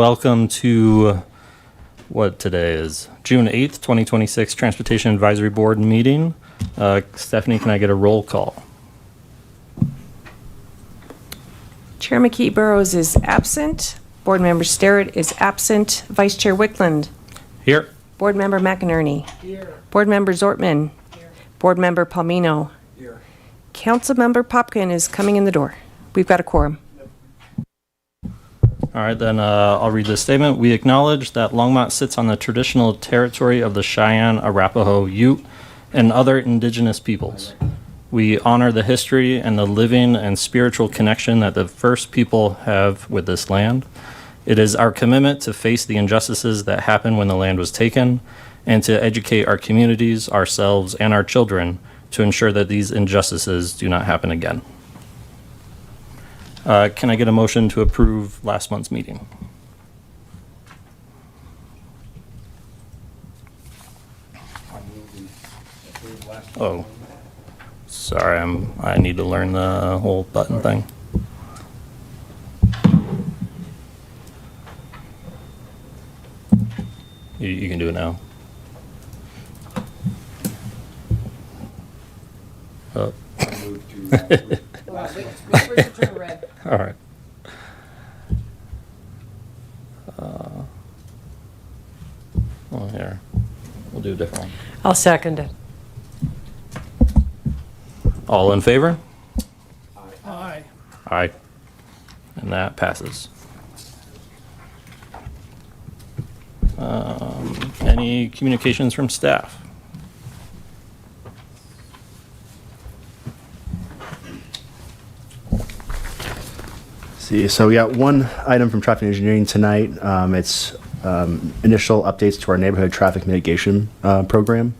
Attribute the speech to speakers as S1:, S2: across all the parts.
S1: welcome to what today is June 8th, 2026 Transportation Advisory Board meeting. Stephanie, can I get a roll call?
S2: Chair McKee Burrows is absent. Board Member Sterrett is absent. Vice Chair Wickland.
S1: Here.
S2: Board Member McInerney.
S3: Here.
S2: Board Member Zortman.
S3: Here.
S2: Board Member Palmino.
S3: Here.
S2: Council Member Popkin is coming in the door. We've got a quorum.
S1: All right, then I'll read this statement. We acknowledge that Longmont sits on the traditional territory of the Cheyenne, Arapaho, Ute, and other indigenous peoples. We honor the history and the living and spiritual connection that the first people have with this land. It is our commitment to face the injustices that happened when the land was taken and to educate our communities, ourselves, and our children to ensure that these injustices do not happen again. Can I get a motion to approve last month's meeting? Oh, sorry, I need to learn the whole button thing. You can do it now. Oh. All right. Well, here, we'll do a different one.
S4: I'll second it.
S1: All in favor?
S3: Aye.
S1: Aye. And that passes. Any communications from staff?
S5: See, so we got one item from traffic engineering tonight. It's initial updates to our neighborhood traffic mitigation program.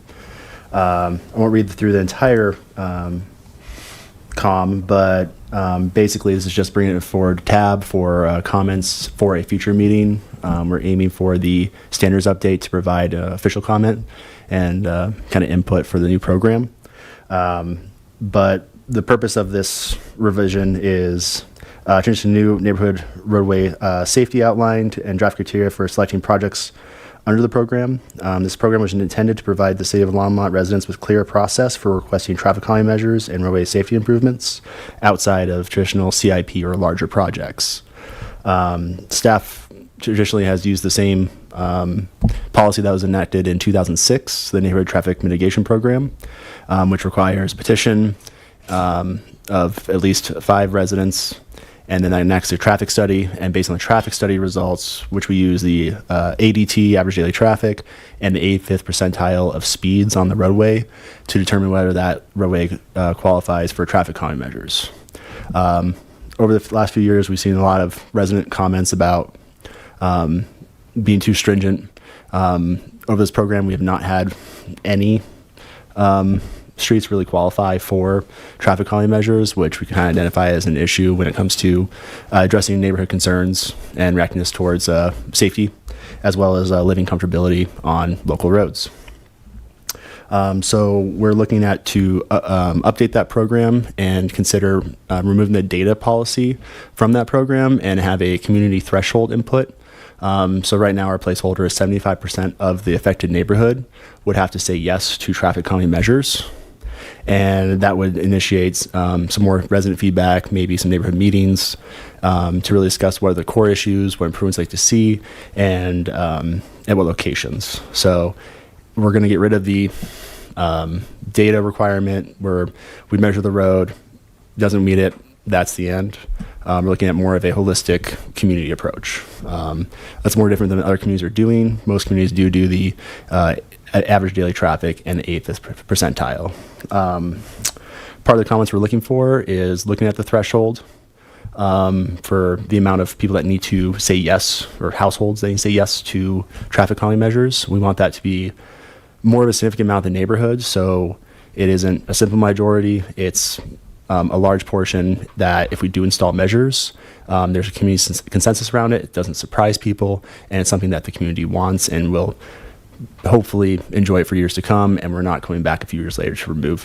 S5: I won't read through the entire but basically this is just bringing it forward tab for comments for a future meeting. We're aiming for the standards update to provide official comment and kind of input for the new program. But the purpose of this revision is change to new neighborhood roadway safety outline and draft criteria for selecting projects under the program. This program was intended to provide the city of Longmont residents with clear process for requesting traffic calming measures and roadway safety improvements outside of traditional CIP or larger projects. Staff traditionally has used the same policy that was enacted in 2006, the Neighborhood Traffic Mitigation Program, which requires petition of at least 5 residents, and then that enacts a traffic study, and based on the traffic study results, which we use the ADT, average daily traffic, and the 85th percentile of speeds on the roadway to determine whether that roadway qualifies for traffic calming measures. Over the last few years, we've seen a lot of resident comments about being too stringent. Over this program, we have not had any streets really qualify for traffic calming measures, which we can identify as an issue when it comes to addressing neighborhood concerns and reacting towards safety, as well as living comfortability on local roads. So we're looking at to update that program and consider removing the data policy from that program and have a community threshold input. So right now our placeholder is 75% of the affected neighborhood would have to say yes to traffic calming measures. And that would initiate some more resident feedback, maybe some neighborhood meetings to really discuss what are the core issues, what improvements they'd like to see, and at what locations. So we're going to get rid of the data requirement where we measure the road, doesn't meet it, that's the end. We're looking at more of a holistic community approach. That's more different than other communities are doing. Most communities do the average daily traffic and the 8th percentile. Part of the comments we're looking for is looking at the threshold for the amount of people that need to say yes, or households that need to say yes to traffic calming measures. We want that to be more of a significant amount of the neighborhood, so it isn't a simple majority. It's a large portion that if we do install measures, there's a community consensus around it. It doesn't surprise people, and it's something that the community wants and will hopefully enjoy it for years to come, and we're not coming back a few years later to remove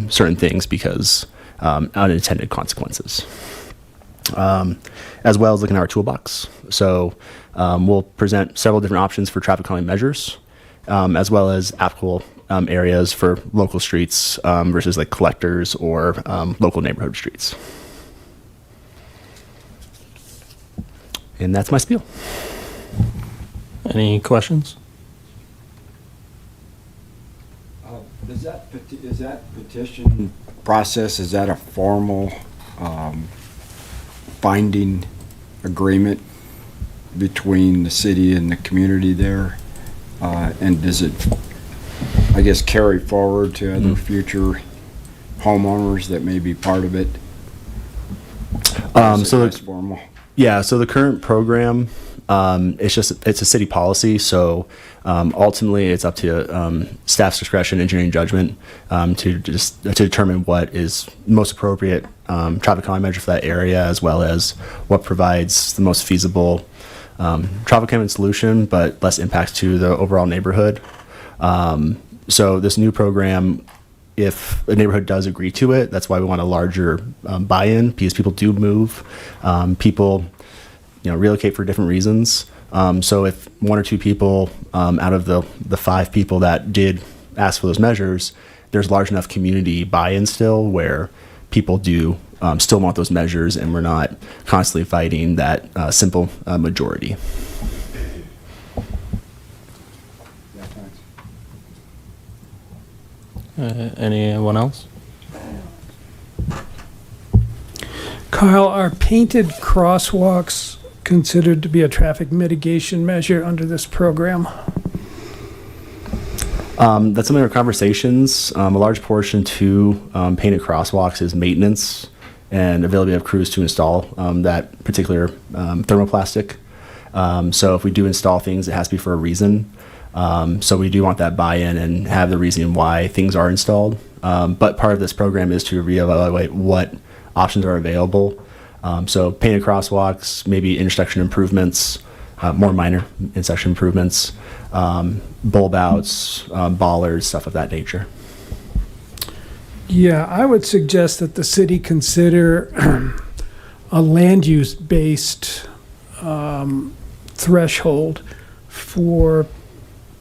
S5: certain things because unintended consequences. as well as looking at our toolbox. So we'll present several different options for traffic calming measures, as well as applicable areas for local streets versus like collectors or local neighborhood streets. And that's my spiel.
S1: Any questions?
S3: Is that petition process, is that a formal binding agreement between the city and the community there? And does it, I guess, carry forward to other future homeowners that may be part of it? Or is it
S5: so
S3: less formal?
S5: Yeah, so the current program, it's a city policy. So ultimately, it's up to staff's discretion, engineering judgment, to determine what is most appropriate traffic calming measure for that area, as well as what provides the most feasible traffic calming solution, but less impact to the overall neighborhood. So this new program, if a neighborhood does agree to it, that's why we want a larger buy-in, because people do move. People, relocate for different reasons. So if one or two people out of the 5 people that did ask for those measures, there's large enough community buy-in still where people do still want those measures, and we're not constantly fighting that simple majority.
S3: Yeah, thanks.
S1: Anyone else?
S4: Kyle, are painted crosswalks considered to be a traffic mitigation measure under this program?
S5: That's some of our conversations. A large portion to painted crosswalks is maintenance and availability of crews to install that particular thermoplastic. So if we do install things, it has to be for a reason. So we do want that buy-in and have the reason why things are installed. But part of this program is to reevaluate what options are available. So painted crosswalks, maybe intersection improvements, more minor intersection improvements, bulb outs, bollards, stuff of that nature.
S4: Yeah, I would suggest that the city consider a land use based threshold for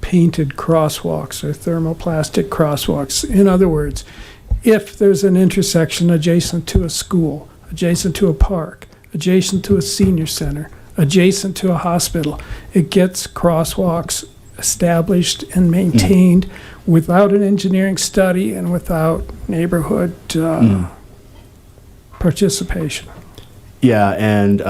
S4: painted crosswalks or thermoplastic crosswalks. In other words, if there's an intersection adjacent to a school, adjacent to a park, adjacent to a senior center, adjacent to a hospital, it gets crosswalks established and maintained without an engineering study and without neighborhood participation.
S5: Yeah, and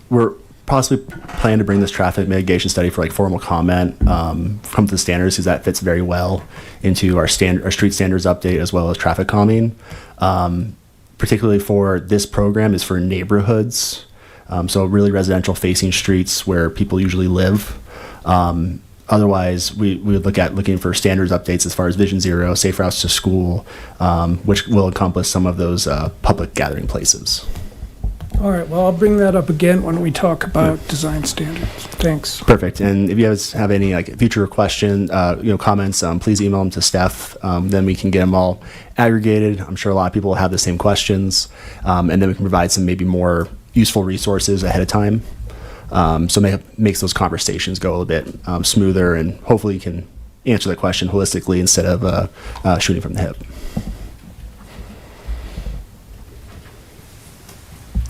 S5: we're possibly planning to bring this traffic mitigation study for like formal comment from the standards, because that fits very well into our street standards update as well as traffic calming. Particularly for this program is for neighborhoods, so really residential facing streets where people usually live. Otherwise, we would looking for standards updates as far as Vision Zero, safe routes to school, which will encompass some of those public gathering places.
S4: All right, well, I'll bring that up again when we talk about design standards. Thanks.
S5: Perfect. And if you guys have any future questions, comments, please email them to Steph. Then we can get them all aggregated. I'm sure a lot of people will have the same questions, and then we can provide some maybe more useful resources ahead of time. So makes those conversations go a little bit smoother, and hopefully you can answer the question holistically instead of shooting from the hip.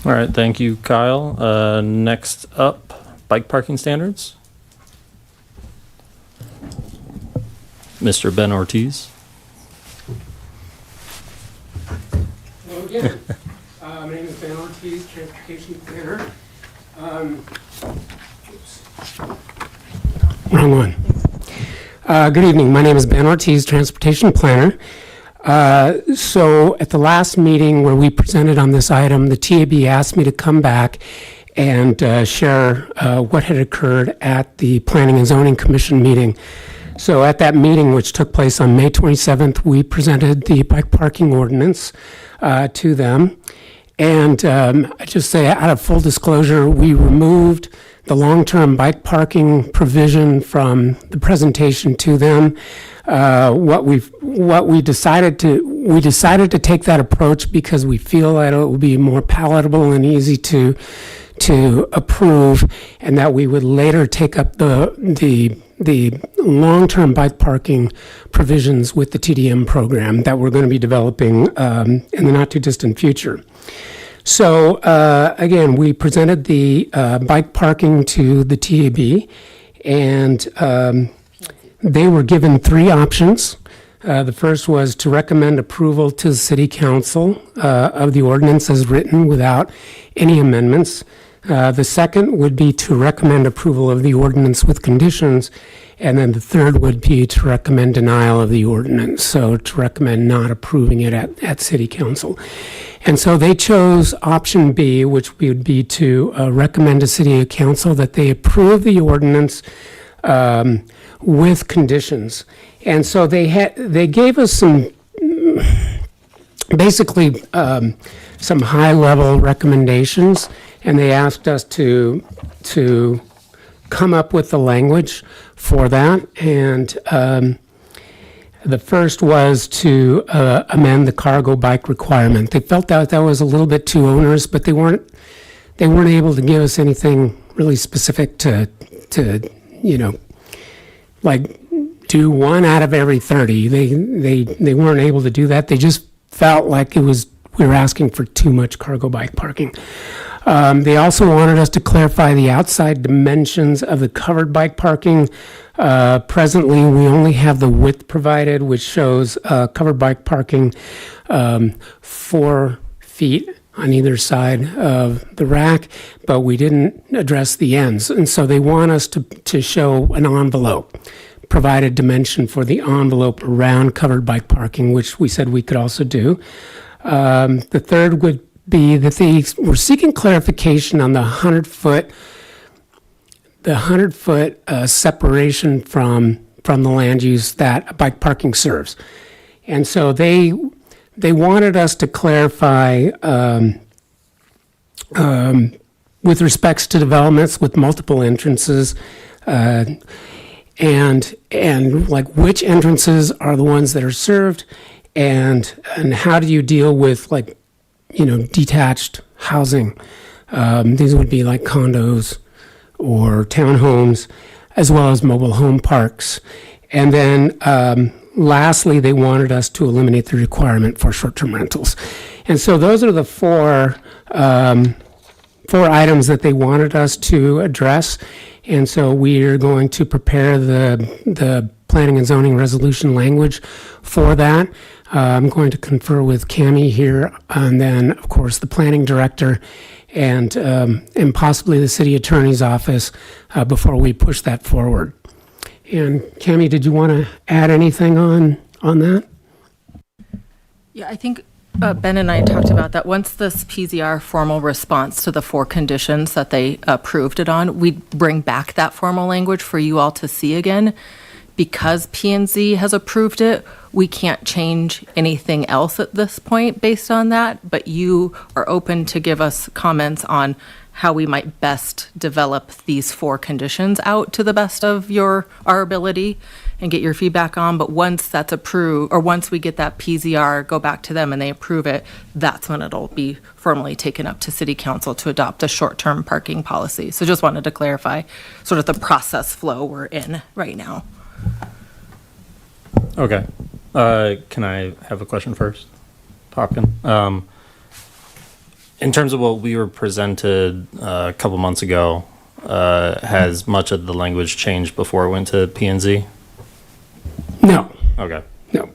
S1: All right, thank you, Kyle. Next up, bike parking standards. Mr. Ben Ortiz.
S6: Hello again. My name is Ben Ortiz, transportation planner. Wrong one. Good evening. My name is Ben Ortiz, transportation planner. So at the last meeting where we presented on this item, the TAB asked me to come back and share what had occurred at the Planning and Zoning Commission meeting. So at that meeting, which took place on May 27th, we presented the bike parking ordinance to them. And I just say, out of full disclosure, we removed long-term bike parking provision from the presentation to them. What we decided to take that approach because we feel that it will be more palatable and easy to approve, and that we would later take up the long-term bike parking provisions with the TDM program that we're going to be developing in the not-too-distant future. So, again, we presented the bike parking to the TAB, and they were given 3 options. The first was to recommend approval to the City Council of the ordinance as written without any amendments. The second would be to recommend approval of the ordinance with conditions, and then the third would be to recommend denial of the ordinance, so to recommend not approving it at City Council. And so they chose option B, which would be to recommend to City Council that they approve the ordinance with conditions. And so they gave us some, basically, some high-level recommendations, and they asked us to come up with the language for that. And the first was to amend the cargo bike requirement. They felt that was a little bit too onerous, but they weren't able to give us anything really specific to like do 1 out of every 30. They weren't able to do that. They just felt like we were asking for too much cargo bike parking. They also wanted us to clarify the outside dimensions of the covered bike parking. Presently, we only have the width provided, which shows covered bike parking 4 feet on either side of the rack, but we didn't address the ends. And so they want us to show an envelope, provided dimension for the envelope around covered bike parking, which we said we could also do. The third would be that they were seeking clarification on the 100-foot separation from the land use that bike parking serves. And so they wanted us to clarify with respects to developments with multiple entrances, and like which entrances are the ones that are served, and how do you deal with like detached housing. These would be like condos or townhomes, as well as mobile home parks. And then lastly, they wanted us to eliminate the requirement for short-term rentals. And so those are the four items that they wanted us to address. And so we are going to prepare the planning and zoning resolution language for that. I'm going to confer with Cammie here, and then, of course, the planning director and possibly the city attorney's office before we push that forward. And Cammie, did you want to add anything on that?
S7: Yeah, I think Ben and I talked about that. Once this PZR formal response to the 4 conditions that they approved it on, we'd bring back that formal language for you all to see again. Because P&Z has approved it, we can't change anything else at this point based on that, but you are open to give us comments on how we might best develop these 4 conditions out to the best of our ability and get your feedback on. But once that's approved, or once we get that PZR, go back to them and they approve it, that's when it'll be formally taken up to City Council to adopt a short-term parking policy. So just wanted to clarify sort of the process flow we're in right now.
S1: Okay. Can I have a question first, Popkin? In terms of what we were presented a couple months ago, has much of the language changed before it went to P&Z?
S6: No.
S1: Okay.
S6: No.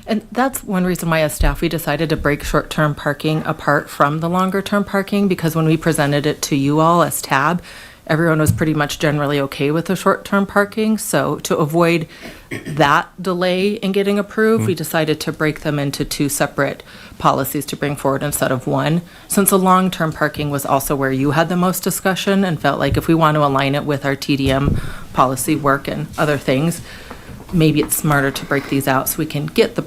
S7: And that's one reason why as staff, we decided to break short-term parking apart from the longer-term parking, because when we presented it to you all as TAB, everyone was pretty much generally okay with the short-term parking. So to avoid that delay in getting approved, we decided to break them into 2 separate policies to bring forward instead of 1. Since the long-term parking was also where you had the most discussion and felt like if we want to align it with our TDM policy work and other things, maybe it's smarter to break these out so we can get the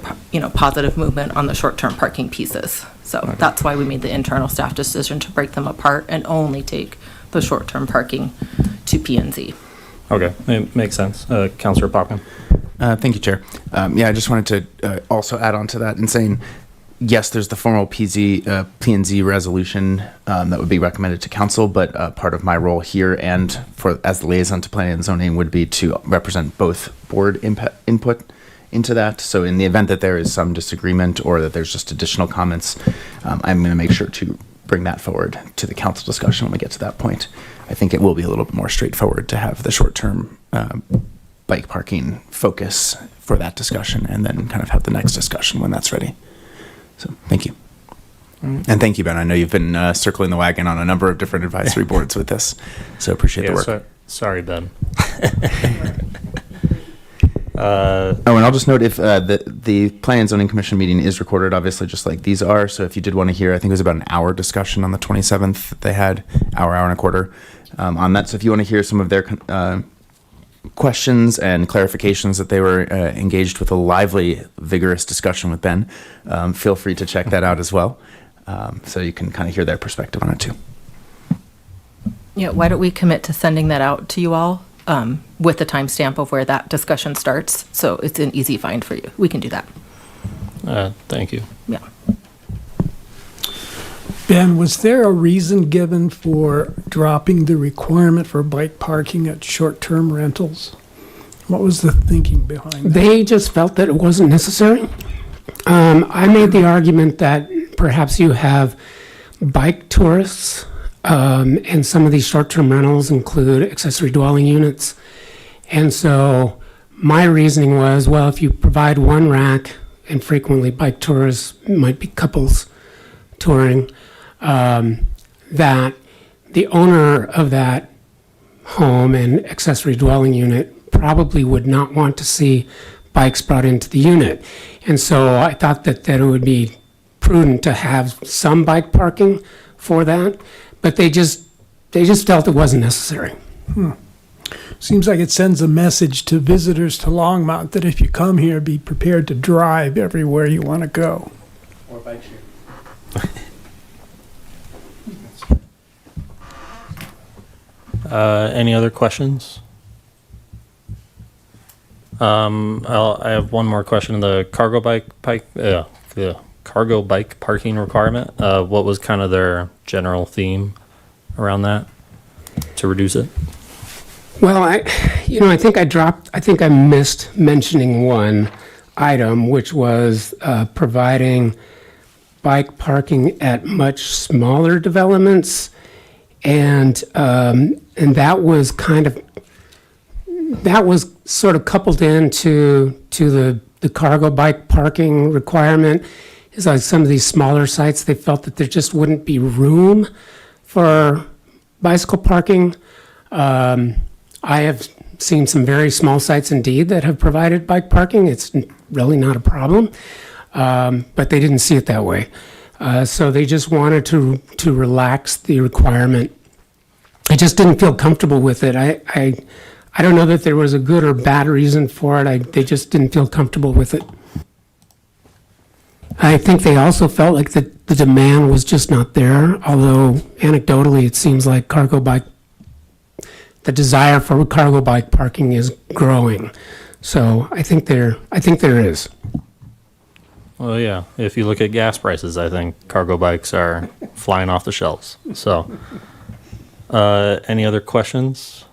S7: positive movement on the short-term parking pieces. So that's why we made the internal staff decision to break them apart and only take the short-term parking to P and Z.
S1: Okay, it makes sense. Councilor Popkin.
S8: Thank you, Chair. Yeah, I just wanted to also add on to that and saying, yes, there's the formal P&Z resolution that would be recommended to council, but part of my role here and as the liaison to planning and zoning would be to represent both board input into that. So in the event that there is some disagreement or that there's just additional comments, I'm going to make sure to bring that forward to the council discussion when we get to that point. I think it will be a little bit more straightforward to have the short-term bike parking focus for that discussion and then kind of have the next discussion when that's ready. So thank you. And thank you, Ben. I know you've been circling the wagon on a number of different advisory boards with this, so appreciate the work.
S1: Sorry, Ben.
S8: Oh, and I'll just note if the Planning and Zoning Commission meeting is recorded, obviously, just like these are. So if you did want to hear, I think it was about an hour discussion on the 27th that they had, hour and a quarter on that. So if you want to hear some of their questions and clarifications that they were engaged with a lively, vigorous discussion with Ben, feel free to check that out as well. So you can kind of hear their perspective on it too.
S7: Yeah, why don't we commit to sending that out to you all with the timestamp of where that discussion starts, so it's an easy find for you. We can do that.
S1: Thank you.
S7: Yeah.
S4: Ben, was there a reason given for dropping the requirement for bike parking at short-term rentals? What was the thinking behind that?
S6: They just felt that it wasn't necessary. I made the argument that perhaps you have bike tourists, and some of these short-term rentals include accessory dwelling units. And so my reasoning was, well, if you provide one rack, and frequently bike tourists might be couples touring, that the owner of that home and accessory dwelling unit probably would not want to see bikes brought into the unit. And so I thought that it would be prudent to have some bike parking for that, but they just felt it wasn't necessary.
S4: Seems like it sends a message to visitors to Longmont that if you come here, be prepared to drive everywhere you want to go.
S5: Or bike share.
S1: Any other questions? I have one more question. The cargo bike parking requirement. What was kind of their general theme around that to reduce it?
S6: Well, I think I missed mentioning one item, which was providing bike parking at much smaller developments. And that was sort of coupled into the cargo bike parking requirement. Is like some of these smaller sites, they felt that there just wouldn't be room for bicycle parking. I have seen some very small sites indeed that have provided bike parking. It's really not a problem, but they didn't see it that way. So they just wanted to relax the requirement. I just didn't feel comfortable with it. I don't know that there was a good or bad reason for it. They just didn't feel comfortable with it. I think they also felt like the demand was just not there, although anecdotally it seems like the desire for cargo bike parking is growing. So I think there is.
S1: Well, yeah. If you look at gas prices, I think cargo bikes are flying off the shelves. So, any other questions?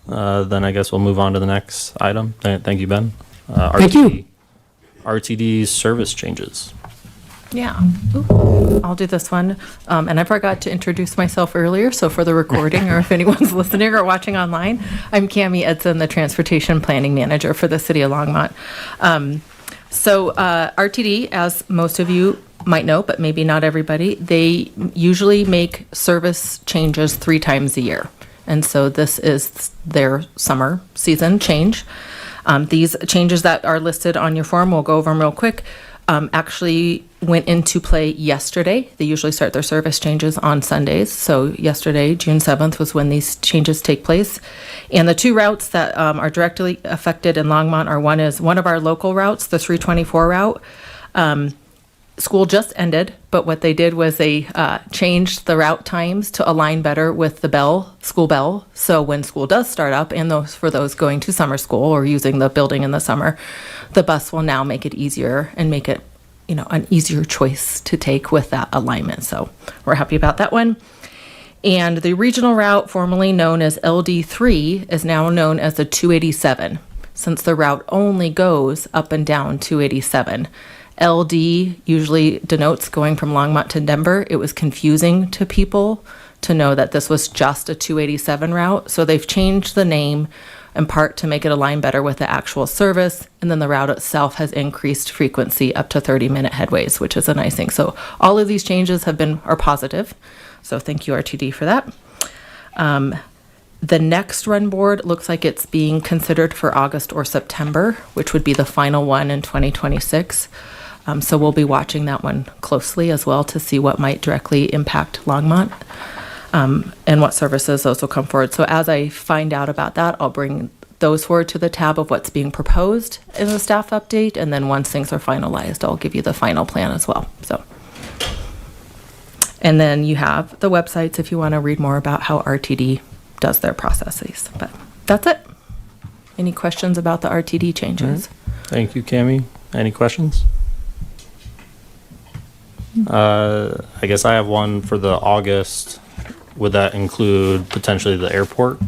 S1: Then I guess we'll move on to the next item. Thank you, Ben.
S6: Thank you.
S1: RTD service changes.
S7: Yeah. Ooh, I'll do this one. And I forgot to introduce myself earlier, so for the recording or if anyone's listening or watching online, I'm Cammie Edson, the Transportation Planning Manager for the City of Longmont. So RTD, as most of you might know, but maybe not everybody, they usually make service changes 3 times a year. And so this is their summer season change. These changes that are listed on your form, we'll go over them real quick, actually went into play yesterday. They usually start their service changes on Sundays. So yesterday, June 7th, was when these changes take place. And the 2 routes that are directly affected in Longmont are one of our local routes, the 324 route. school just ended, but what they did was they changed the route times to align better with the school bell. So when school does start up, and for those going to summer school or using the building in the summer, the bus will now make it easier and make it, an easier choice to take with that alignment. So we're happy about that one. And the regional route, formerly known as LD3, is now known as the 287, since the route only goes up and down 287. LD usually denotes going from Longmont to Denver. It was confusing to people to know that this was just a 287 route. So they've changed the name in part to make it align better with the actual service. And then the route itself has increased frequency up to 30-minute headways, which is a nice thing. So all of these changes are positive. So thank you, RTD, for that. The next run board looks like it's being considered for August or September, which would be the final one in 2026. So we'll be watching that one closely as well to see what might directly impact Longmont and what services those will come forward. So as I find out about that, I'll bring those forward to the tab of what's being proposed in the staff update. And then once things are finalized, I'll give you the final plan as well. And then you have the websites if you want to read more about how RTD does their processes. But that's it. Any questions about the RTD changes?
S1: Thank you, Cami. Any questions? I guess I have one for the August. Would that include potentially the airport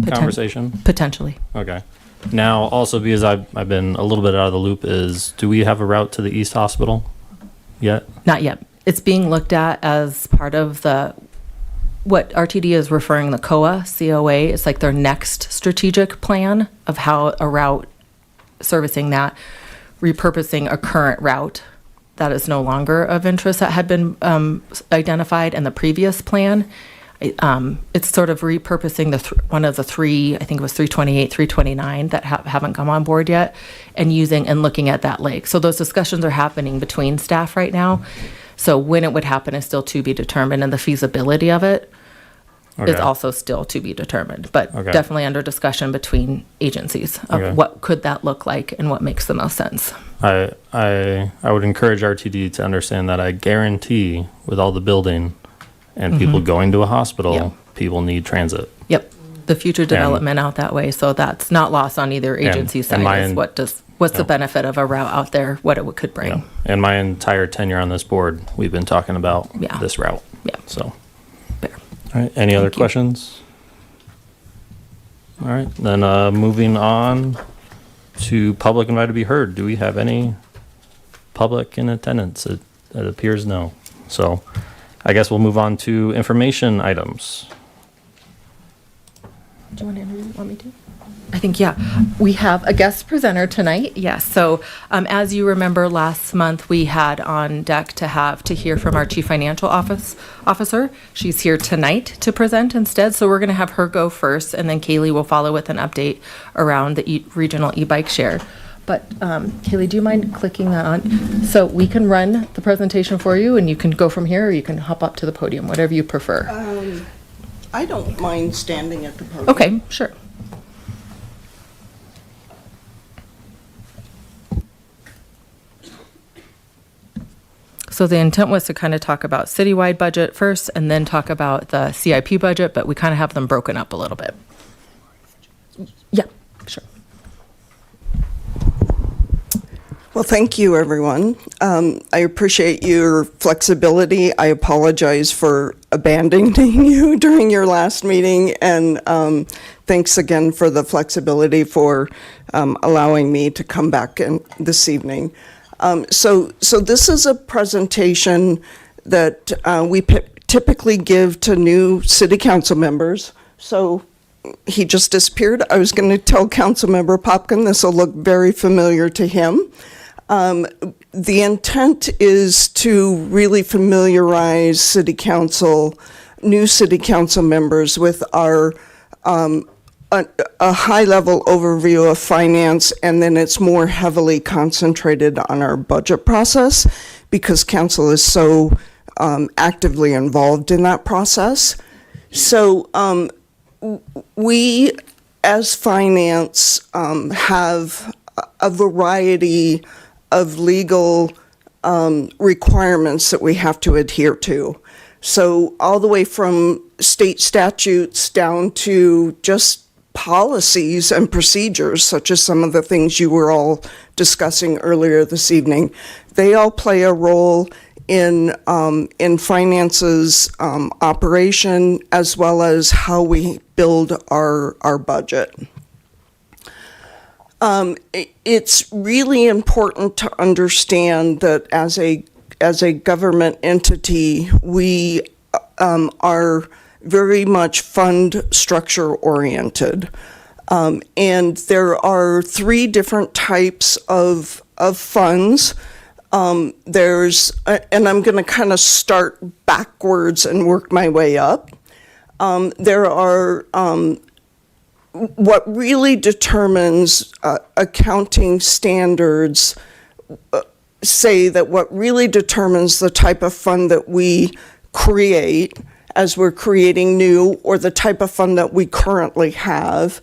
S1: conversation?
S7: Potentially.
S1: Okay. Now, also because I've been a little bit out of the loop, do we have a route to the East Hospital yet?
S7: Not yet. It's being looked at as part of what RTD is referring the COA. It's like their next strategic plan of how a route servicing that, repurposing a current route that is no longer of interest that had been identified in the previous plan. It's sort of repurposing one of the three, I think it was 328, 329 that haven't come on board yet, and looking at that lake. So those discussions are happening between staff right now. So when it would happen is still to be determined, and the feasibility of it is also still to be determined, but definitely under discussion between agencies of what could that look like and what makes the most sense.
S1: I would encourage RTD to understand that I guarantee with all the building and people going to a hospital, people need transit.
S7: Yep. The future development out that way. So that's not lost on either agency side is what's the benefit of a route out there, what it could bring.
S1: Yeah. And my entire tenure on this board, we've been talking about this route.
S7: Yeah.
S1: So,
S7: Fair.
S1: All right. Any other questions? All right. Then moving on to public invited to be heard. Do we have any public in attendance? It appears no. So I guess we'll move on to information items.
S7: Do you want me to? I think, we have a guest presenter tonight. Yes. So as you remember, last month we had on deck to hear from our Chief Financial Officer. She's here tonight to present instead. So we're going to have her go first, and then Kaylee will follow with an update around the regional e-bike share. But Kaylee, do you mind clicking that on? So we can run the presentation for you, and you can go from here, or you can hop up to the podium, whatever you prefer.
S9: I don't mind standing at the podium.
S7: Okay, sure. So the intent was to kind of talk about citywide budget first and then talk about the CIP budget, but we kind of have them broken up a little bit. Yeah, sure.
S9: Well, thank you, everyone. I appreciate your flexibility. I apologize for abandoning you during your last meeting, and thanks again for the flexibility for allowing me to come back this evening. So this is a presentation that we typically give to new city council members. So he just disappeared. I was going to tell Councilmember Popkin this will look very familiar to him. The intent is to really familiarize new city council members with our a high-level overview of finance, and then it's more heavily concentrated on our budget process because council is so actively involved in that process. So we, as finance, have a variety of legal requirements that we have to adhere to. So all the way from state statutes down to just policies and procedures, such as some of the things you were all discussing earlier this evening, they all play a role in finances operation, as well as how we build our budget. It's really important to understand that as a government entity, we are very much fund structure oriented. And there are 3 different types of funds. There's, and I'm going to kind of start backwards and work my way up. There are what really determines accounting standards say that what really determines the type of fund that we create as we're creating new, or the type of fund that we currently have,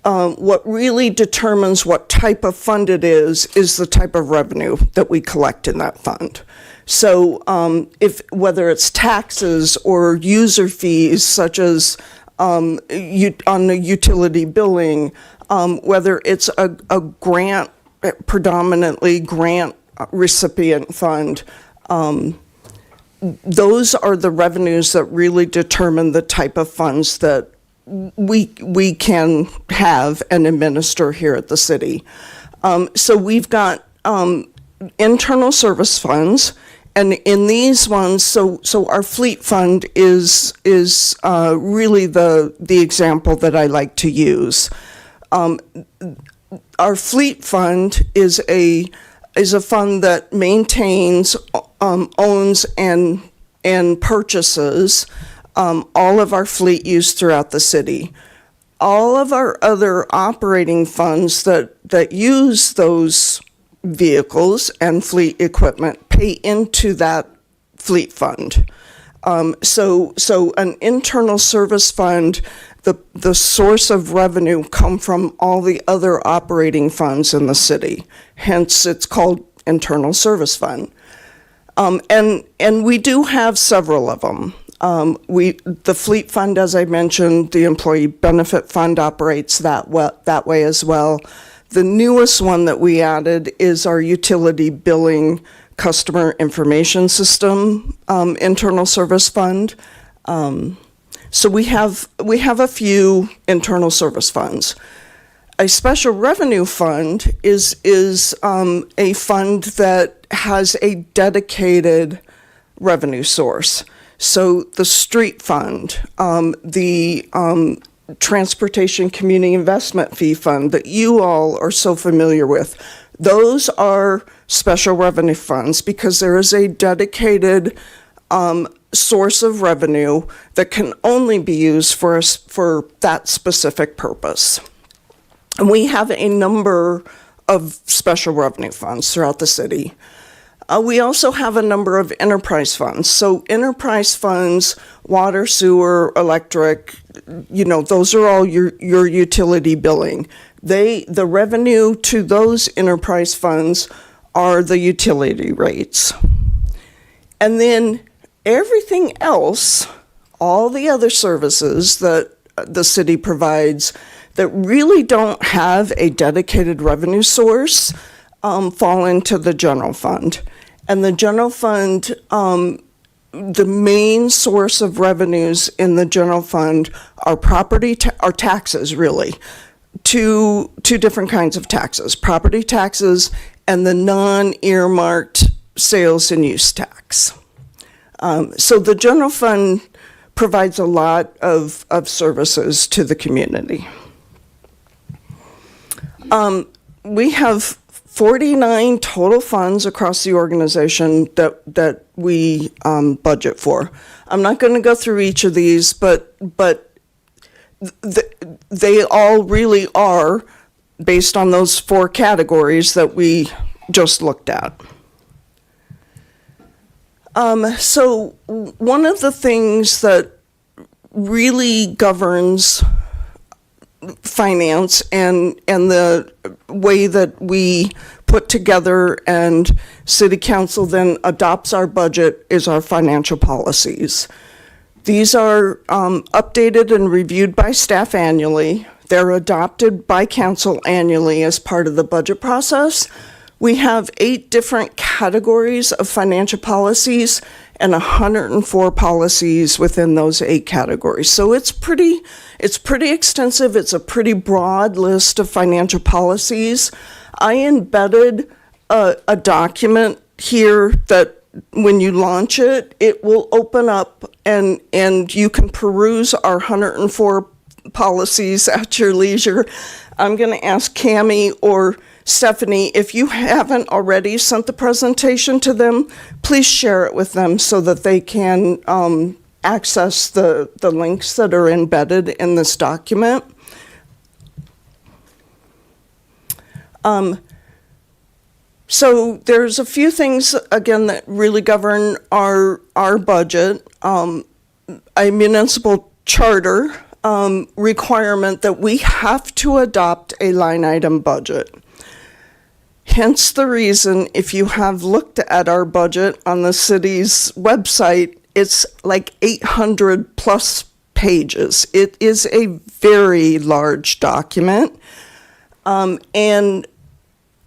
S9: what really determines what type of fund it is the type of revenue that we collect in that fund. So if whether it's taxes or user fees, such as on the utility billing, whether it's a grant, predominantly grant recipient fund, those are the revenues that really determine the type of funds that we can have and administer here at the city. So we've got internal service funds, and in these ones, so our fleet fund is really the example that I like to use. Our fleet fund is a fund that maintains, owns, and purchases all of our fleet use throughout the city. All of our other operating funds that use those vehicles and fleet equipment pay into that fleet fund. So an internal service fund, the source of revenue come from all the other operating funds in the city. Hence, it's called internal service fund. And we do have several of them. The fleet fund, as I mentioned, the employee benefit fund operates that way as well. The newest one that we added is our utility billing customer information system internal service fund. So we have a few internal service funds. A special revenue fund is a fund that has a dedicated revenue source. So the street fund, the transportation community investment fee fund that you all are so familiar with, those are special revenue funds because there is a dedicated source of revenue that can only be used for that specific purpose. And we have a number of special revenue funds throughout the city. We also have a number of enterprise funds. So enterprise funds, water, sewer, electric, those are all your utility billing. The revenue to those enterprise funds are the utility rates. And then everything else, all the other services that the city provides that really don't have a dedicated revenue source fall into the general fund. And the general fund, the main source of revenues in the general fund are are taxes, really. Two different kinds of taxes, property taxes and the non-earmarked sales and use tax. So the general fund provides a lot of services to the community. We have 49 total funds across the organization that we budget for. I'm not going to go through each of these, but they all really are based on those 4 categories that we just looked at. So one of the things that really governs finance and the way that we put together and City Council then adopts our budget is our financial policies. These are updated and reviewed by staff annually. They're adopted by council annually as part of the budget process. We have 8 different categories of financial policies and 104 policies within those 8 categories. So it's pretty extensive. It's a pretty broad list of financial policies. I embedded a document here that when you launch it, it will open up and you can peruse our 104 policies at your leisure. I'm going to ask Cammie or Stephanie, if you haven't already sent the presentation to them, please share it with them so that they can access the links that are embedded in this document. So there's a few things, again, that really govern our budget. A municipal charter requirement that we have to adopt a line item budget. Hence the reason, if you have looked at our budget on the city's website, it's like 800 plus pages. It is a very large document. And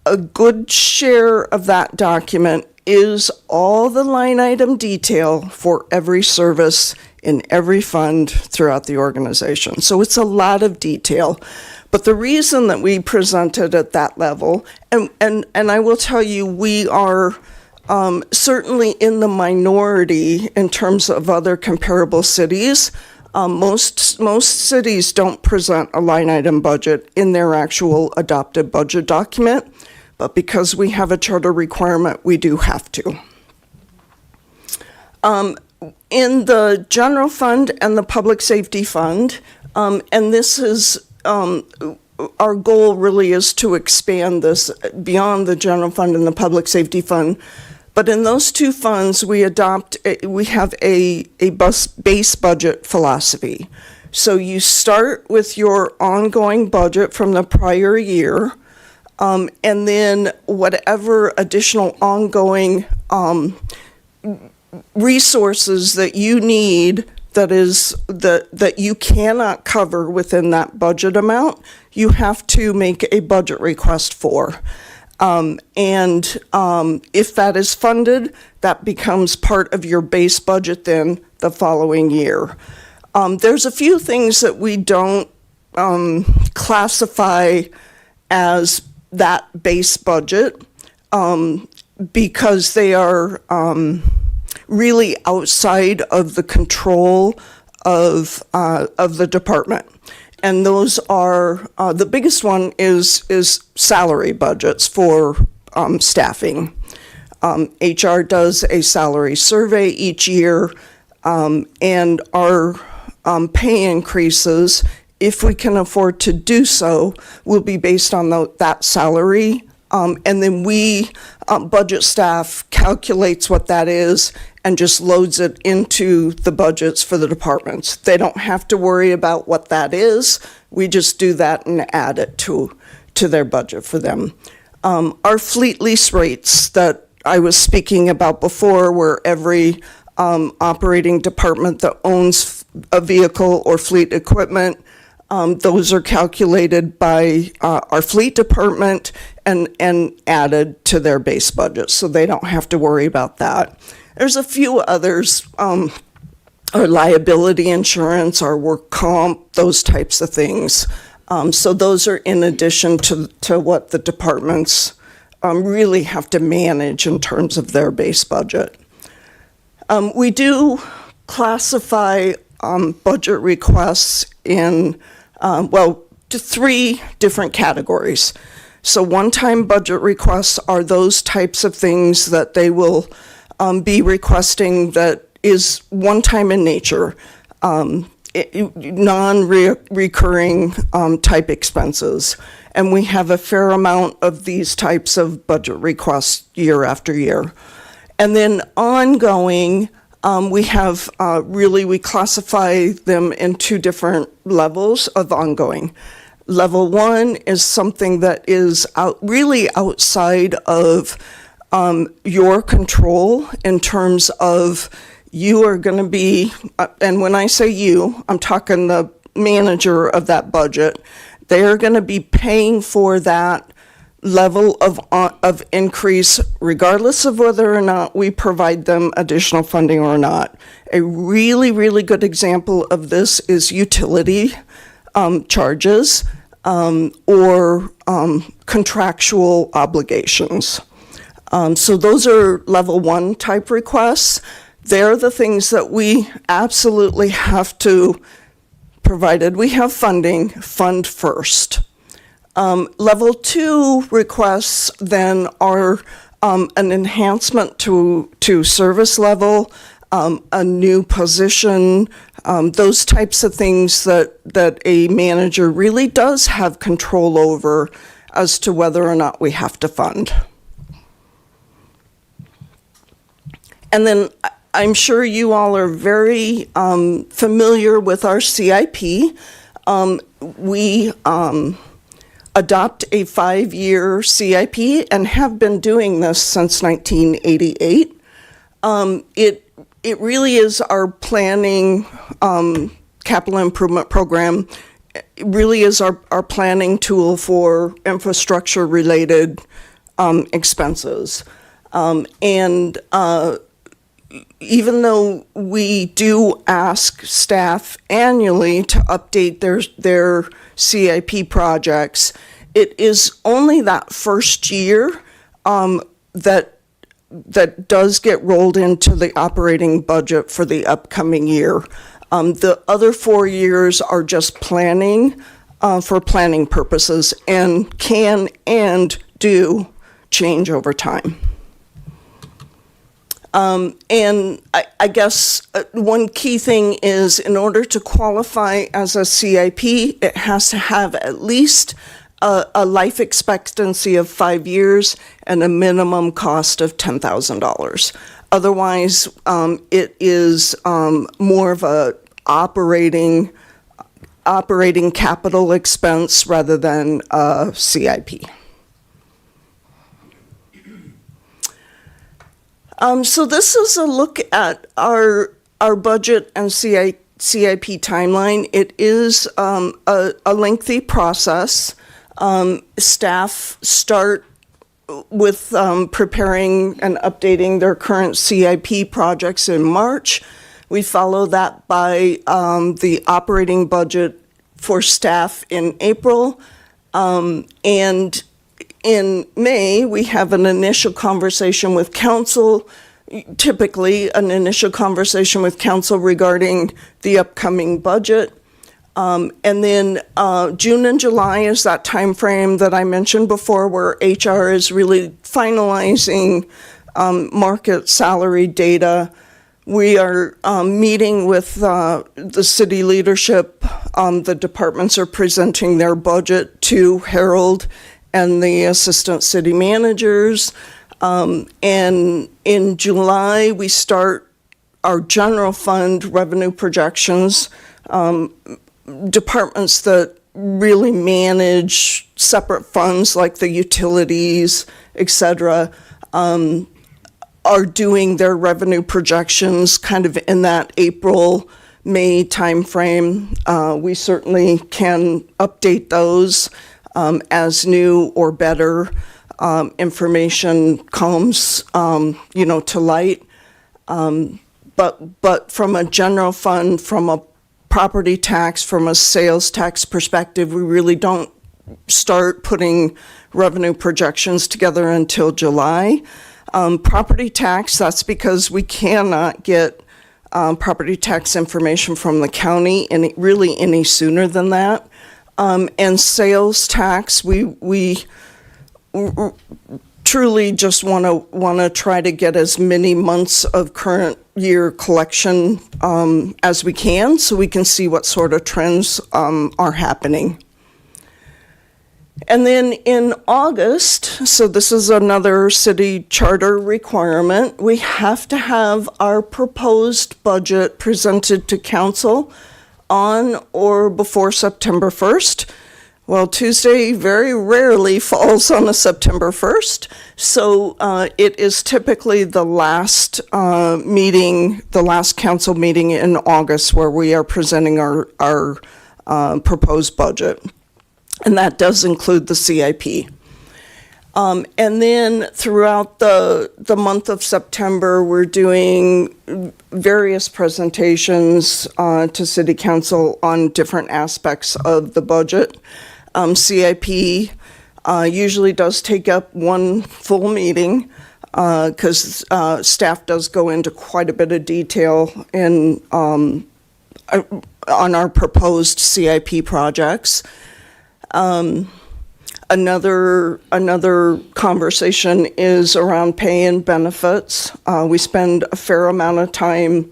S9: a good share of that document is all the line item detail for every service in every fund throughout the organization. So it's a lot of detail. But the reason that we presented at that level, and I will tell you, we are certainly in the minority in terms of other comparable cities. Most cities don't present a line item budget in their actual adopted budget document, but because we have a charter requirement, we do have to. In the general fund and the public safety fund, and this is our goal really is to expand this beyond the general fund and the public safety fund. But in those 2 funds, we have a base budget philosophy. So you start with your ongoing budget from the prior year, and then whatever additional ongoing resources that you need that you cannot cover within that budget amount, you have to make a budget request for. And if that is funded, that becomes part of your base budget then the following year. There's a few things that we don't classify as that base budget because they are really outside of the control of the department. And those are, the biggest one is salary budgets for staffing. HR does a salary survey each year, and our pay increases, if we can afford to do so, will be based on that salary. And then budget staff calculates what that is and just loads it into the budgets for the departments. They don't have to worry about what that is. We just do that and add it to their budget for them. Our fleet lease rates that I was speaking about before, where every operating department that owns a vehicle or fleet equipment, those are calculated by our fleet department and added to their base budget, so they don't have to worry about that. There's a few others, our liability insurance, our work comp, those types of things. So those are in addition to what the departments really have to manage in terms of their base budget. We do classify budget requests in, to 3 different categories. So one-time budget requests are those types of things that they will be requesting that is one-time in nature, non-recurring type expenses. And we have a fair amount of these types of budget requests year after year. And then ongoing, we have we classify them in 2 different levels of ongoing. Level 1 is something that is really outside of your control in terms of you are going to be, and when I say you, I'm talking the manager of that budget. They are going to be paying for that level of increase regardless of whether or not we provide them additional funding or not. A really, really good example of this is utility charges or contractual obligations. So those are level 1 type requests. They're the things that we absolutely have to, provided we have funding, fund first. Level 2 requests then are an enhancement to service level, a new position, those types of things that a manager really does have control over as to whether or not we have to fund. And then I'm sure you all are very familiar with our CIP. We adopt a 5-year CIP and have been doing this since 1988. It really is our planning capital improvement program. It really is our planning tool for infrastructure related expenses. And even though we do ask staff annually to update their CIP projects, it is only that first year that does get rolled into the operating budget for the upcoming year. The other 4 years are just planning for planning purposes and can and do change over time. And I guess one key thing is in order to qualify as a CIP, it has to have at least a life expectancy of 5 years and a minimum cost of $10,000. Otherwise, it is more of a operating capital expense rather than a CIP. So this is a look at our budget and CIP timeline. It is a lengthy process. Staff start with preparing and updating their current CIP projects in March. We follow that by the operating budget for staff in April. And in May, we have an initial conversation with council, typically an initial conversation with council regarding the upcoming budget. And then June and July is that time frame that I mentioned before where HR is really finalizing market salary data. We are meeting with the city leadership. The departments are presenting their budget to Harold and the assistant city managers. And in July, we start our general fund revenue projections. Departments that really manage separate funds like the utilities, et cetera, are doing their revenue projections kind of in that April, May timeframe. We certainly can update those as new or better information comes, to light. But from a general fund, from a property tax, from a sales tax perspective, we really don't start putting revenue projections together until July. Property tax, that's because we cannot get property tax information from the county any sooner than that. And sales tax, we truly just want to try to get as many months of current year collection as we can, so we can see what sort of trends are happening. And then in August, so this is another city charter requirement, we have to have our proposed budget presented to council on or before September 1st. Well, Tuesday very rarely falls on a September 1st, so it is typically the last meeting, the last council meeting in August where we are presenting our proposed budget, and that does include the CIP. And then throughout the month of September, we're doing various presentations to City Council on different aspects of the budget. CIP usually does take up one full meeting because staff does go into quite a bit of detail on our proposed CIP projects. Another conversation is around pay and benefits. We spend a fair amount of time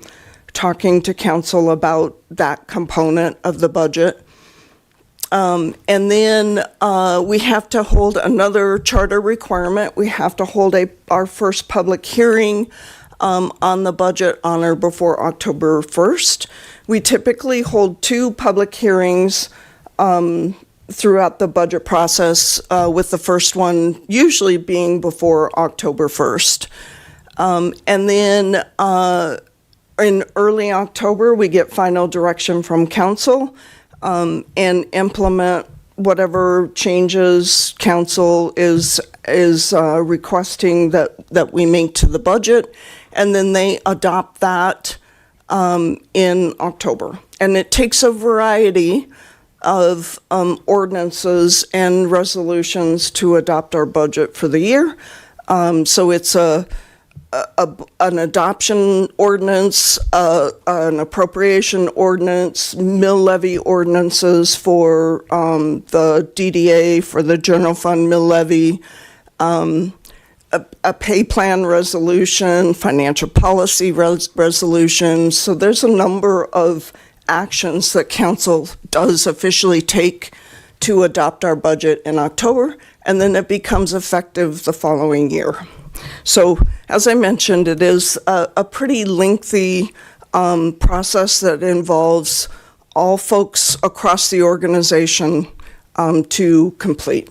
S9: talking to council about that component of the budget. And then we have to hold another charter requirement. We have to hold our first public hearing on the budget on or before October 1st. We typically hold 2 public hearings throughout the budget process, with the first one usually being before October 1st. And then in early October, we get final direction from council and implement whatever changes council is requesting that we make to the budget, and then they adopt that in October. And it takes a variety of ordinances and resolutions to adopt our budget for the year. So it's an adoption ordinance, an appropriation ordinance, mill levy ordinances for the DDA, for the general fund mill levy, a pay plan resolution, financial policy resolution. So there's a number of actions that council does officially take to adopt our budget in October, and then it becomes effective the following year. So, as I mentioned, it is a pretty lengthy process that involves all folks across the organization to complete.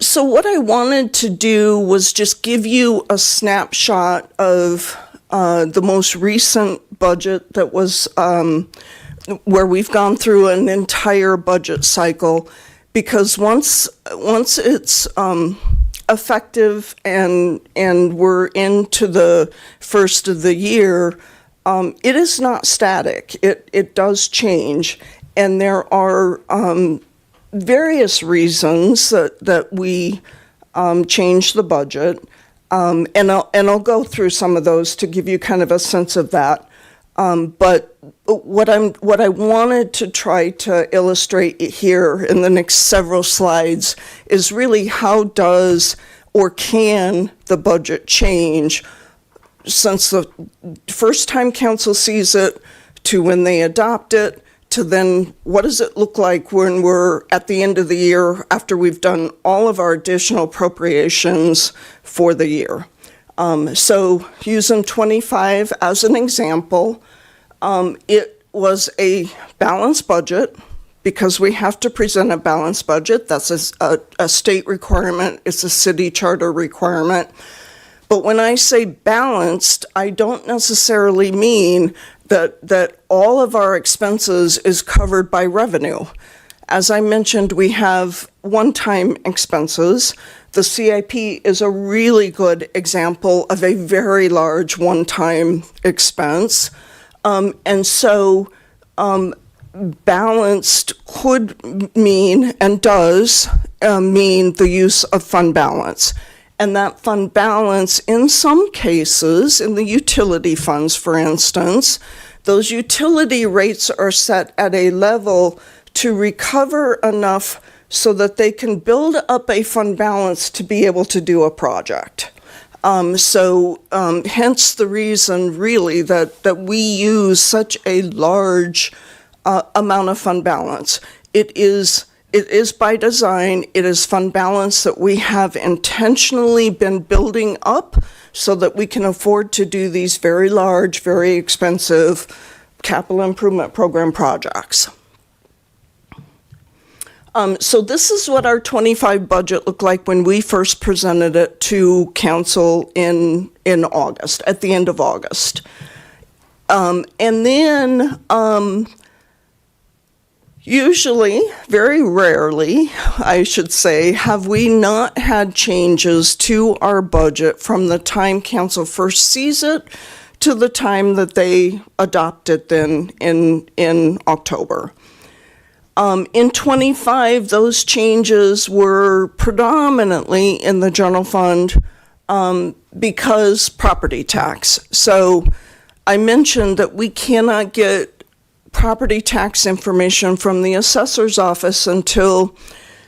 S9: So what I wanted to do was just give you a snapshot of the most recent budget that was where we've gone through an entire budget cycle, because once it's effective and we're into the first of the year, it is not static. It does change, and there are various reasons that we change the budget. And I'll go through some of those to give you kind of a sense of that. But what I wanted to try to illustrate here in the next several slides is really how does or can the budget change since the first time council sees it to when they adopt it, to then what does it look like when we're at the end of the year after we've done all of our additional appropriations for the year. So using 25 as an example, it was a balanced budget because we have to present a balanced budget. That's a state requirement. It's a city charter requirement. But when I say balanced, I don't necessarily mean that all of our expenses is covered by revenue. As I mentioned, we have one-time expenses. The CIP is a really good example of a very large one-time expense. And so balanced could mean, and does mean, the use of fund balance. And that fund balance, in some cases, in the utility funds, for instance, those utility rates are set at a level to recover enough so that they can build up a fund balance to be able to do a project. Hence the reason, really, that we use such a large amount of fund balance. It is by design. It is fund balance that we have intentionally been building up so that we can afford to do these very large, very expensive capital improvement program projects. So this is what our 25 budget looked like when we first presented it to council in August, at the end of August. And then usually, very rarely, I should say, have we not had changes to our budget from the time council first sees it to the time that they adopt it then in October. In 25, those changes were predominantly in the general fund because property tax. So I mentioned that we cannot get property tax information from the assessor's office until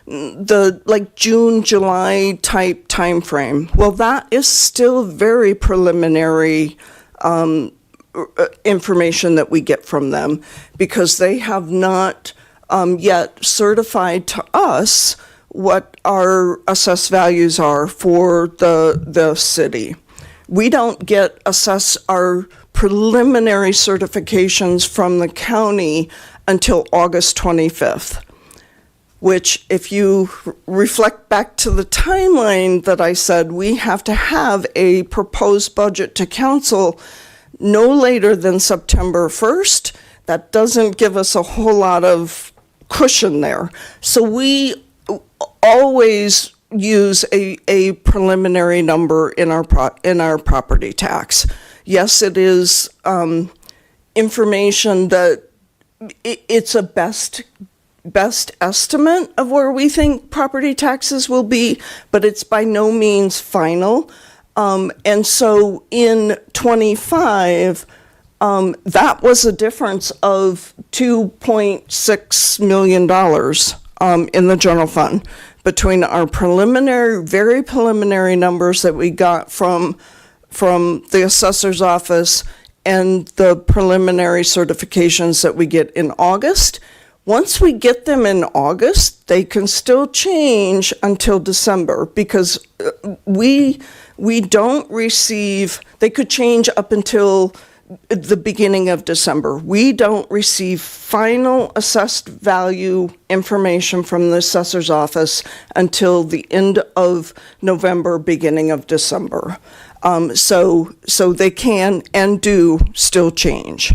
S9: the June, July type timeframe. Well, that is still very preliminary information that we get from them because they have not yet certified to us what our assessed values are for the city. We don't get our preliminary certifications from the county until August 25th, which if you reflect back to the timeline that I said, we have to have a proposed budget to council no later than September 1st. That doesn't give us a whole lot of cushion there. So we always use a preliminary number in our property tax. Yes, it is information that it's a best estimate of where we think property taxes will be, but it's by no means final. And so in 25, that was a difference of $2.6 million in the general fund between our very preliminary numbers that we got from the assessor's office and the preliminary certifications that we get in August. Once we get them in August, they can still change until December because we don't receive, they could change up until the beginning of December. We don't receive final assessed value information from the assessor's office until the end of November, beginning of December. So they can and do still change.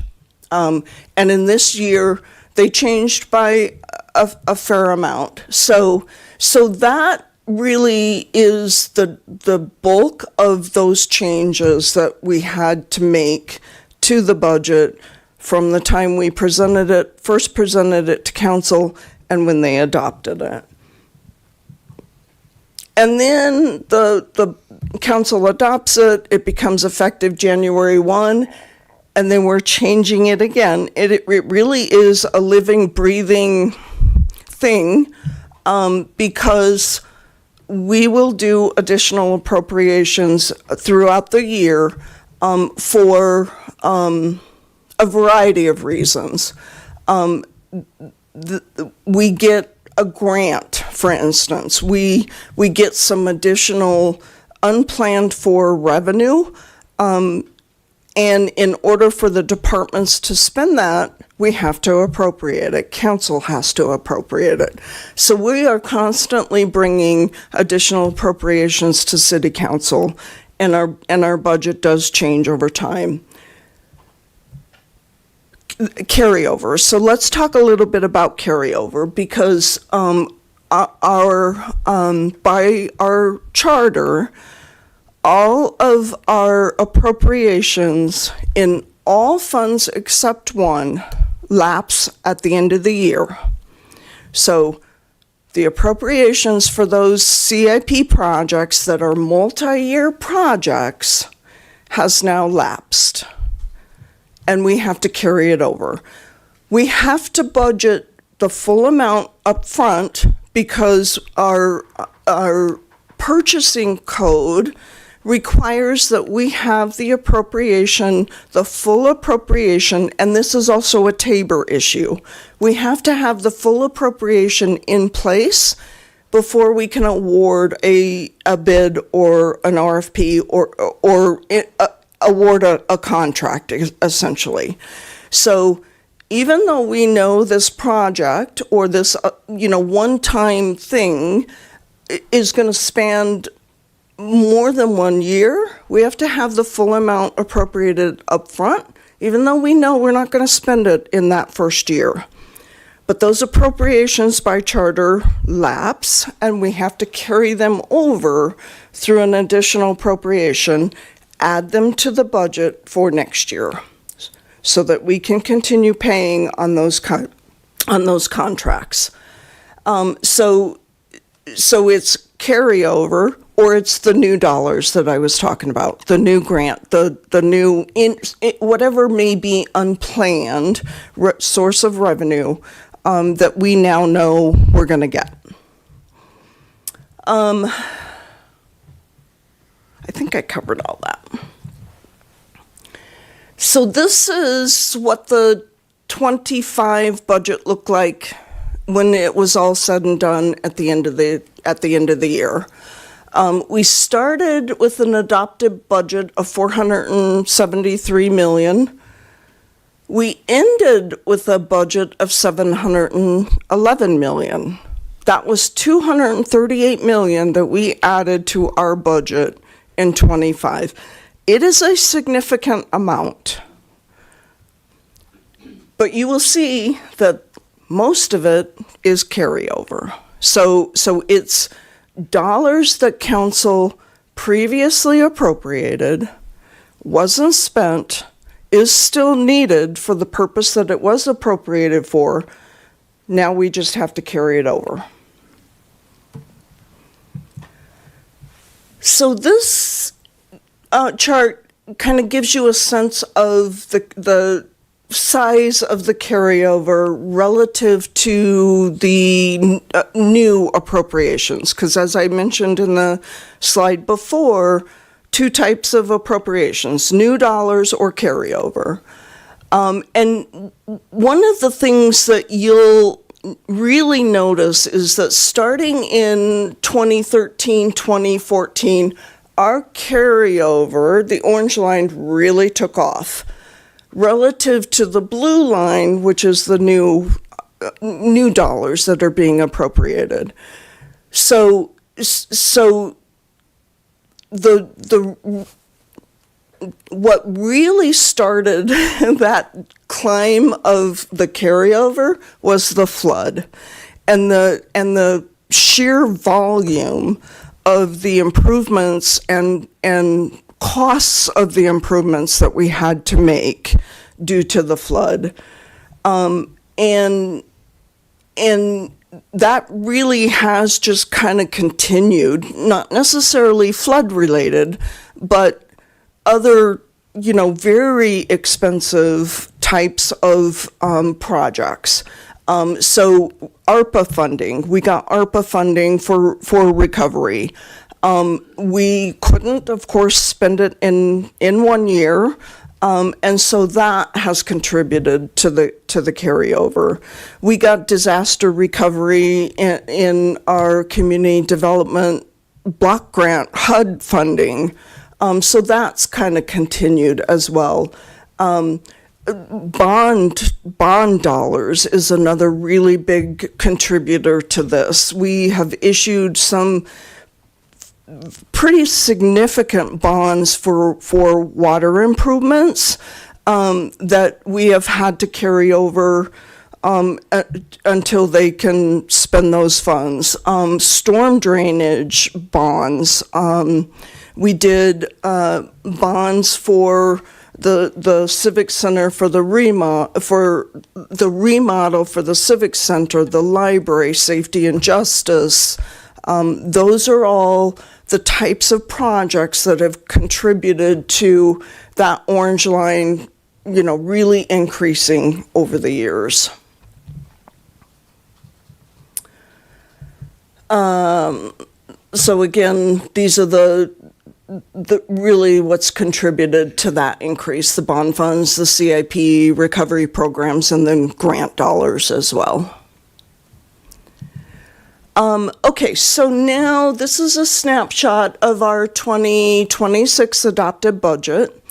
S9: And in this year, they changed by a fair amount. So that really is the bulk of those changes that we had to make to the budget from the time we first presented it to council and when they adopted it. And then the council adopts it, it becomes effective January 1, and then we're changing it again. It really is a living, breathing thing because we will do additional appropriations throughout the year for a variety of reasons. We get a grant, for instance. We get some additional unplanned for revenue, and in order for the departments to spend that, we have to appropriate it. Council has to appropriate it. So we are constantly bringing additional appropriations to City Council, and our budget does change over time. Carryover. So let's talk a little bit about carryover because by our charter, all of our appropriations in all funds except one lapse at the end of the year. So the appropriations for those CIP projects that are multi-year projects has now lapsed, and we have to carry it over. We have to budget the full amount up front because our purchasing code requires that we have the appropriation, the full appropriation, and this is also a Tabor issue. We have to have the full appropriation in place before we can award a bid or an RFP or award a contract, essentially. So even though we know this project or this, one-time thing is going to span more than 1 year, we have to have the full amount appropriated up front, even though we know we're not going to spend it in that first year. But those appropriations by charter lapse, and we have to carry them over through an additional appropriation, add them to the budget for next year, so that we can continue paying on those contracts. So it's carryover, or it's the new dollars that I was talking about, the new grant, the new whatever may be unplanned source of revenue that we now know we're going to get. I think I covered all that. So this is what the 25 budget looked like when it was all said and done at the end of the year. We started with an adopted budget of $473 million. We ended with a budget of $711 million. That was $238 million that we added to our budget in 25. It is a significant amount. But you will see that most of it is carryover. So it's dollars that council previously appropriated, wasn't spent, is still needed for the purpose that it was appropriated for. Now we just have to carry it over. So this chart kind of gives you a sense of the size of the carryover relative to the new appropriations. Because as I mentioned in the slide before, two types of appropriations, new dollars or carryover. And one of the things that you'll really notice is that starting in 2013, 2014, our carryover, the orange line, really took off relative to the blue line, which is the new dollars that are being appropriated. So the what really started that climb of the carryover was the flood, and the sheer volume of the improvements and costs of the improvements that we had to make due to the flood, and that really has just kind of continued, not necessarily flood related, but other, very expensive types of projects. So ARPA funding, we got ARPA funding for recovery. We couldn't, of course, spend it in 1 year. And so that has contributed to the carryover. We got disaster recovery in our community development block grant HUD funding. So that's kind of continued as well. Bond dollars is another really big contributor to this. We have issued some pretty significant bonds for water improvements that we have had to carry over until they can spend those funds. Storm drainage bonds. We did bonds for the Civic Center for the remodel for the Civic Center, the library, safety and justice. Those are all the types of projects that have contributed to that orange line, really increasing over the years. So again, these are the really what's contributed to that increase: the bond funds, the CIP recovery programs, and then grant dollars as well. Okay, so now this is a snapshot of our 2026 adopted budget.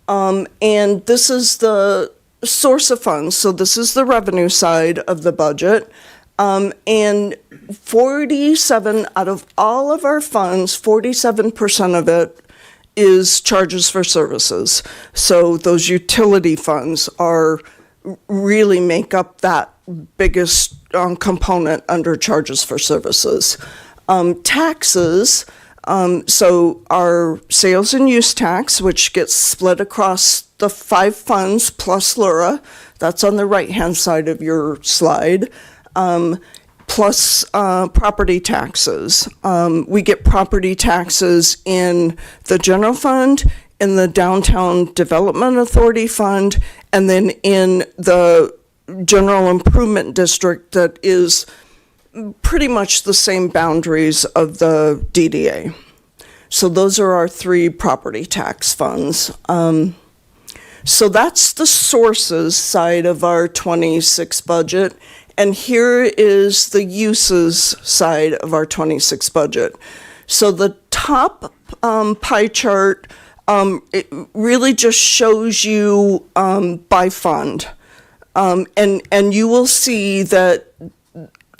S9: And this is the source of funds. So this is the revenue side of the budget. And 47 out of all of our funds, 47% of it is charges for services. So those utility funds really make up that biggest component under charges for services. Taxes, so our sales and use tax, which gets split across the 5 funds plus LURA, that's on the right-hand side of your slide, plus property taxes. We get property taxes in the general fund, in the Downtown Development Authority Fund, and then in the General Improvement District that is pretty much the same boundaries of the DDA. So those are our 3 property tax funds. So that's the sources side of our 26 budget. And here is the uses side of our 26 budget. So the top pie chart, it really just shows you by fund. And you will see that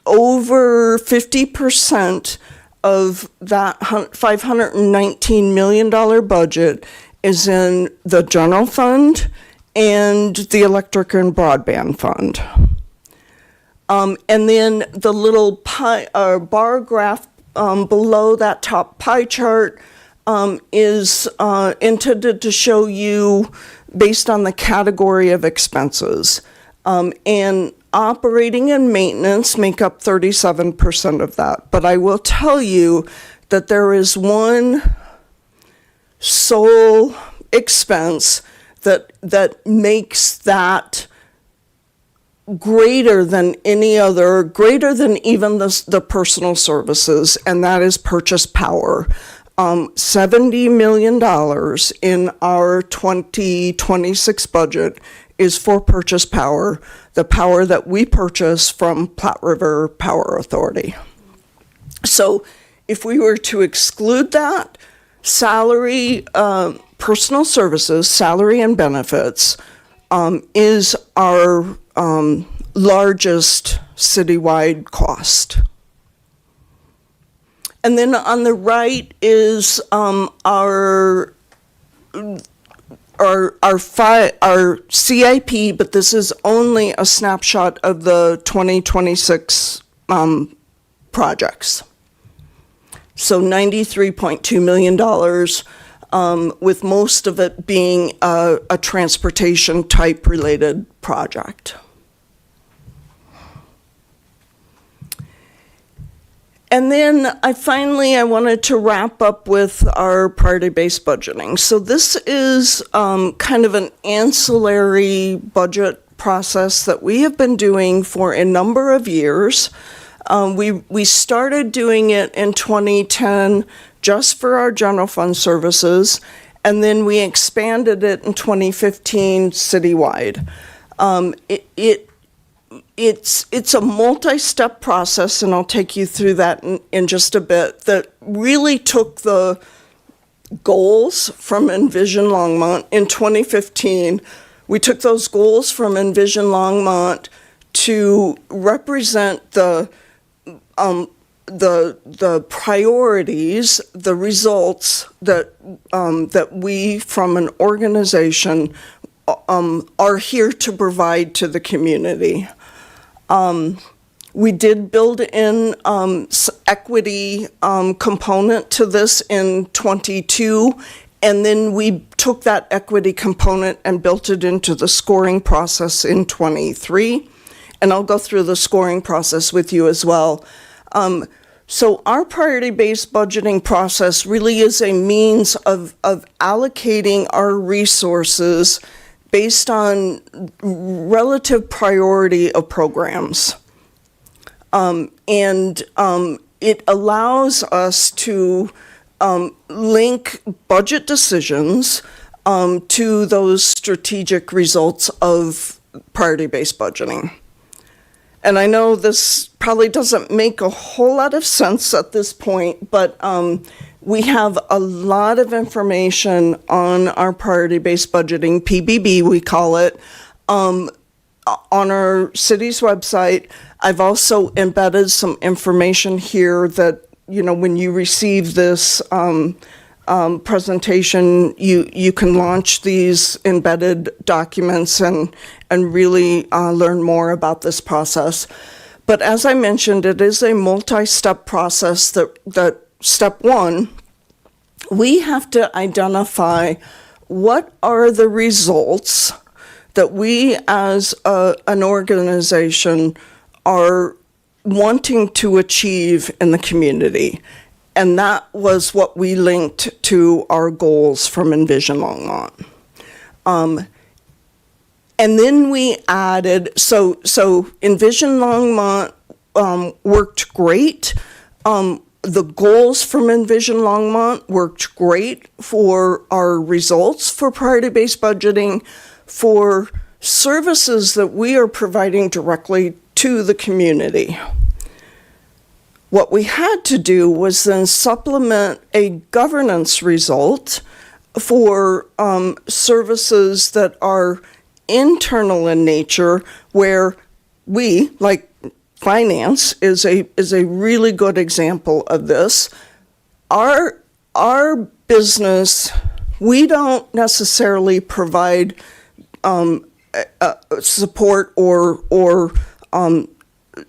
S9: over 50% of that $519 million budget is in the general fund and the electric and broadband fund. And then the little bar graph below that top pie chart is intended to show you based on the category of expenses. And operating and maintenance make up 37% of that. But I will tell you that there is one sole expense that makes that greater than any other, greater than even the personal services, and that is purchase power. $70 million in our 2026 budget is for purchase power, the power that we purchase from Platte River Power Authority. So if we were to exclude that, salary, personal services, salary and benefits is our largest citywide cost. And then on the right is our CIP, but this is only a snapshot of the 2026 projects. So $93.2 million, with most of it being a transportation type related project. And then I wanted to wrap up with our priority-based budgeting. So this is kind of an ancillary budget process that we have been doing for a number of years. We started doing it in 2010 just for our general fund services, and then we expanded it in 2015 citywide. It's a multi-step process, and I'll take you through that in just a bit, that really took the goals from Envision Longmont in 2015. We took those goals from Envision Longmont to represent the priorities, the results that we from an organization are here to provide to the community. We did build in equity component to this in 22, and then we took that equity component and built it into the scoring process in 23. And I'll go through the scoring process with you as well. So our priority-based budgeting process really is a means of allocating our resources based on relative priority of programs. It allows us to link budget decisions to those strategic results of priority-based budgeting. And I know this probably doesn't make a whole lot of sense at this point, but we have a lot of information on our priority-based budgeting, PBB we call it, on our city's website. I've also embedded some information here that, when you receive this presentation, you can launch these embedded documents and really learn more about this process. But as I mentioned, it is a multi-step process that step one, we have to identify what are the results that we as an organization are wanting to achieve in the community. And that was what we linked to our goals from Envision Longmont. And then we added, so Envision Longmont worked great. The goals from Envision Longmont worked great for our results for priority-based budgeting, for services that we are providing directly to the community. What we had to do was then supplement a governance result for services that are internal in nature, where we, like finance, is a really good example of this. Our business, we don't necessarily provide support or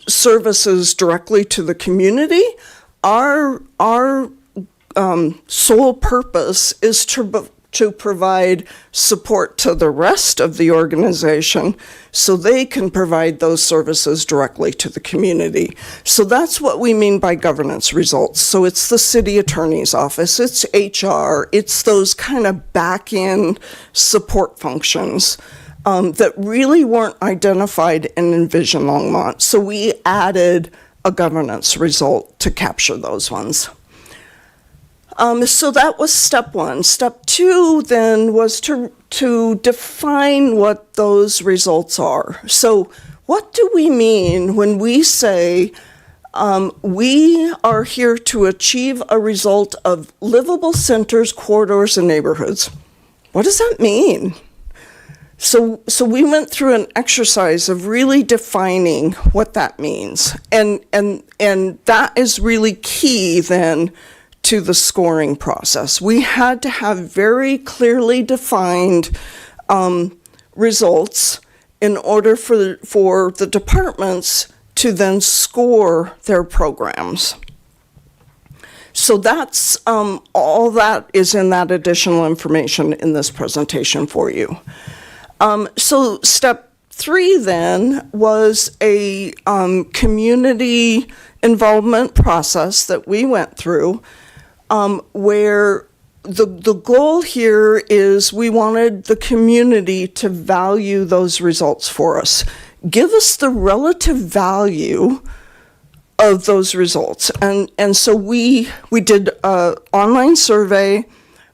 S9: services directly to the community. Our sole purpose is to provide support to the rest of the organization so they can provide those services directly to the community. So that's what we mean by governance results. So it's the city attorney's office, it's HR, it's those kind of back-end support functions that really weren't identified in Envision Longmont. So we added a governance result to capture those ones. So that was step one. Step two then was to define what those results are. So what do we mean when we say we are here to achieve a result of livable centers, corridors, and neighborhoods? What does that mean? So we went through an exercise of really defining what that means. And that is really key then to the scoring process. We had to have very clearly defined results in order for the departments to then score their programs. So that's all that is in that additional information in this presentation for you. So step three then was a community involvement process that we went through, where the goal here is we wanted the community to value those results for us. Give us the relative value of those results. And so we did an online survey.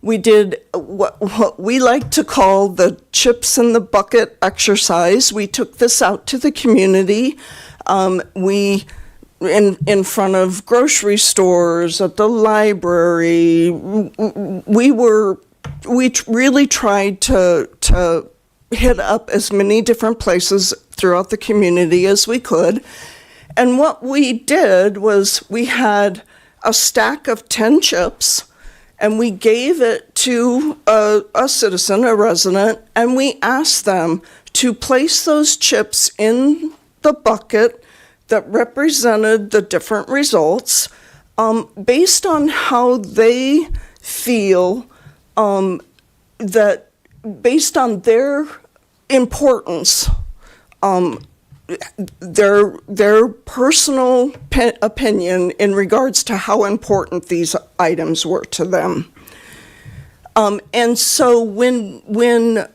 S9: We did what we like to call the chips in the bucket exercise. We took this out to the community. In front of grocery stores, at the library, we really tried to hit up as many different places throughout the community as we could. And what we did was we had a stack of 10 chips, and we gave it to a citizen, a resident, and we asked them to place those chips in the bucket that represented the different results based on how they feel, that based on their importance, their personal opinion in regards to how important these items were to them. And so when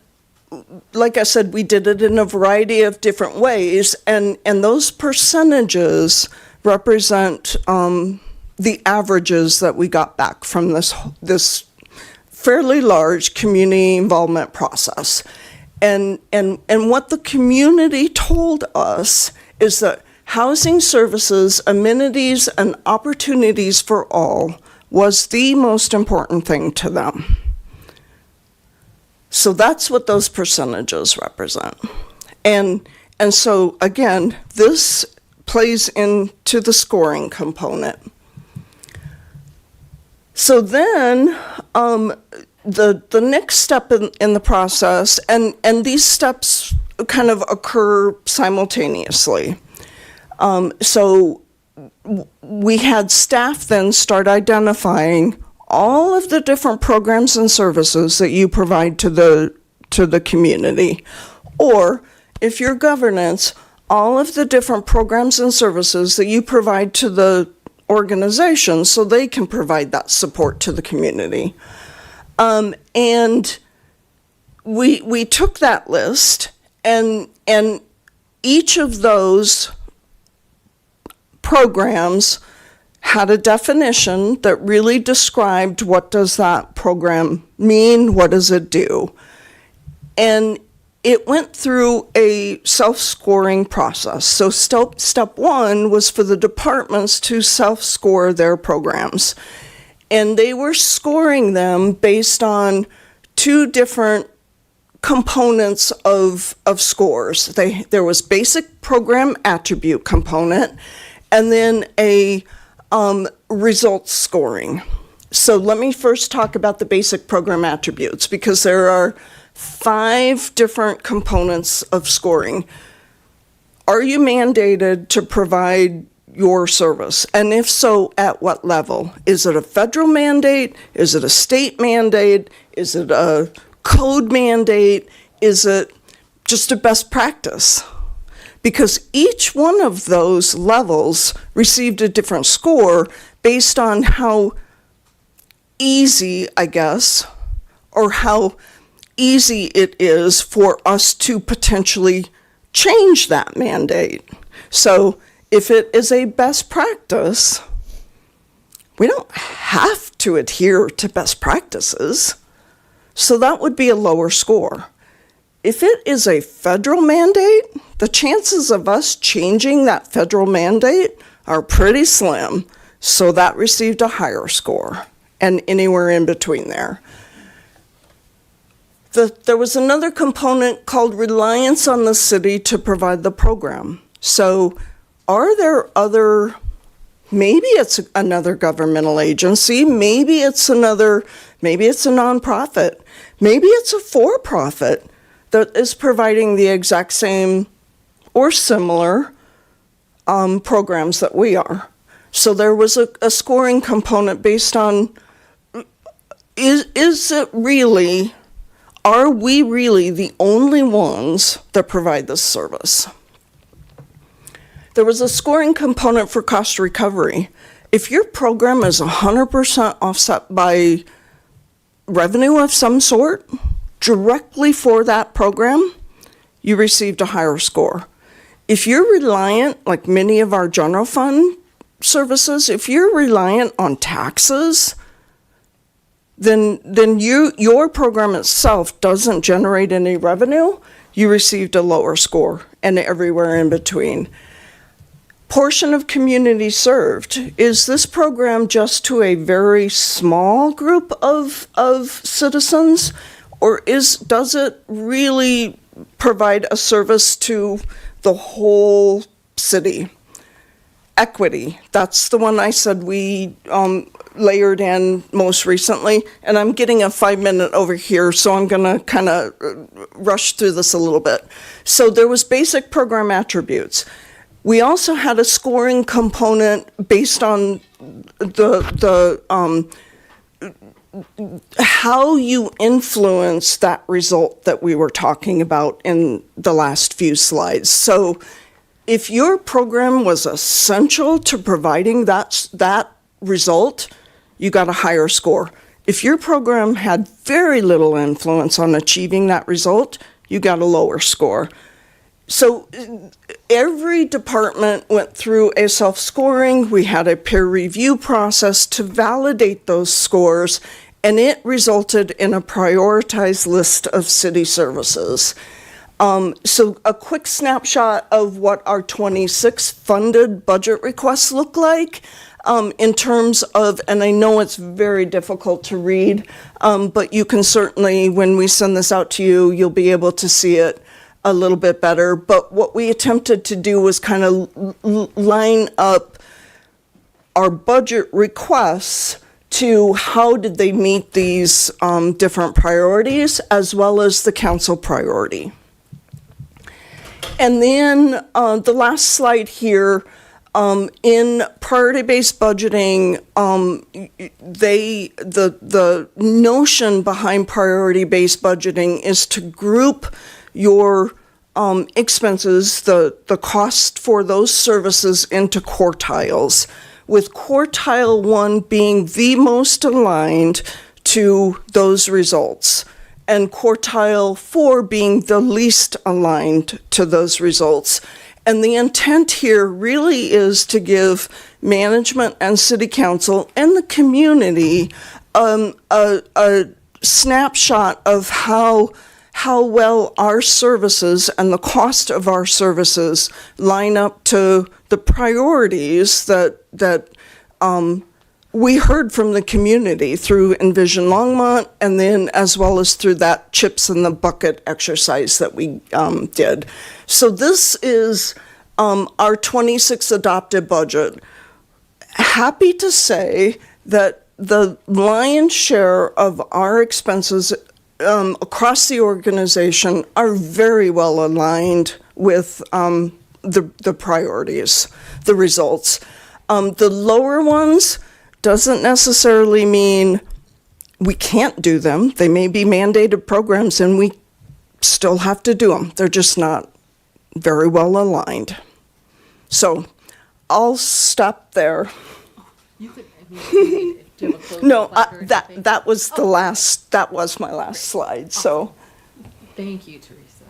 S9: like I said, we did it in a variety of different ways, and those percentages represent the averages that we got back from this fairly large community involvement process. And what the community told us is that housing services, amenities, and opportunities for all was the most important thing to them. So that's what those percentages represent. And so, again, this plays into the scoring component. So then, the next step in the process, and these steps kind of occur simultaneously. So we had staff then start identifying all of the different programs and services that you provide to the community. Or, if you're governance, all of the different programs and services that you provide to the organization so they can provide that support to the community. And we took that list, and each of those programs had a definition that really described what does that program mean, what does it do. And it went through a self-scoring process. So step one was for the departments to self-score their programs. And they were scoring them based on two different components of scores. There was basic program attribute component, and then a results scoring. So let me first talk about the basic program attributes, because there are 5 different components of scoring. Are you mandated to provide your service? And if so, at what level? Is it a federal mandate? Is it a state mandate? Is it a code mandate? Is it just a best practice? Because each one of those levels received a different score based on how easy, I guess, or how easy it is for us to potentially change that mandate. So if it is a best practice, we don't have to adhere to best practices. So that would be a lower score. If it is a federal mandate, the chances of us changing that federal mandate are pretty slim. So that received a higher score, and anywhere in between there. There was another component called reliance on the city to provide the program. So are there other, maybe it's another governmental agency, maybe it's a nonprofit, maybe it's a for-profit that is providing the exact same or similar programs that we are. So there was a scoring component based on, are we really the only ones that provide this service? There was a scoring component for cost recovery. If your program is 100% offset by revenue of some sort, directly for that program, you received a higher score. If you're reliant, like many of our general fund services, if you're reliant on taxes, then your program itself doesn't generate any revenue, you received a lower score, and everywhere in between. Portion of community served. Is this program just to a very small group of citizens, or does it really provide a service to the whole city? Equity, that's the one I said we layered in most recently, and I'm getting a 5-minute over here, so I'm gonna kind of rush through this a little bit. So there was basic program attributes. We also had a scoring component based on the how you influence that result that we were talking about in the last few slides. So if your program was essential to providing that result, you got a higher score. If your program had very little influence on achieving that result, you got a lower score. So every department went through a self-scoring. We had a peer review process to validate those scores, and it resulted in a prioritized list of city services. So a quick snapshot of what our 26 funded budget requests look like in terms of, and I know it's very difficult to read, but you can certainly, when we send this out to you, you'll be able to see it. a little bit better. But what we attempted to do was kind of line up our budget requests to how did they meet these different priorities, as well as the council priority. And then the last slide here, in priority-based budgeting, the notion behind priority-based budgeting is to group your expenses, the cost for those services, into quartiles, with quartile 1 being the most aligned to those results, and quartile 4 being the least aligned to those results. And the intent here really is to give management and city council and the community a snapshot of how well our services and the cost of our services line up to the priorities that we heard from the community through Envision Longmont, and then as well as through that chips in the bucket exercise that we did. So this is our 26 adopted budget. Happy to say that the lion's share of our expenses across the organization are very well aligned with the priorities, the results. The lower ones doesn't necessarily mean we can't do them. They may be mandated programs and we still have to do them. They're just not very well aligned. So I'll stop there. No, that was the last, that was my last slide, so.
S7: Thank you, Teresa.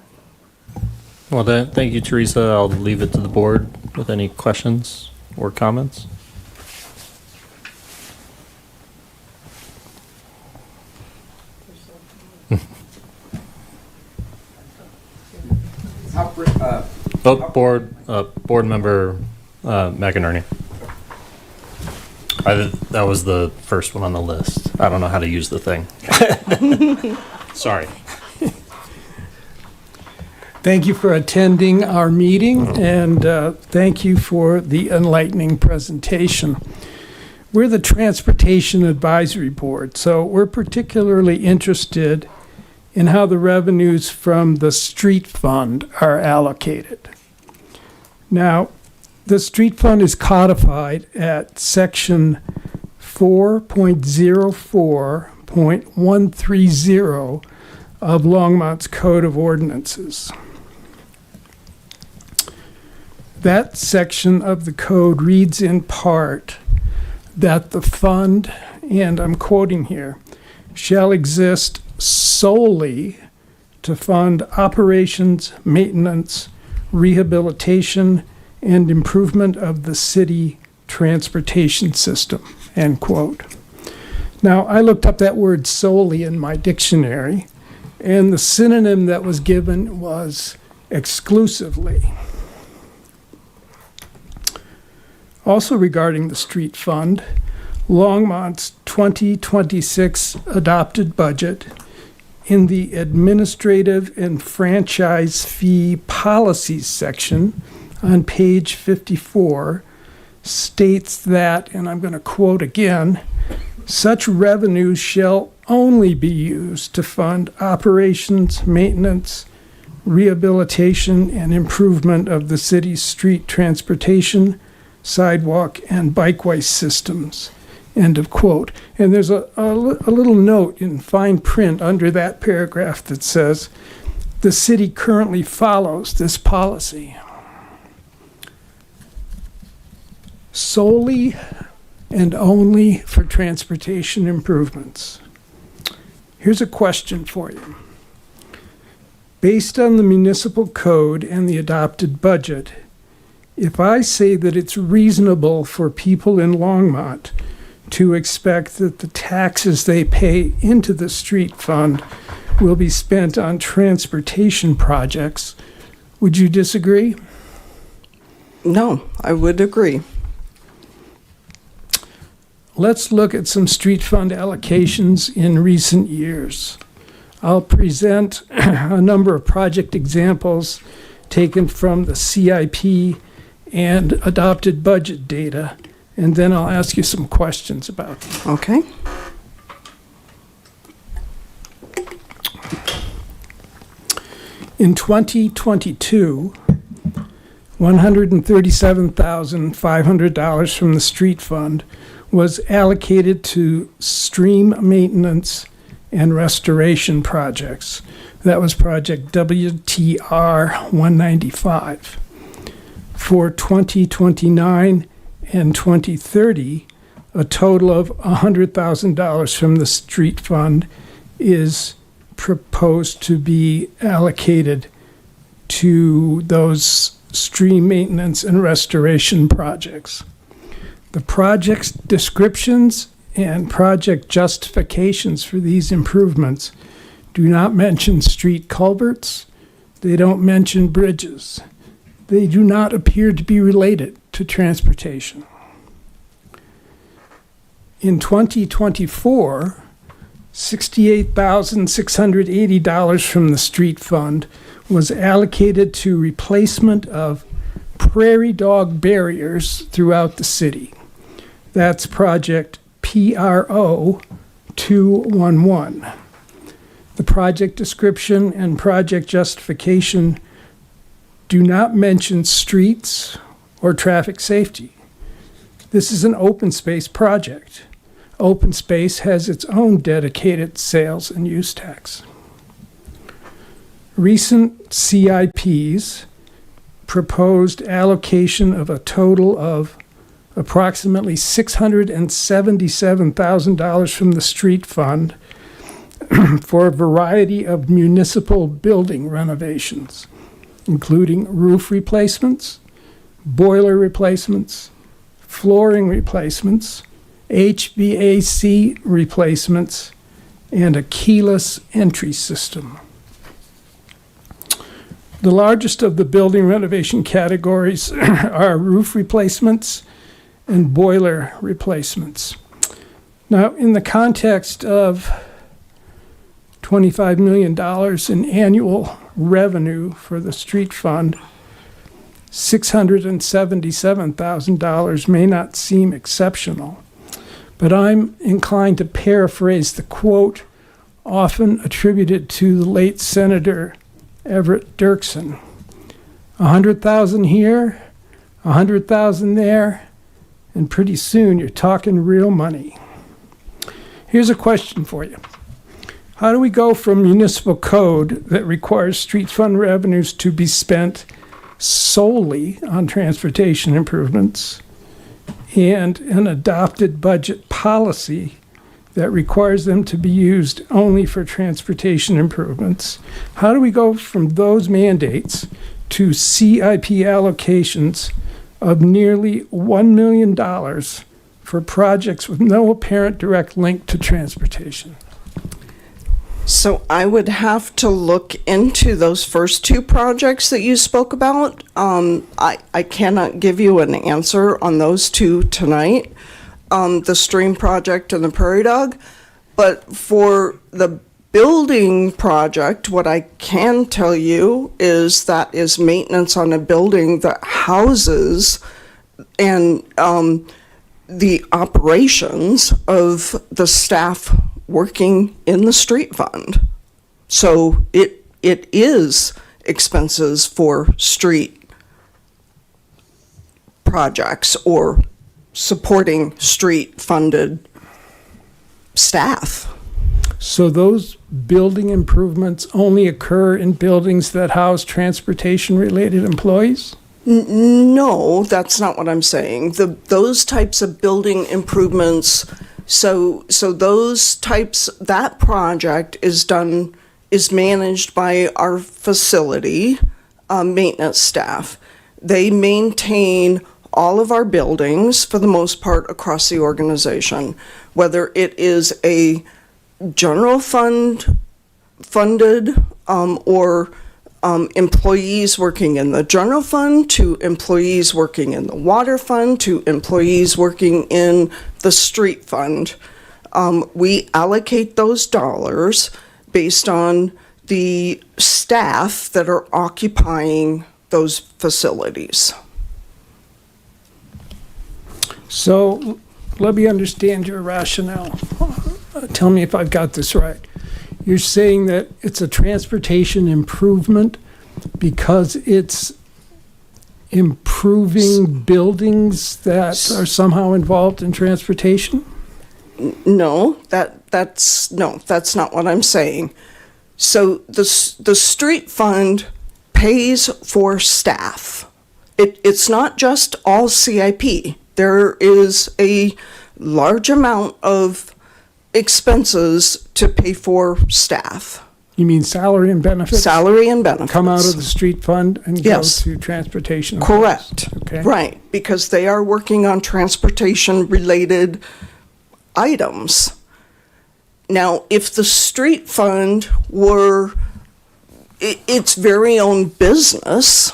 S1: Well, then, thank you, Teresa. I'll leave it to the board with any questions or comments. Board member McInerney. That was the first one on the list. I don't know how to use the thing. Sorry.
S4: Thank you for attending our meeting, and thank you for the enlightening presentation. We're the Transportation Advisory Board, so we're particularly interested in how the revenues from the street fund are allocated. Now, the street fund is codified at section 4.04.130 of Longmont's Code of Ordinances. That section of the code reads in part that the fund, and I'm quoting here, shall exist solely to fund operations, maintenance, rehabilitation, and improvement of the city transportation system, end quote. Now, I looked up that word solely in my dictionary, and the synonym that was given was exclusively. Also regarding the street fund, Longmont's 2026 adopted budget in the administrative and franchise fee policies section on page 54 states that, and I'm going to quote again, such revenues shall only be used to fund operations, maintenance, rehabilitation, and improvement of the city's street transportation, sidewalk, and bikeway systems, end of quote. And there's a little note in fine print under that paragraph that says, the city currently follows this policy. Solely and only for transportation improvements. Here's a question for you. Based on the municipal code and the adopted budget, if I say that it's reasonable for people in Longmont to expect that the taxes they pay into the street fund will be spent on transportation projects, would you disagree?
S9: No, I would agree.
S4: Let's look at some street fund allocations in recent years. I'll present a number of project examples taken from the CIP and adopted budget data, and then I'll ask you some questions about them.
S9: Okay.
S4: In 2022, $137,500 from the street fund was allocated to stream maintenance and restoration projects. That was project WTR 195. For 2029 and 2030, a total of $100,000 from the street fund is proposed to be allocated to those stream maintenance and restoration projects. The project's descriptions and project justifications for these improvements do not mention street culverts. They don't mention bridges. They do not appear to be related to transportation. In 2024, $68,680 from the street fund was allocated to replacement of prairie dog barriers throughout the city. That's project PRO 211. The project description and project justification do not mention streets or traffic safety. This is an open space project. Open space has its own dedicated sales and use tax. Recent CIPs proposed allocation of a total of approximately $677,000 from the street fund for a variety of municipal building renovations, including roof replacements, boiler replacements, flooring replacements, HVAC replacements, and a keyless entry system. The largest of the building renovation categories are roof replacements and boiler replacements. Now, in the context of $25 million in annual revenue for the street fund, $677,000 may not seem exceptional, but I'm inclined to paraphrase the quote often attributed to the late Senator Everett Dirksen. 100,000 here, 100,000 there, and pretty soon you're talking real money. Here's a question for you. How do we go from municipal code that requires street fund revenues to be spent solely on transportation improvements and an adopted budget policy that requires them to be used only for transportation improvements? How do we go from those mandates to CIP allocations of nearly $1 million for projects with no apparent direct link to transportation?
S9: So I would have to look into those first two projects that you spoke about. I cannot give you an answer on those two tonight, the stream project and the prairie dog. But for the building project, what I can tell you is that is maintenance on a building that houses and the operations of the staff working in the street fund. So it is expenses for street projects or supporting street funded staff.
S4: So those building improvements only occur in buildings that house transportation-related employees?
S9: No, that's not what I'm saying. Those types of building improvements, so those types, that project is managed by our facility maintenance staff. They maintain all of our buildings for the most part across the organization, whether it is a general fund funded or employees working in the general fund to employees working in the water fund to employees working in the street fund. We allocate those dollars. based on the staff that are occupying those facilities.
S4: So let me understand your rationale. Tell me if I've got this right. You're saying that it's a transportation improvement because it's improving buildings that are somehow involved in transportation?
S9: No, that's not what I'm saying. So the street fund pays for staff. It's not just all CIP. There is a large amount of expenses to pay for staff.
S4: You mean salary and benefits?
S9: Salary and benefits.
S4: Come out of the street fund and
S9: Yes.
S4: go to transportation?
S9: Correct.
S4: Okay.
S9: Right, because they are working on transportation-related items. Now, if the street fund were its very own business,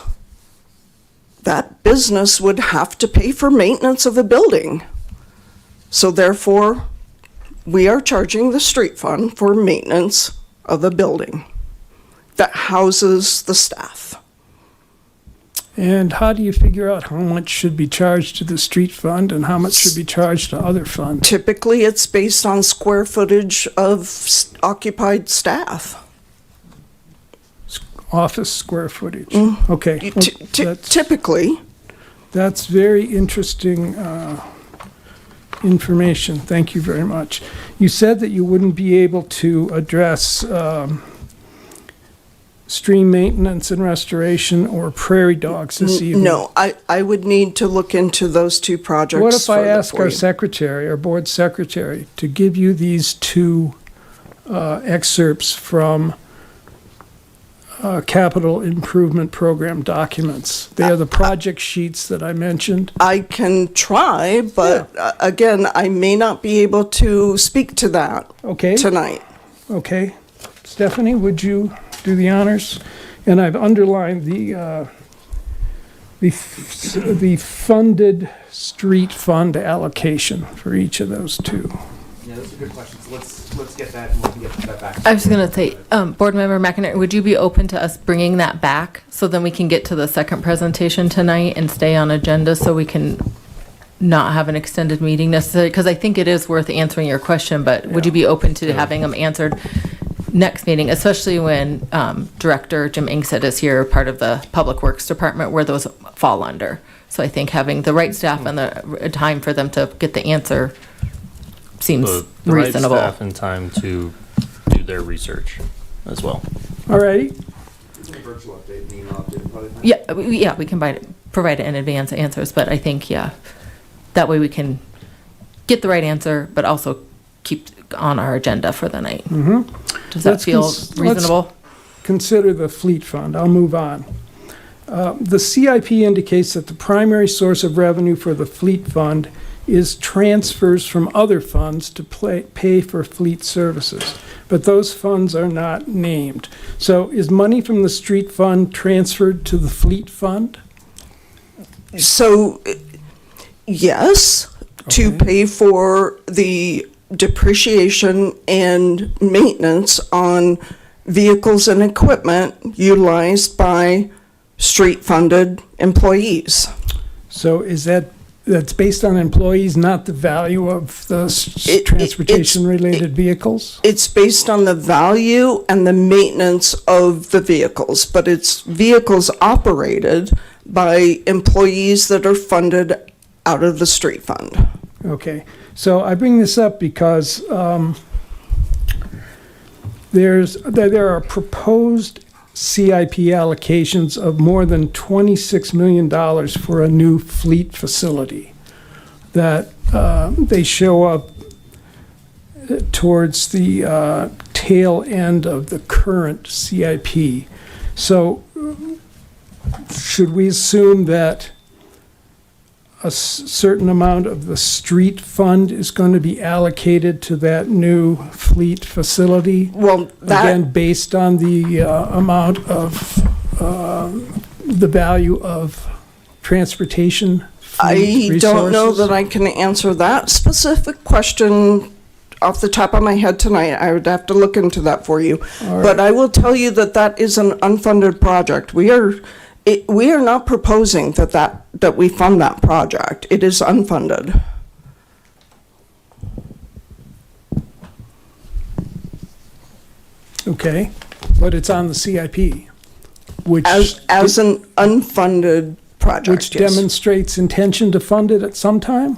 S9: that business would have to pay for maintenance of a building. So therefore, we are charging the street fund for maintenance of a building that houses the staff.
S4: And how do you figure out how much should be charged to the street fund and how much should be charged to other funds?
S9: Typically, it's based on square footage of occupied staff.
S4: Office square footage? Okay.
S9: Typically,
S4: That's very interesting information. Thank you very much. You said that you wouldn't be able to address stream maintenance and restoration or prairie dogs this evening.
S9: no, I would need to look into those two projects.
S4: What if I
S9: further
S4: ask
S9: for
S4: our
S9: you.
S4: secretary, our board secretary, to give you these two excerpts from Capital Improvement Program documents? They are the project sheets that I mentioned.
S9: I can try, but again, I may not be able to speak to that
S4: Okay?
S9: tonight.
S4: Okay. Stephanie, would you do the honors? And I've underlined the funded street fund allocation for each of those two.
S8: Yeah, those are good questions. Let's get that and we can get that back.
S7: I was going to say, Board Member McInerney, would you be open to us bringing that back so then we can get to the second presentation tonight and stay on agenda so we can not have an extended meeting necessarily? Because I think it is worth answering your question, but would you be open to having them answered next meeting, especially when Director Jim Inkstead is here, part of the Public Works Department, where those fall under? So I think having the right staff and the time for them to get the answer seems
S1: The right
S7: reasonable.
S1: staff and time to do their research as well.
S4: All righty.
S8: Virtual update, and email update, probably.
S7: Yeah, we can provide it in advance answers, but I think, that way we can get the right answer, but also keep on our agenda for the night. Does that
S4: Let's
S7: feel
S4: let's
S7: reasonable?
S4: Consider the fleet fund. I'll move on. The CIP indicates that the primary source of revenue for the fleet fund is transfers from other funds to pay for fleet services, but those funds are not named. So is money from the street fund transferred to the fleet fund?
S9: So, yes, to
S4: Okay.
S9: pay for the depreciation and maintenance on vehicles and equipment utilized by street-funded employees.
S4: So is that's based on employees, not the value of the
S9: It's-
S4: transportation-related vehicles?
S9: It's based on the value and the maintenance of the vehicles, but it's vehicles operated by employees that are funded out of the street fund.
S4: Okay, so I bring this up because there are proposed CIP allocations of more than $26 million for a new fleet facility that they show up towards the tail end of the current CIP. So should we assume that a certain amount of the street fund is going to be allocated to that new fleet facility?
S9: Well,
S4: Again, based on the amount of the value of transportation
S9: I
S4: fleet
S9: don't know
S4: resources?
S9: that I can answer that specific question off the top of my head tonight. I would have to look into that for you. But I will tell you that that is an unfunded project. We are not proposing that we fund that project. It is unfunded.
S4: Okay, but it's on the CIP, which
S9: As an unfunded project,
S4: which
S9: yes.
S4: demonstrates intention to fund it at some time?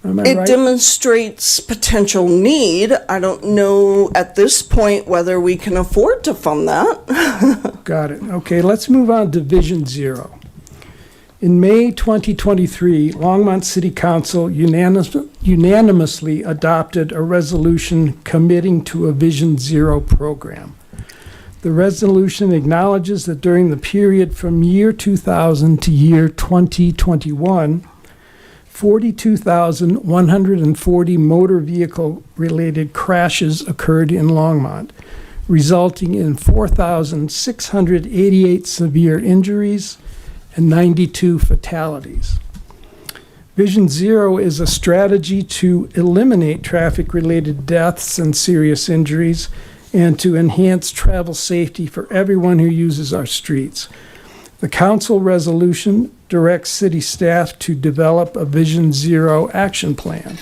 S4: Am I
S9: It
S4: right?
S9: demonstrates potential need. I don't know at this point whether we can afford to fund that.
S4: Got it. Okay, let's move on to Vision Zero. In May 2023, Longmont City Council unanimously adopted a resolution committing to a Vision Zero program. The resolution acknowledges that during the period from year 2000 to year 2021, 42,140 motor vehicle-related crashes occurred in Longmont, resulting in 4,688 severe injuries and 92 fatalities. Vision Zero is a strategy to eliminate traffic-related deaths and serious injuries and to enhance travel safety for everyone who uses our streets. The council resolution directs city staff to develop a Vision Zero action plan.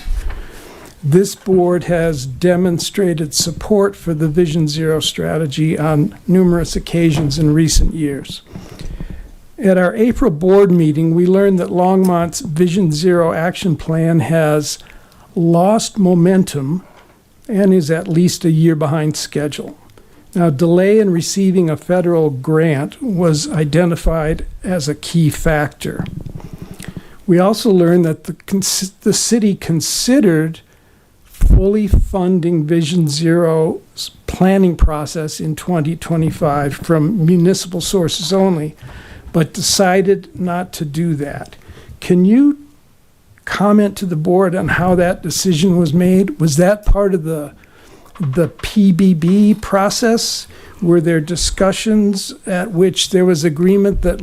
S4: This board has demonstrated support for the Vision Zero strategy on numerous occasions in recent years. At our April board meeting, we learned that Longmont's Vision Zero action plan has lost momentum and is at least a year behind schedule. Now, delay in receiving a federal grant was identified as a key factor. We also learned that the city considered fully funding Vision Zero's planning process in 2025 from municipal sources only, but decided not to do that. Can you comment to the board on how that decision was made? Was that part of the PBB process? Were there discussions at which there was agreement that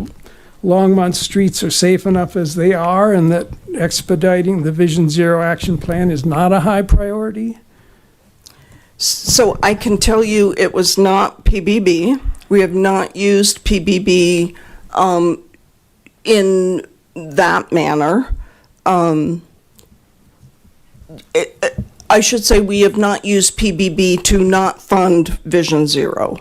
S4: Longmont streets are safe enough as they are and that expediting the Vision Zero action plan is not a high priority?
S9: So I can tell you it was not PBB. We have not used PBB in that manner. I should say we have not used PBB to not fund Vision Zero.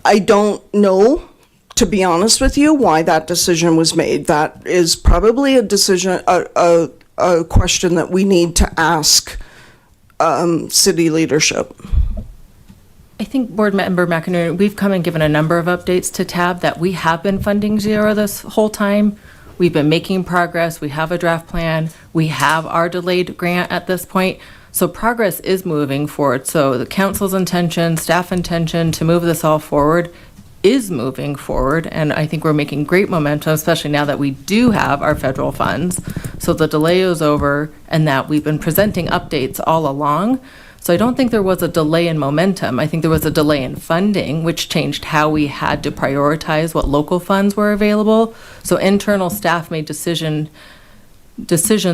S9: I don't know, to be honest with you, why that decision was made. That is probably a decision, a question that we need to ask city leadership.
S7: I think Board Member McInerney, we've come and given a number of updates to TAB that we have been funding Zero this whole time. We've been making progress. We have a draft plan. We have our delayed grant at this point. So progress is moving forward. So the council's intention, staff intention to move this all forward is moving forward. And I think we're making great momentum, especially now that we do have our federal funds. So the delay is over and that we've been presenting updates all along. So I don't think there was a delay in momentum. I think there was a delay in funding, which changed how we had to prioritize what local funds were available. So internal staff made decisions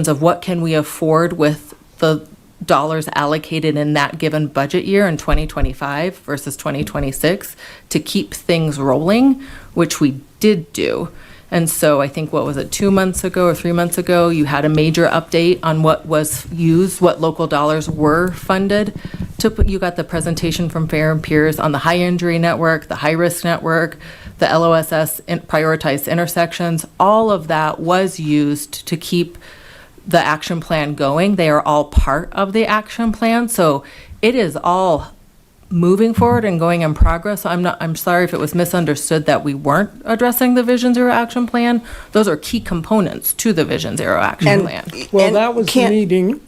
S7: of what can we afford with the dollars allocated in that given budget year in 2025 versus 2026 to keep things rolling, which we did do. And so I think, what was it, 2 months ago or 3 months ago, you had a major update on what was used, what local dollars were funded. You got the presentation from Fair and Peers on the high injury network, the high risk network, the LOSS prioritized intersections. All of that was used to keep the action plan going. They are all part of the action plan. So it is all moving forward and going in progress. I'm sorry if it was misunderstood that we weren't addressing the Vision Zero action plan. Those are key components to the Vision Zero action plan.
S4: Well, that was the meeting.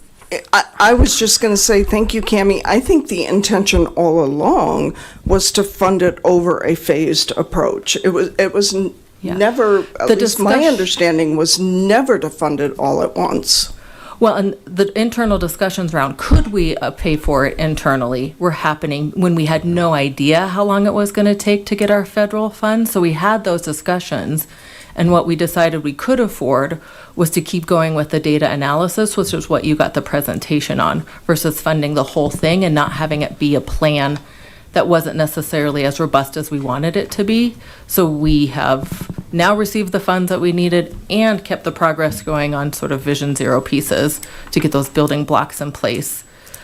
S9: I was just going to say, thank you, Cammie. I think the intention all along was to fund it over a phased approach. It was never, at least my understanding was never to fund it all at once.
S7: Well, and the internal discussions around could we pay for it internally were happening when we had no idea how long it was going to take to get our federal funds. So we had those discussions. And what we decided we could afford was to keep going with the data analysis, which is what you got the presentation on, versus funding the whole thing and not having it be a plan that wasn't necessarily as robust as we wanted it to be. So we have now received the funds that we needed and kept the progress going on sort of Vision Zero pieces to get those building blocks in place.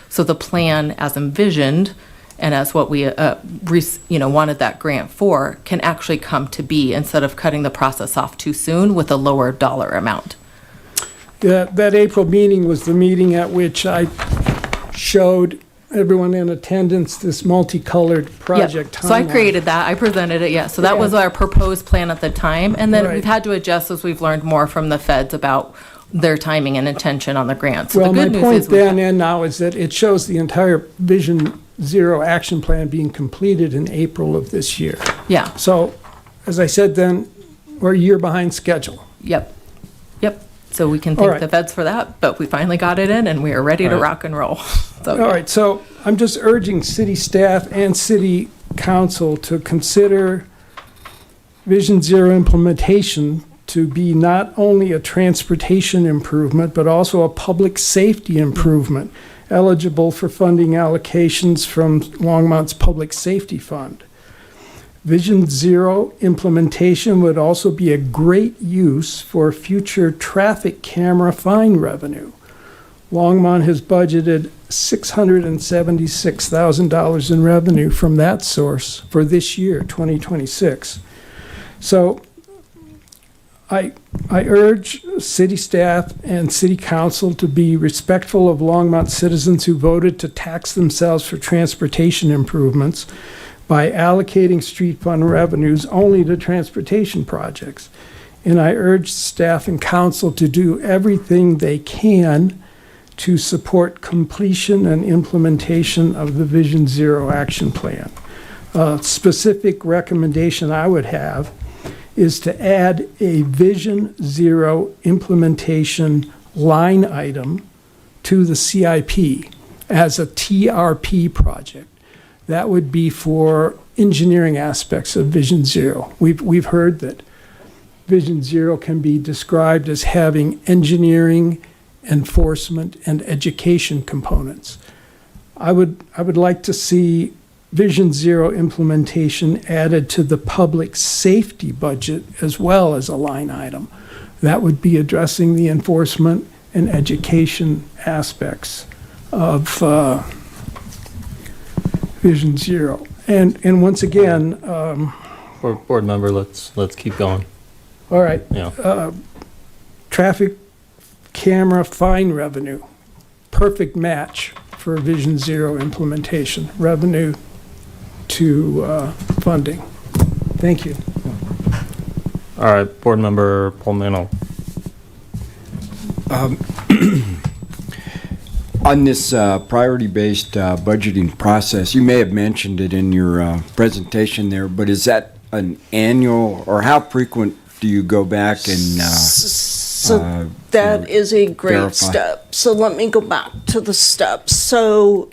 S7: So the plan as envisioned and as what we wanted that grant for can actually come to be instead of cutting the process off too soon with a lower dollar amount.
S4: That April meeting was the meeting at which I showed everyone in attendance this multicolored project
S7: Yep. So I
S4: timeline.
S7: created that. I presented it, yeah. So that was
S4: Yeah.
S7: our proposed plan at the time. And then
S4: Right.
S7: we've had to adjust as we've learned more from the feds about their timing and intention on the grant. So
S4: Well,
S7: the
S4: my
S7: good news
S4: point
S7: is we
S4: then and now is that it shows the entire Vision Zero action plan being completed in April of this year.
S7: yeah,
S4: So, as I said then, we're a year behind schedule.
S7: yep. So we can
S4: All
S7: thank
S4: right.
S7: the feds for that, but we finally got it in and we are ready to rock and roll. So,
S4: All right, so I'm just urging city staff and city council to consider Vision Zero implementation to be not only a transportation improvement, but also a public safety improvement, eligible for funding allocations from Longmont's Public Safety Fund. Vision Zero implementation would also be a great use for future traffic camera fine revenue. Longmont has budgeted $676,000 in revenue from that source for this year, 2026. So I urge city staff and city council to be respectful of Longmont citizens who voted to tax themselves for transportation improvements by allocating street fund revenues only to transportation projects. And I urge staff and council to do everything they can to support completion and implementation of the Vision Zero action plan. A specific recommendation I would have is to add a Vision Zero implementation line item to the CIP as a TRP project. That would be for engineering aspects of Vision Zero. We've heard that Vision Zero can be described as having engineering, enforcement, and education components. I would like to see Vision Zero implementation added to the public safety budget as well as a line item. That would be addressing the enforcement and education aspects of Vision Zero. And once again,
S1: Board member, let's keep going.
S4: all right,
S1: Yeah.
S4: traffic camera fine revenue, perfect match for Vision Zero implementation, revenue to funding. Thank you.
S1: All right, board member Polmano.
S3: On this priority-based budgeting process, you may have mentioned it in your presentation there, but is that an annual, or how frequent do you go back and
S9: So that is a great
S3: verify.
S9: step. So let me go back to the steps. So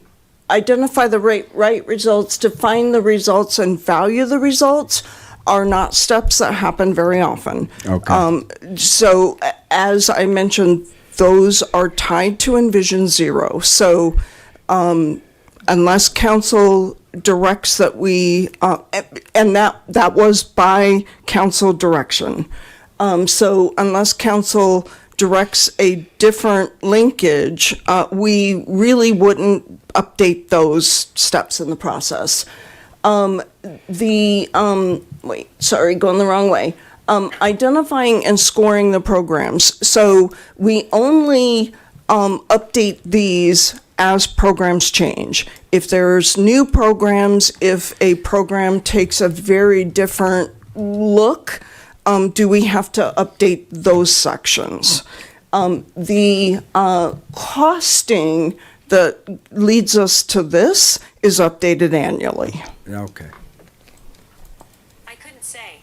S9: identify the right results, define the results, and value the results are not steps that happen very often.
S3: Okay.
S9: So as I mentioned, those are tied to Envision Zero. So unless council directs that we, and that was by council direction. So unless council directs a different linkage, we really wouldn't update those steps in the process. Wait, sorry, going the wrong way. Identifying and scoring the programs. So we only update these as programs change. If there's new programs, if a program takes a very different look, do we have to update those sections? The costing that leads us to this is updated annually.
S3: Okay.
S2: I couldn't say.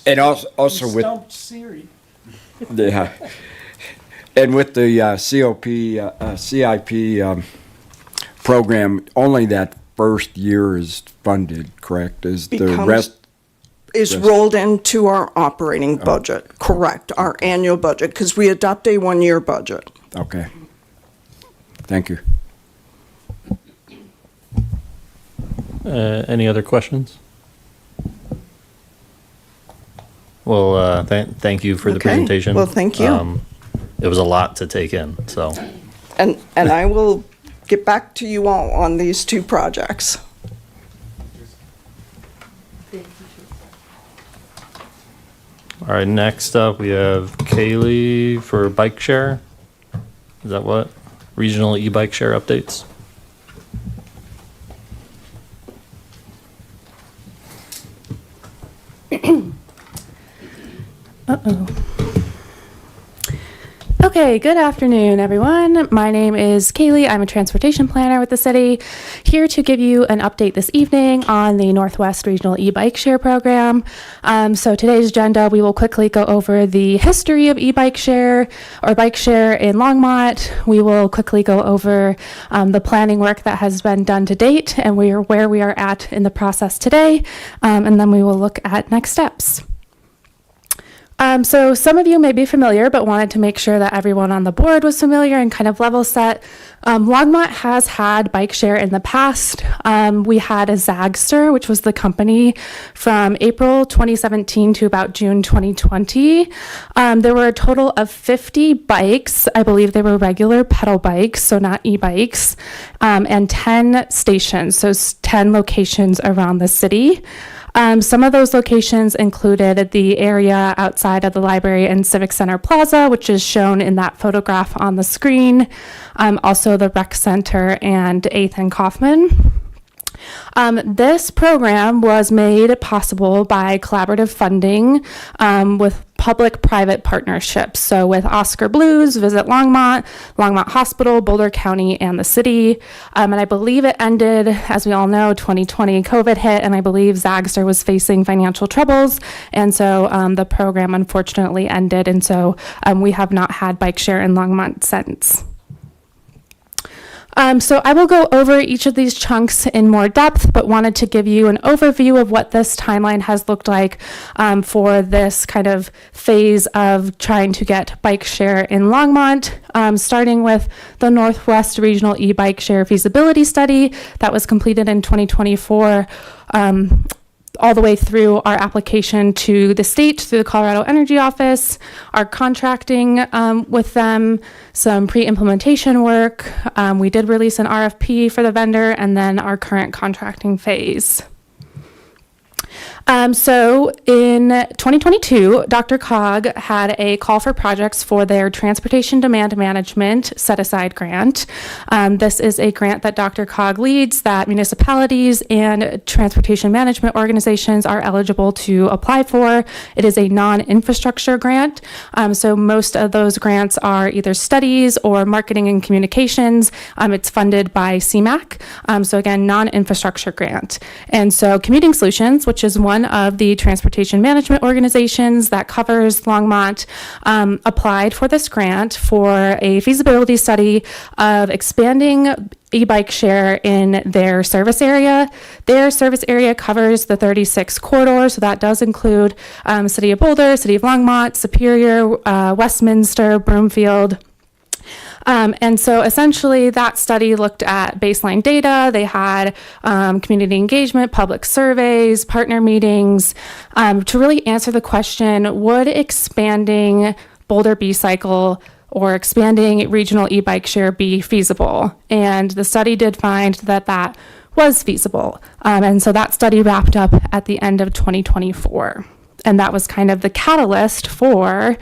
S3: And also with
S4: Stumped Siri.
S3: the, and with the CIP program, only that first year is funded, correct? Is the
S9: Becomes-
S3: rest?
S9: Is rolled into our operating budget, correct, our annual budget, because we adopt a one-year budget.
S3: Okay. Thank you.
S1: Any other questions? Well, thank you for the
S9: Okay.
S1: presentation.
S9: Well, thank you.
S1: It was a lot to take in, so.
S9: And I will get back to you all on these two projects.
S1: All right, next up, we have Kaylee for bike share. Is that what? Regional e-bike share updates?
S10: Okay, good afternoon, everyone. My name is Kaylee. I'm a transportation planner with the city, here to give you an update this evening on the Northwest Regional e-bike share program. So today's agenda, we will quickly go over the history of e-bike share or bike share in Longmont. We will quickly go over the planning work that has been done to date and where we are at in the process today, and then we will look at next steps. So some of you may be familiar, but wanted to make sure that everyone on the board was familiar and kind of level set. Longmont has had bike share in the past. We had a Zagster, which was the company from April 2017 to about June 2020. There were a total of 50 bikes. I believe they were regular pedal bikes, so not e-bikes, and 10 stations, so 10 locations around the city. Some of those locations included the area outside of the Library and Civic Center Plaza, which is shown in that photograph on the screen. Also the Rec Center and 8th and Kaufman. This program was made possible by collaborative funding with public-private partnerships. So with Oscar Blues, Visit Longmont, Longmont Hospital, Boulder County, and the city. And I believe it ended, as we all know, 2020 COVID hit, and I believe Zagster was facing financial troubles. And so the program unfortunately ended. And so we have not had bike share in Longmont since. So I will go over each of these chunks in more depth, but wanted to give you an overview of what this timeline has looked like for this kind of phase of trying to get bike share in Longmont, starting with the Northwest Regional e-bike share feasibility study that was completed in 2024. All the way through our application to the state, through the Colorado Energy Office, our contracting with them, some pre-implementation work. We did release an RFP for the vendor, and then our current contracting phase. So in 2022, DRCOG had a call for projects for their Transportation Demand Management Set-Aside Grant. This is a grant that DRCOG leads that municipalities and transportation management organizations are eligible to apply for. It is a non-infrastructure grant. So most of those grants are either studies or marketing and communications. It's funded by CMAQ. So again, non-infrastructure grant. And so Commuting Solutions, which is one of the transportation management organizations that covers Longmont, applied for this grant for a feasibility study of expanding e-bike share in their service area. Their service area covers the 36 corridors, so that does include City of Boulder, City of Longmont, Superior, Westminster, Broomfield. And so essentially that study looked at baseline data. They had community engagement, public surveys, partner meetings to really answer the question, would expanding Boulder B-Cycle or expanding regional e-bike share be feasible? And the study did find that that was feasible. And so that study wrapped up at the end of 2024. And that was kind of the catalyst for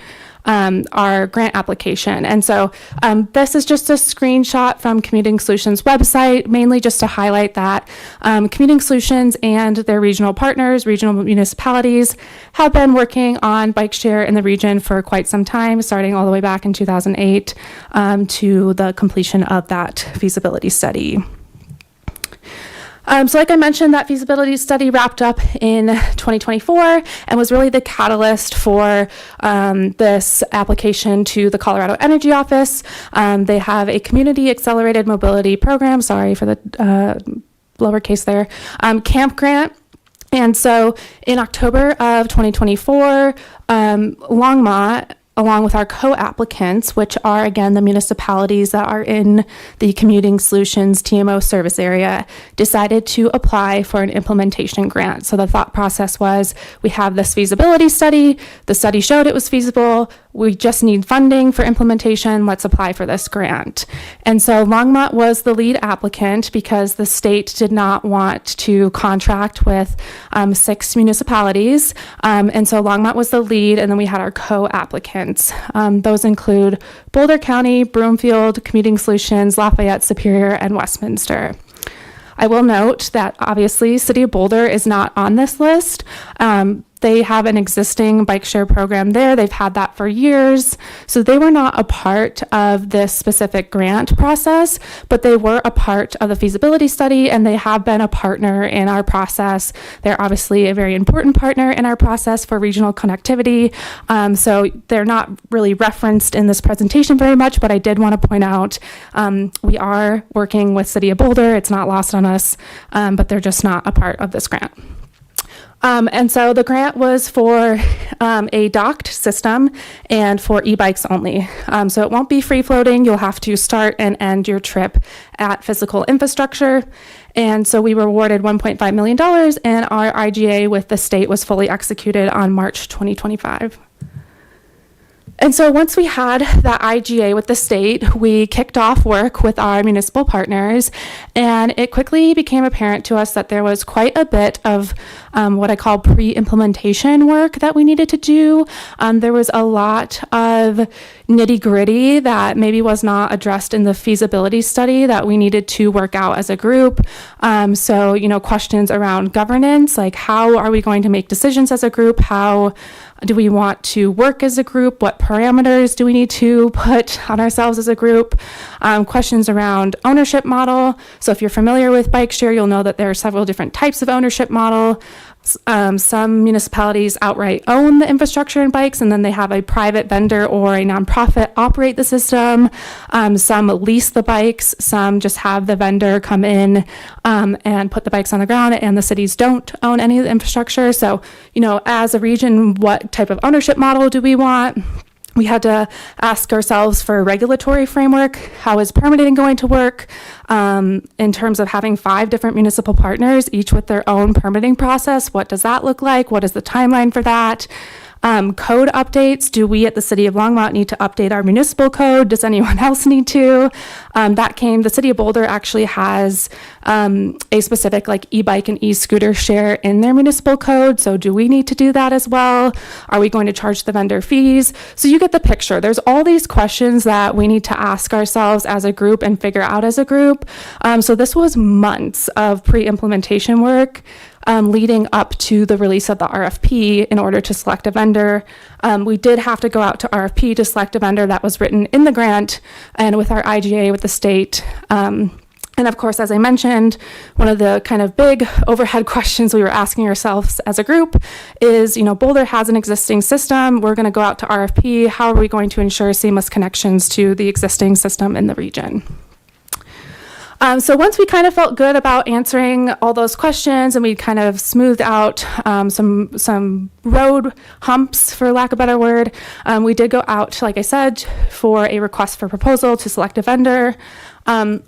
S10: our grant application. And so this is just a screenshot from Commuting Solutions website, mainly just to highlight that Commuting Solutions and their regional partners, regional municipalities, have been working on bike share in the region for quite some time, starting all the way back in 2008 to the completion of that feasibility study. So like I mentioned, that feasibility study wrapped up in 2024 and was really the catalyst for this application to the Colorado Energy Office. They have a community accelerated mobility program. Sorry for the lowercase there, camp grant. And so in October of 2024, Longmont, along with our co-applicants, which are, again, the municipalities that are in the Commuting Solutions TMO service area, decided to apply for an implementation grant. So the thought process was, we have this feasibility study. The study showed it was feasible. We just need funding for implementation. Let's apply for this grant. And so Longmont was the lead applicant because the state did not want to contract with 6 municipalities. And so Longmont was the lead, and then we had our co-applicants. Those include Boulder County, Broomfield, Commuting Solutions, Lafayette, Superior, and Westminster. I will note that obviously City of Boulder is not on this list. They have an existing bike share program there. They've had that for years. So they were not a part of this specific grant process, but they were a part of the feasibility study, and they have been a partner in our process. They're obviously a very important partner in our process for regional connectivity. So they're not really referenced in this presentation very much, but I did want to point out we are working with City of Boulder. It's not lost on us, but they're just not a part of this grant. And so the grant was for a docked system and for e-bikes only. So it won't be free floating. You'll have to start and end your trip at physical infrastructure. And so we were awarded $1.5 million, and our IGA with the state was fully executed on March 2025. And so once we had that IGA with the state, we kicked off work with our municipal partners, and it quickly became apparent to us that there was quite a bit of what I call pre-implementation work that we needed to do. There was a lot of nitty-gritty that maybe was not addressed in the feasibility study that we needed to work out as a group. So, questions around governance, like how are we going to make decisions as a group? How do we want to work as a group? What parameters do we need to put on ourselves as a group? Questions around ownership model. So if you're familiar with bike share, you'll know that there are several different types of ownership model. Some municipalities outright own the infrastructure and bikes, and then they have a private vendor or a nonprofit operate the system. Some lease the bikes. Some just have the vendor come in and put the bikes on the ground, and the cities don't own any of the infrastructure. So, as a region, what type of ownership model do we want? We had to ask ourselves for a regulatory framework. How is permitting going to work? In terms of having 5 different municipal partners, each with their own permitting process, what does that look like? What is the timeline for that? Code updates. Do we at the City of Longmont need to update our municipal code? Does anyone else need to? The City of Boulder actually has a specific e-bike and e-scooter share in their municipal code. So do we need to do that as well? Are we going to charge the vendor fees? So you get the picture. There's all these questions that we need to ask ourselves as a group and figure out as a group. So this was months of pre-implementation work. Leading up to the release of the RFP in order to select a vendor. We did have to go out to RFP to select a vendor that was written in the grant and with our IGA with the state. And of course, as I mentioned, one of the kind of big overhead questions we were asking ourselves as a group is, Boulder has an existing system. We're going to go out to RFP. How are we going to ensure seamless connections to the existing system in the region? So once we kind of felt good about answering all those questions and we kind of smoothed out some road humps, for lack of a better word, we did go out, like I said, for a request for proposal to select a vendor.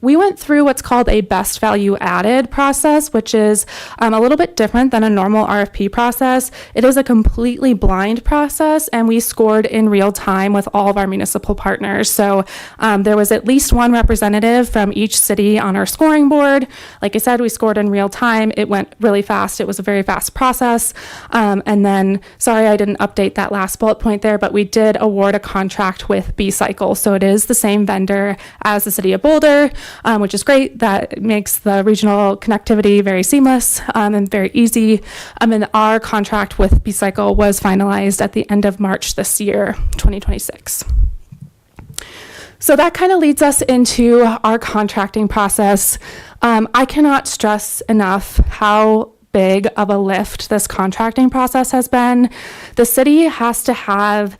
S10: We went through what's called a best value added process, which is a little bit different than a normal RFP process. It is a completely blind process, and we scored in real time with all of our municipal partners. So there was at least one representative from each city on our scoring board. Like I said, we scored in real time. It went really fast. It was a very fast process. And then, sorry, I didn't update that last bullet point there, but we did award a contract with B-Cycle. So it is the same vendor as the City of Boulder. Which is great. That makes the regional connectivity very seamless and very easy. And our contract with B-Cycle was finalized at the end of March this year, 2026. So that kind of leads us into our contracting process. I cannot stress enough how big of a lift this contracting process has been. The city has to have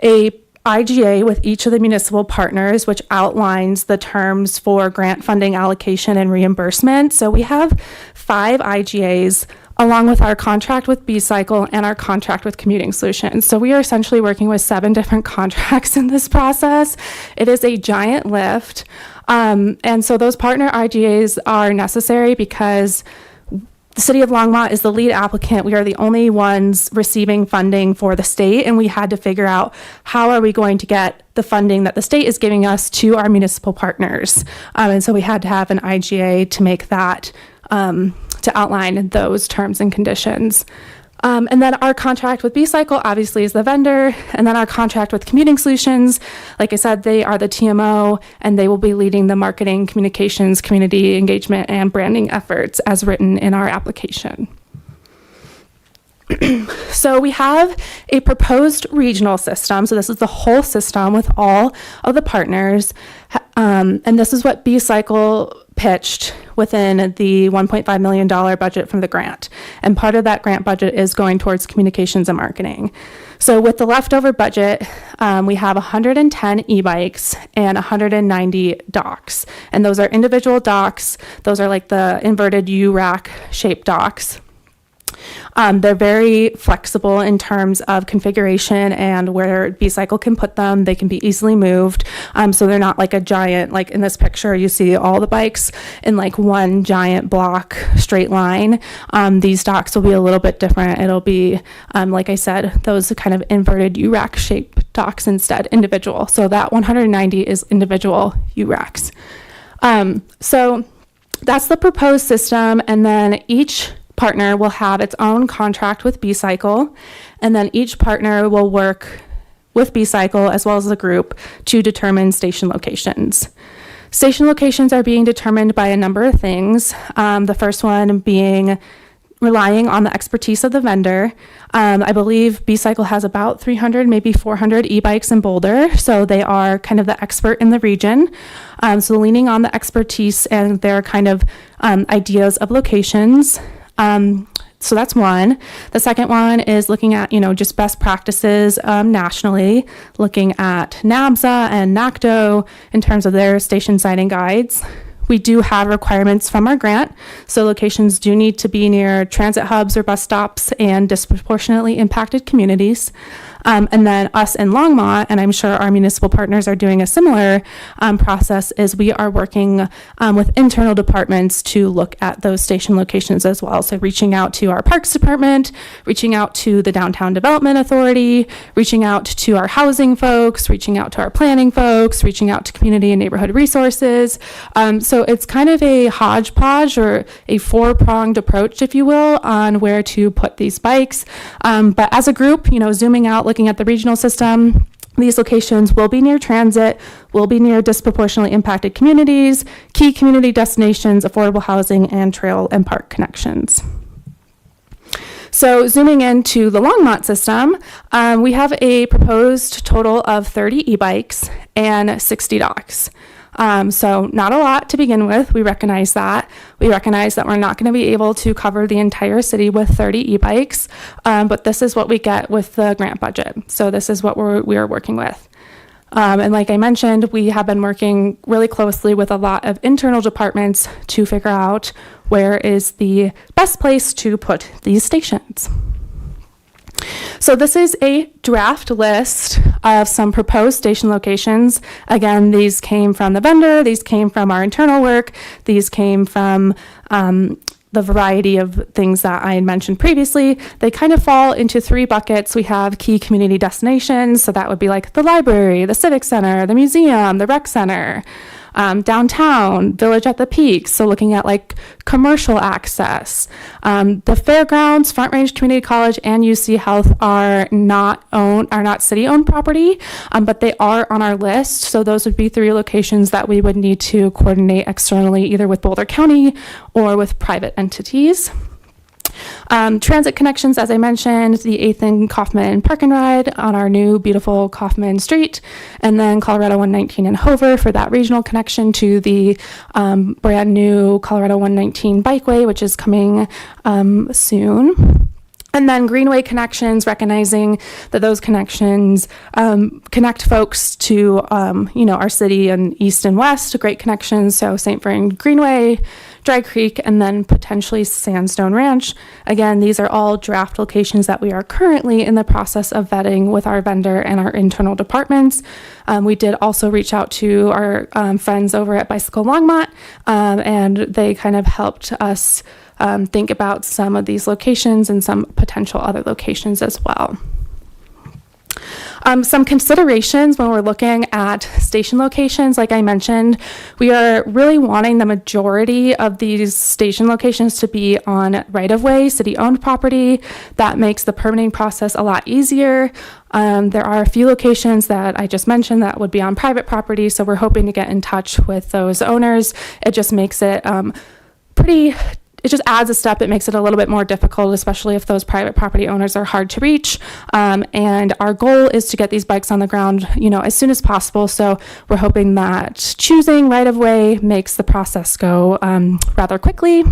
S10: a IGA with each of the municipal partners, which outlines the terms for grant funding allocation and reimbursement. So we have 5 IGAs along with our contract with B-Cycle and our contract with Commuting Solutions. So we are essentially working with 7 different contracts in this process. It is a giant lift. And so those partner IGAs are necessary because the City of Longmont is the lead applicant. We are the only ones receiving funding for the state, and we had to figure out how are we going to get the funding that the state is giving us to our municipal partners. And so we had to have an IGA to make that, to outline those terms and conditions. And then our contract with B-Cycle obviously is the vendor, and then our contract with Commuting Solutions, like I said, they are the TMO, and they will be leading the marketing, communications, community engagement, and branding efforts as written in our application. So we have a proposed regional system. So this is the whole system with all of the partners. And this is what B-Cycle pitched within the $1.5 million budget from the grant. And part of that grant budget is going towards communications and marketing. So with the leftover budget, we have 110 e-bikes and 190 docks. And those are individual docks. Those are like the inverted U-rack shaped docks. They're very flexible in terms of configuration and where B-Cycle can put them. They can be easily moved. So they're not like a giant, like in this picture, you see all the bikes in like one giant block straight line. These docks will be a little bit different. It'll be, like I said, those kind of inverted U-rack shaped docks instead, individual. So that 190 is individual U-racks. So that's the proposed system. And then each partner will have its own contract with B-Cycle, and then each partner will work with B-Cycle as well as the group to determine station locations. Station locations are being determined by a number of things. The first one being relying on the expertise of the vendor. I believe B-Cycle has about 300, maybe 400 e-bikes in Boulder, so they are kind of the expert in the region. So leaning on the expertise and their kind of ideas of locations. So that's one. The second one is looking at, just best practices nationally, looking at NABSA and NACDO in terms of their station siting guides. We do have requirements from our grant, so locations do need to be near transit hubs or bus stops and disproportionately impacted communities. And then us in Longmont, and I'm sure our municipal partners are doing a similar process, is we are working with internal departments to look at those station locations as well. So reaching out to our Parks Department, reaching out to the Downtown Development Authority, reaching out to our housing folks, reaching out to our planning folks, reaching out to community and neighborhood resources. So it's kind of a hodgepodge or a 4-pronged approach, if you will, on where to put these bikes. But as a group, zooming out, looking at the regional system, these locations will be near transit, will be near disproportionately impacted communities, key community destinations, affordable housing, and trail and park connections. So zooming into the Longmont system, we have a proposed total of 30 e-bikes and 60 docks. So not a lot to begin with. We recognize that. We recognize that we're not going to be able to cover the entire city with 30 e-bikes, but this is what we get with the grant budget. So this is what we are working with. And like I mentioned, we have been working really closely with a lot of internal departments to figure out where is the best place to put these stations. So this is a draft list of some proposed station locations. Again, these came from the vendor, these came from our internal work, these came from the variety of things that I had mentioned previously. They kind of fall into 3 buckets. We have key community destinations, so that would be like the library, the civic center, the museum, the rec center. Downtown, Village at the Peaks, so looking at like commercial access. The fairgrounds, Front Range Community College, and UC Health are not city-owned property, but they are on our list. So those would be 3 locations that we would need to coordinate externally, either with Boulder County or with private entities. Transit connections, as I mentioned, the 8th and Kaufman Park and Ride on our new beautiful Kaufman Street, and then Colorado 119 in Hover for that regional connection to the brand new Colorado 119 bikeway, which is coming soon. And then Greenway connections, recognizing that those connections connect folks to, our city and east and west, great connections. So St. Fern Greenway, Dry Creek, and then potentially Sandstone Ranch. Again, these are all draft locations that we are currently in the process of vetting with our vendor and our internal departments. We did also reach out to our friends over at Bicycle Longmont, and they kind of helped us think about some of these locations and some potential other locations as well. Some considerations when we're looking at station locations, like I mentioned, we are really wanting the majority of these station locations to be on right-of-way, city-owned property. That makes the permitting process a lot easier. There are a few locations that I just mentioned that would be on private property, so we're hoping to get in touch with those owners. It just makes it it just adds a step. It makes it a little bit more difficult, especially if those private property owners are hard to reach. And our goal is to get these bikes on the ground, as soon as possible. So we're hoping that choosing right of way makes the process go rather quickly.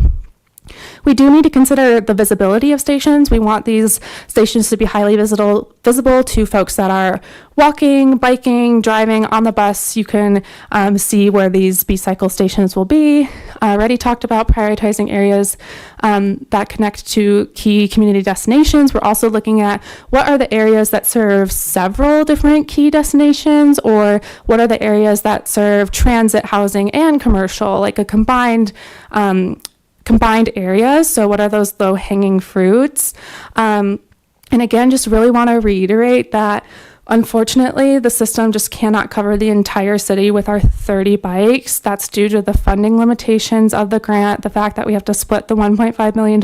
S10: We do need to consider the visibility of stations. We want these stations to be highly visible to folks that are walking, biking, driving on the bus. You can see where these B-cycle stations will be. I already talked about prioritizing areas that connect to key community destinations. We're also looking at what are the areas that serve several different key destinations, or what are the areas that serve transit, housing, and commercial, like a combined areas. So what are those low-hanging fruits? And again, just really want to reiterate that unfortunately, the system just cannot cover the entire city with our 30 bikes. That's due to the funding limitations of the grant, the fact that we have to split the $1.5 million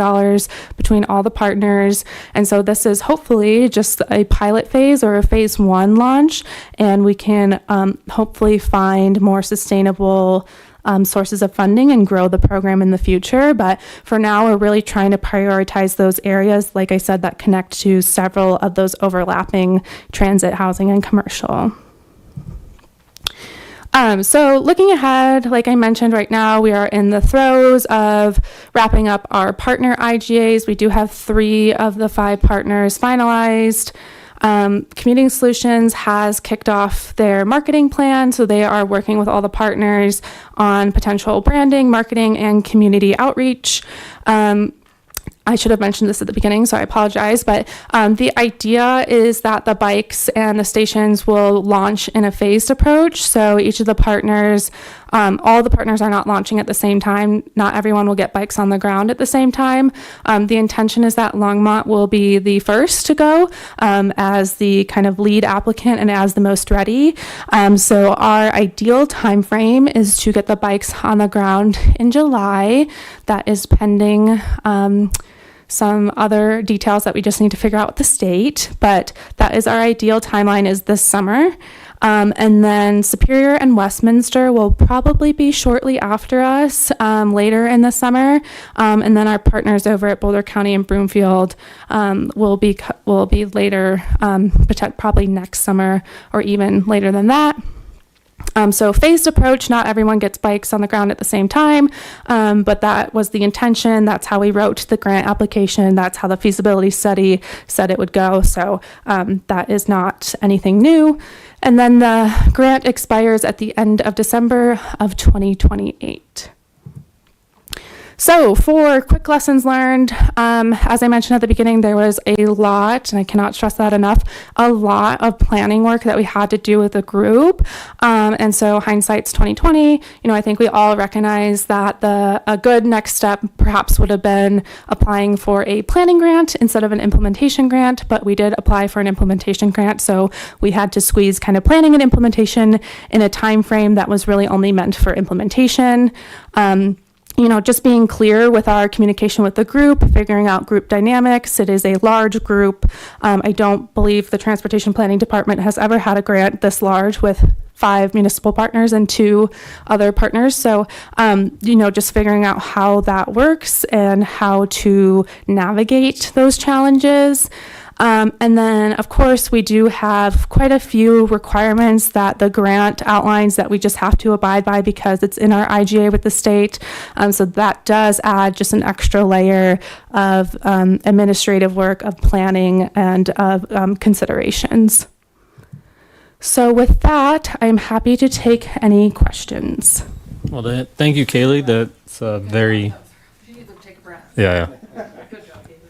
S10: between all the partners. And so this is hopefully just a pilot phase or a phase 1 launch, and we can hopefully find more sustainable sources of funding and grow the program in the future. But for now, we're really trying to prioritize those areas, like I said, that connect to several of those overlapping transit, housing, and commercial. So looking ahead, like I mentioned, right now we are in the throes of wrapping up our partner IGAs. We do have 3 of the 5 partners finalized. Community Solutions has kicked off their marketing plan, so they are working with all the partners on potential branding, marketing, and community outreach. I should have mentioned this at the beginning, so I apologize, but the idea is that the bikes and the stations will launch in a phased approach. So each of the partners, all the partners are not launching at the same time. Not everyone will get bikes on the ground at the same time. The intention is that Longmont will be the first to go as the kind of lead applicant and as the most ready. So our ideal time frame is to get the bikes on the ground in July. That is pending some other details that we just need to figure out with the state, but that is our ideal timeline, is this summer. And then Superior and Westminster will probably be shortly after us, later in the summer. And then our partners over at Boulder County and Broomfield will be later, probably next summer or even later than that. So phased approach, not everyone gets bikes on the ground at the same time, but that was the intention. That's how we wrote the grant application. That's how the feasibility study said it would go. So that is not anything new. And then the grant expires at the end of December of 2028. So for quick lessons learned, as I mentioned at the beginning, there was a lot, and I cannot stress that enough, a lot of planning work that we had to do with the group. And so hindsight's 2020, I think we all recognize that a good next step perhaps would have been applying for a planning grant instead of an implementation grant, but we did apply for an implementation grant. So we had to squeeze kind of planning and implementation in a time frame that was really only meant for implementation. Just being clear with our communication with the group, figuring out group dynamics. It is a large group. I don't believe the Transportation Planning Department has ever had a grant this large with 5 municipal partners and 2 other partners. So, just figuring out how that works and how to navigate those challenges. And then, of course, we do have quite a few requirements that the grant outlines that we just have to abide by because it's in our IGA with the state. So that does add just an extra layer of administrative work, of planning, and of considerations. So with that, I'm happy to take any questions.
S1: Well, thank you, Kaylee. That's a very, yeah.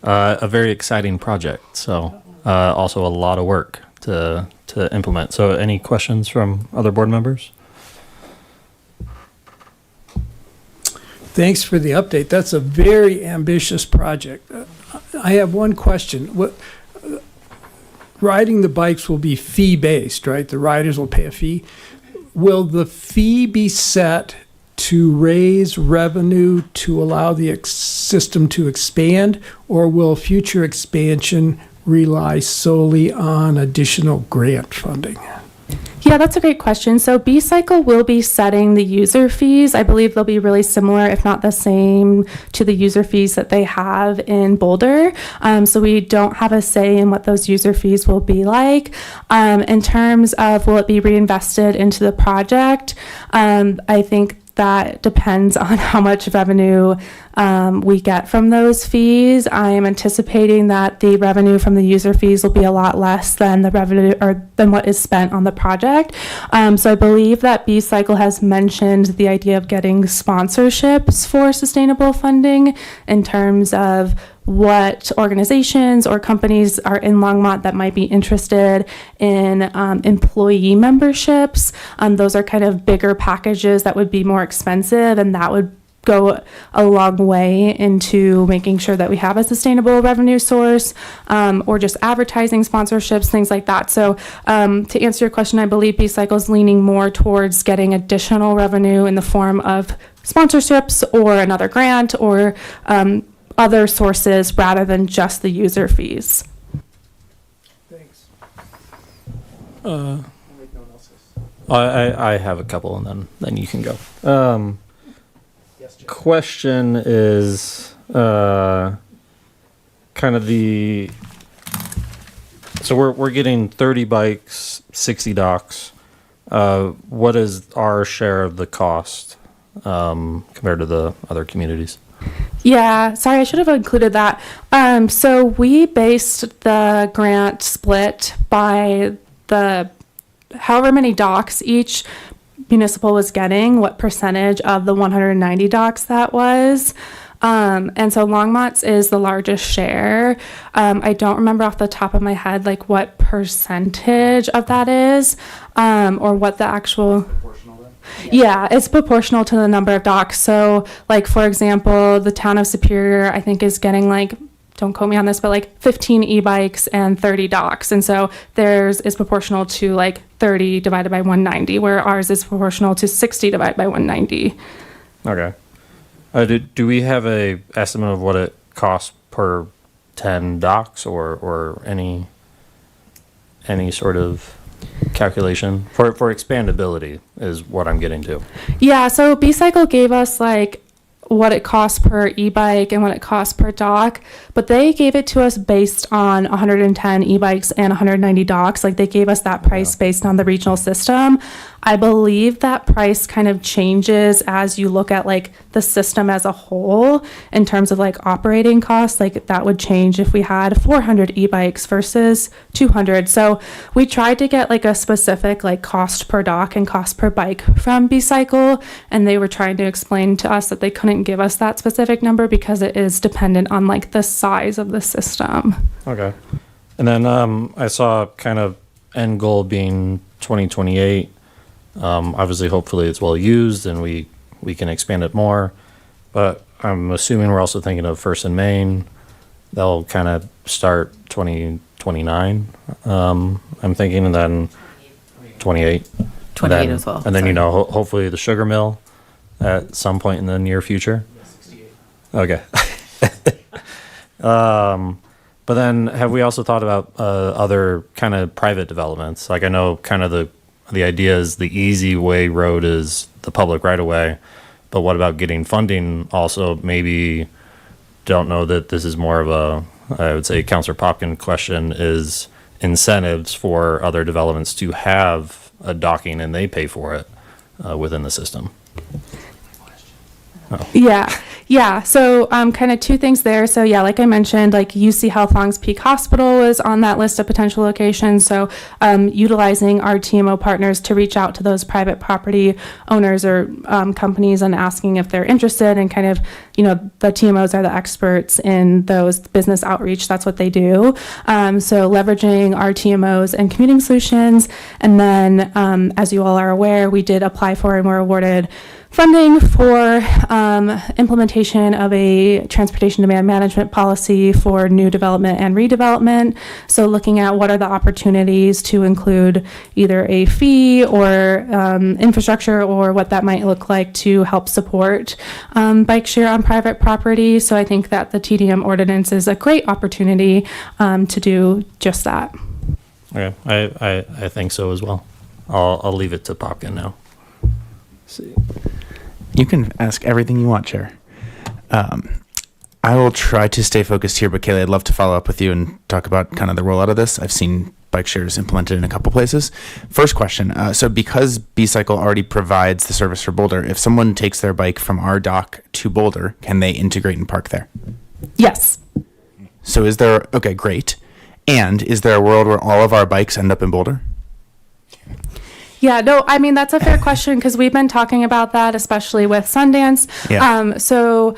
S1: A very exciting project. So also a lot of work to implement. So any questions from other board members?
S4: Thanks for the update. That's a very ambitious project. I have one question. Riding the bikes will be fee-based, right? The riders will pay a fee. Will the fee be set to raise revenue to allow the system to expand, or will future expansion rely solely on additional grant funding?
S10: Yeah, that's a great question. So B-Cycle will be setting the user fees. I believe they'll be really similar, if not the same, to the user fees that they have in Boulder. So we don't have a say in what those user fees will be like. In terms of will it be reinvested into the project, I think that depends on how much revenue we get from those fees. I am anticipating that the revenue from the user fees will be a lot less than the revenue or than what is spent on the project. So I believe that B-Cycle has mentioned the idea of getting sponsorships for sustainable funding in terms of what organizations or companies are in Longmont that might be interested in employee memberships. Those are kind of bigger packages that would be more expensive, and that would go a long way into making sure that we have a sustainable revenue source, or just advertising sponsorships, things like that. So to answer your question, I believe B-Cycle is leaning more towards getting additional revenue in the form of sponsorships or another grant or other sources rather than just the user fees.
S4: Thanks.
S1: I have a couple, and then you can go. Question is kind of the, so we're getting 30 bikes, 60 docks. What is our share of the cost compared to the other communities?
S10: Yeah, sorry, I should have included that. So we based the grant split by the however many docks each municipal was getting, what percentage of the 190 docks that was. And so Longmont's is the largest share. I don't remember off the top of my head like what percentage of that is, or what the actual. Yeah, it's proportional to the number of docks. So, like, for example, the town of Superior, I think, is getting, like, don't quote me on this, but, like, 15 e-bikes and 30 docks. And so theirs is proportional to, like, 30 divided by 190, where ours is proportional to 60 divided by 190.
S1: Okay. Do we have a estimate of what it costs per 10 docks or any sort of calculation for expandability is what I'm getting to?
S10: Yeah, so B-Cycle gave us like what it costs per e-bike and what it costs per dock, but they gave it to us based on 110 e-bikes and 190 docks. Like they gave us that price based on the regional system. I believe that price kind of changes as you look at like the system as a whole in terms of like operating costs. Like that would change if we had 400 e-bikes versus 200. So we tried to get like a specific like cost per dock and cost per bike from B-Cycle, and they were trying to explain to us that they couldn't give us that specific number because it is dependent on like the size of the system.
S1: Okay. And then I saw kind of end goal being 2028. Obviously, hopefully it's well used and we can expand it more. But I'm assuming we're also thinking of First and Main. They'll kind of start 2029. I'm thinking, and then 28.
S7: 28 as well.
S1: And then,
S7: Sorry.
S1: hopefully the sugar mill at some point in the near future. 68. Okay. But then have we also thought about other kind of private developments? Like I know kind of the idea is the easy way road is the public right of way, but what about getting funding also? Maybe don't know that this is more of I would say Councilor Popkin's question is incentives for other developments to have a docking and they pay for it within the system.
S10: Yeah. So kind of two things there. So yeah, like I mentioned, like UC Health Long's Peak Hospital is on that list of potential locations. So utilizing our TMO partners to reach out to those private property owners or companies and asking if they're interested, and kind of, the TMOs are the experts in those business outreach. That's what they do. So leveraging our TMOs and commuting solutions. And then as you all are aware, we did apply for and were awarded funding for implementation of a transportation demand management policy for new development and redevelopment. So looking at what are the opportunities to include either a fee or infrastructure, or what that might look like to help support bike share on private property. So I think that the TDM ordinance is a great opportunity to do just that.
S1: Okay, I think so as well. I'll leave it to Popkin now.
S8: You can ask everything you want, Chair. I will try to stay focused here, but Kaylee, I'd love to follow up with you and talk about kind of the rollout of this. I've seen bike shares implemented in a couple places. First question, so because B-Cycle already provides the service for Boulder, if someone takes their bike from our dock to Boulder, can they integrate and park there?
S10: Yes.
S8: So okay, great. And is there a world where all of our bikes end up in Boulder?
S10: Yeah, no, I mean, that's a fair question, because we've been talking about that, especially with Sundance.
S8: Yeah.
S10: So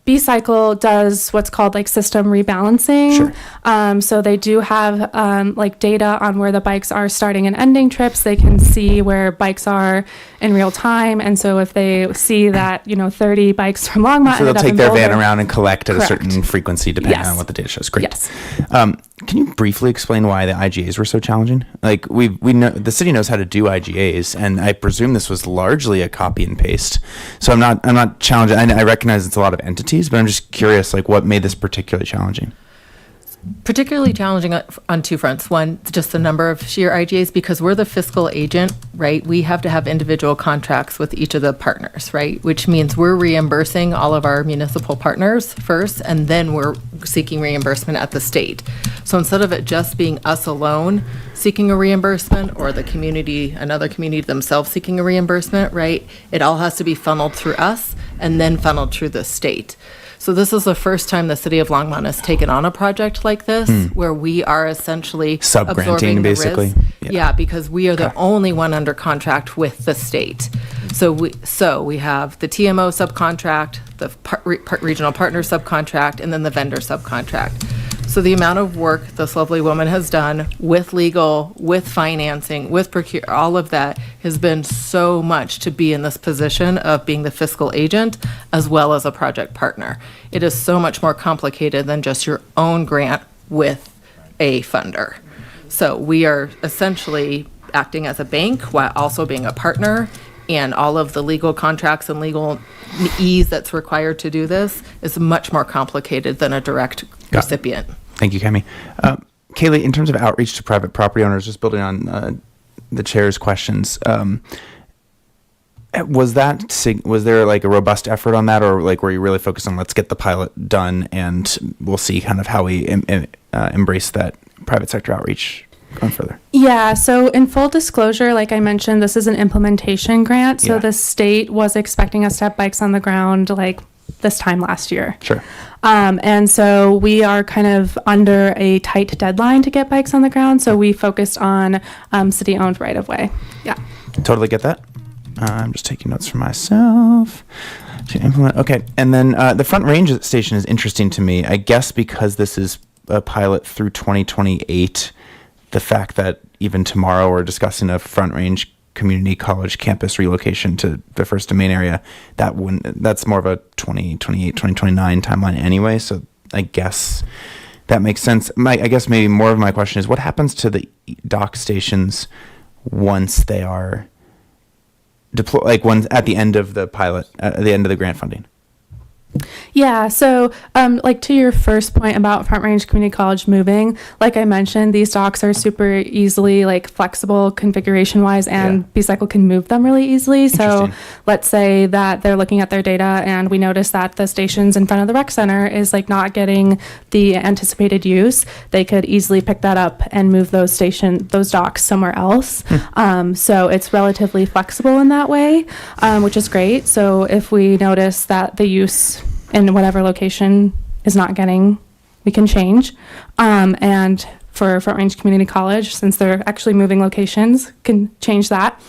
S10: B-Cycle does what's called like system rebalancing.
S8: Sure.
S10: So they do have like data on where the bikes are starting and ending trips. They can see where bikes are in real time. And so if they see that, 30 bikes from Longmont,
S8: So they'll
S10: ended up
S8: take
S10: in
S8: their
S10: Boulder,
S8: van around and collect at
S10: Correct.
S8: a certain frequency depending
S10: Yes.
S8: on what the data shows. Great.
S10: Yes.
S8: Can you briefly explain why the IGAs were so challenging? Like we know the city knows how to do IGAs, and I presume this was largely a copy and paste. So I'm not challenging. I recognize it's a lot of entities, but I'm just curious, like what made this particularly challenging?
S7: Particularly challenging on two fronts. One, just the number of sheer IGAs, because we're the fiscal agent, right? We have to have individual contracts with each of the partners, right? Which means we're reimbursing all of our municipal partners first, and then we're seeking reimbursement at the state. So instead of it just being us alone seeking a reimbursement, or the community, another community themselves seeking a reimbursement, right? It all has to be funneled through us and then funneled through the state. So this is the first time the city of Longmont has taken on a project like this, where we are essentially
S8: Sub-granting,
S7: absorbing the
S8: basically?
S7: risk.
S8: Yeah.
S7: Yeah, because we are the only one under contract with the state. So we have the TMO subcontract, the regional partner subcontract, and then the vendor subcontract. So the amount of work this lovely woman has done with legal, with financing, with all of that has been so much to be in this position of being the fiscal agent as well as a project partner. It is so much more complicated than just your own grant with a funder. So we are essentially acting as a bank while also being a partner, and all of the legal contracts and legal ease that's required to do this is much more complicated than a direct recipient.
S8: Thank you, Kemi. Kaylee, in terms of outreach to private property owners, just building on the chair's questions, was there like a robust effort on that, or like were you really focused on let's get the pilot done and we'll see kind of how we embrace that private sector outreach going further?
S10: Yeah, so in full disclosure, like I mentioned, this is an implementation grant. So
S8: Yeah.
S10: the state was expecting us to have bikes on the ground like this time last year.
S8: Sure.
S10: And so we are kind of under a tight deadline to get bikes on the ground. So we focused on city-owned right-of-way. Yeah.
S8: Totally get that. I'm just taking notes for myself to implement. Okay. And then the Front Range station is interesting to me, I guess, because this is a pilot through 2028. The fact that even tomorrow we're discussing a Front Range community college campus relocation to the First Domain area, that's more of a 2028, 2029 timeline anyway. So I guess that makes sense. I guess maybe more of my question is what happens to the dock stations once they are deployed, like at the end of the pilot, at the end of the grant funding?
S10: Yeah, so like to your first point about Front Range Community College moving, like I mentioned, these docks are super easily like flexible configuration wise, and B-Cycle can move them really easily. So
S8: Interesting.
S10: let's say that they're looking at their data and we notice that the stations in front of the rec center is like not getting the anticipated use. They could easily pick that up and move those docks somewhere else. So it's relatively flexible in that way, which is great. So if we notice that the use in whatever location is not getting, we can change. And for Front Range Community College, since they're actually moving locations, can change that.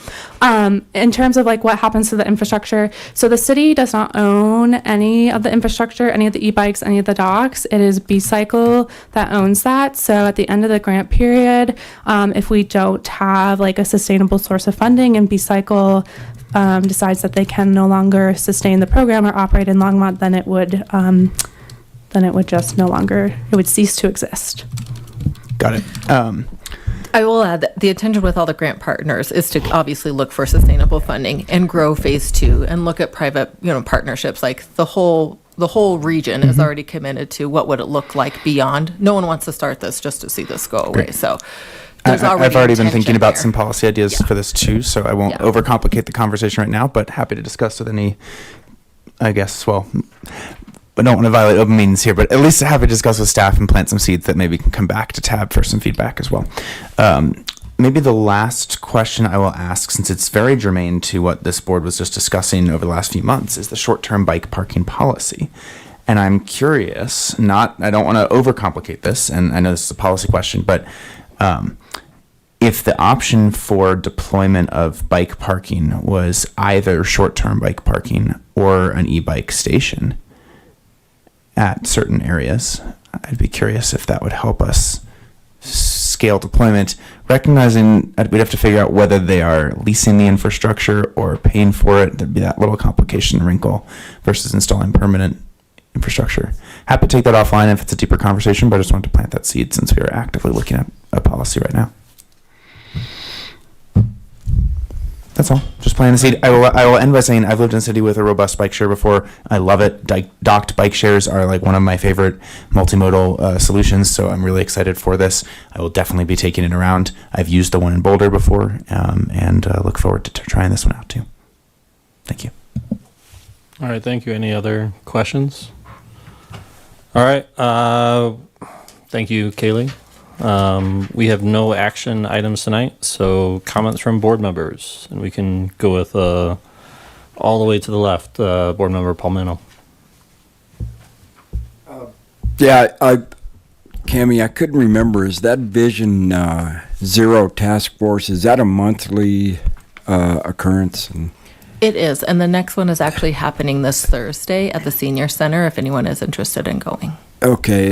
S10: In terms of like what happens to the infrastructure, so the city does not own any of the infrastructure, any of the e-bikes, any of the docks. It is B-Cycle that owns that. So at the end of the grant period, if we don't have like a sustainable source of funding and B-Cycle decides that they can no longer sustain the program or operate in Longmont, then it would just no longer, it would cease to exist.
S8: Got it.
S7: I will add that the intention with all the grant partners is to obviously look for sustainable funding and grow phase 2 and look at private, partnerships. Like the whole region is already committed to what would it look like beyond. No one wants to start this just to see this go away.
S8: Great.
S7: So
S8: I've already been
S7: intention
S8: thinking about
S7: here.
S8: some policy ideas for this too, so I won't overcomplicate the conversation right now, but happy to discuss with any, I guess, well, I don't want to violate open meetings here, but at least happy to discuss with staff and plant some seeds that maybe can come back to TAB for some feedback as well. Maybe the last question I will ask, since it's very germane to what this board was just discussing over the last few months, is the short-term bike parking policy. And I'm curious, I don't want to overcomplicate this, and I know this is a policy question, but if the option for deployment of bike parking was either short-term bike parking or an e-bike station at certain areas, I'd be curious if that would help us scale deployment, recognizing that we'd have to figure out whether they are leasing the infrastructure or paying for it. There'd be that little complication wrinkle versus installing permanent infrastructure. Happy to take that offline if it's a deeper conversation, but I just wanted to plant that seed since we are actively looking at a policy right now. That's all. Just planting the seed. I will end by saying I've lived in a city with a robust bike share before. I love it. Docked bike shares are like one of my favorite multimodal solutions, so I'm really excited for this. I will definitely be taking it around. I've used the one in Boulder before, and look forward to trying this one out too. Thank you.
S1: All right, thank you. Any other questions? All right. Thank you, Kaylee. We have no action items tonight, so comments from board members, and we can go with all the way to the left, board member Palmino.
S3: Cammie, I couldn't remember. Is that Vision Zero Task Force, is that a monthly occurrence?
S7: It is, and the next one is actually happening this Thursday at the Senior Center if anyone is interested in going.
S3: Okay,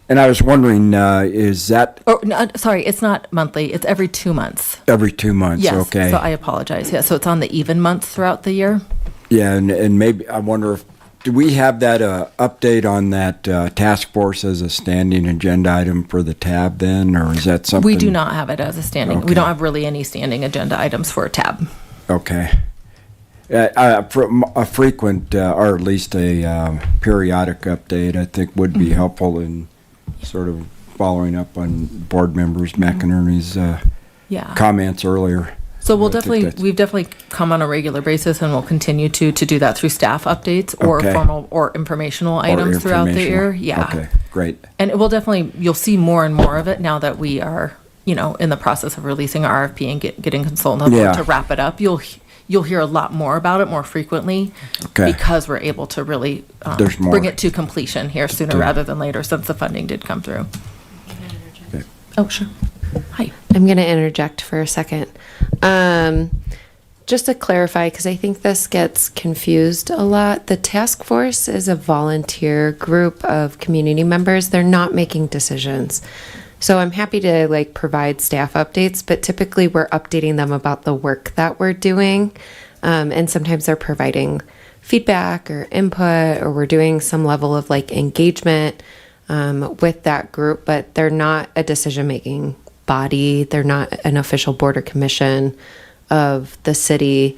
S3: and I was wondering, is that
S7: Oh, no, sorry, it's not monthly. It's every 2 months.
S3: every 2 months?
S7: Yes,
S3: Okay.
S7: so I apologize. Yeah, so it's on the even months throughout the year.
S3: Yeah, and maybe I wonder do we have that update on that task force as a standing agenda item for the tab then, or is that something?
S7: We do not have it as a standing.
S3: Okay.
S7: We don't have really any standing agenda items for a tab.
S3: Okay. A frequent, or at least a periodic update, I think would be helpful in sort of following up on board members McInerney's
S7: Yeah.
S3: comments earlier.
S7: So we'll
S3: I think
S7: definitely, we've definitely come on a regular basis and we'll continue to do that through staff updates or
S3: Okay.
S7: formal or informational items throughout the year.
S3: informational.
S7: Yeah.
S3: Okay, great.
S7: And it will definitely, you'll see more and more of it now that we are, in the process of releasing our RFP and getting consultant
S3: Yeah.
S7: to wrap it up. You'll hear a lot more about it more frequently
S3: Okay.
S7: because we're able to really
S3: There's more.
S7: bring it to completion here sooner rather than later since the funding did come through.
S3: Okay.
S7: Oh, sure. Hi.
S11: I'm going to interject for a second. Just to clarify, because I think this gets confused a lot, the task force is a volunteer group of community members. They're not making decisions. So I'm happy to provide staff updates, but typically we're updating them about the work that we're doing. And sometimes they're providing feedback or input, or we're doing some level of engagement with that group, but they're not a decision-making body. They're not an official board or commission of the city.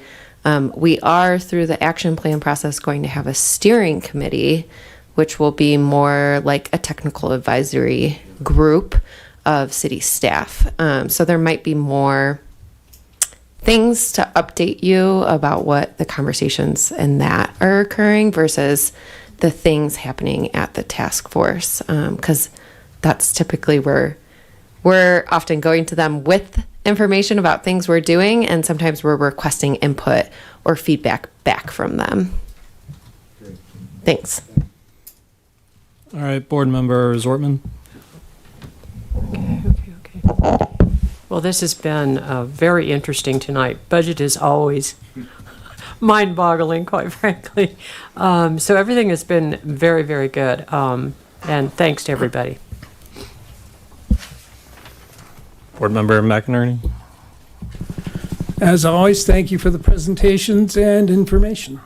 S11: We are, through the action plan process, going to have a steering committee, which will be more like a technical advisory group of city staff. So there might be more things to update you about what the conversations in that are occurring versus the things happening at the task force. Because that's typically where we're often going to them with information about things we're doing, and sometimes we're requesting input or feedback back from them. Thanks.
S1: All right, Board Member Zortman.
S12: Okay. Well, this has been very interesting tonight. Budget is always mind-boggling, quite frankly. So everything has been very, very good. And thanks to everybody.
S1: Board Member McInerney.
S4: As always, thank you for the presentations and information.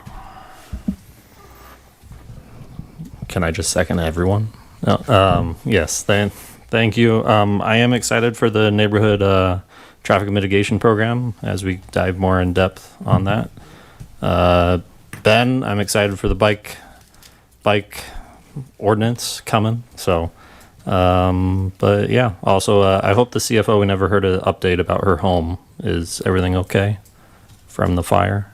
S1: Can I just second everyone? No, yes, thank you. I am excited for the neighborhood traffic mitigation program as we dive more in depth on that. Ben, I'm excited for the bike ordinance coming. So, but yeah, also I hope the CFO, we never heard an update about her home. Is everything okay from the fire?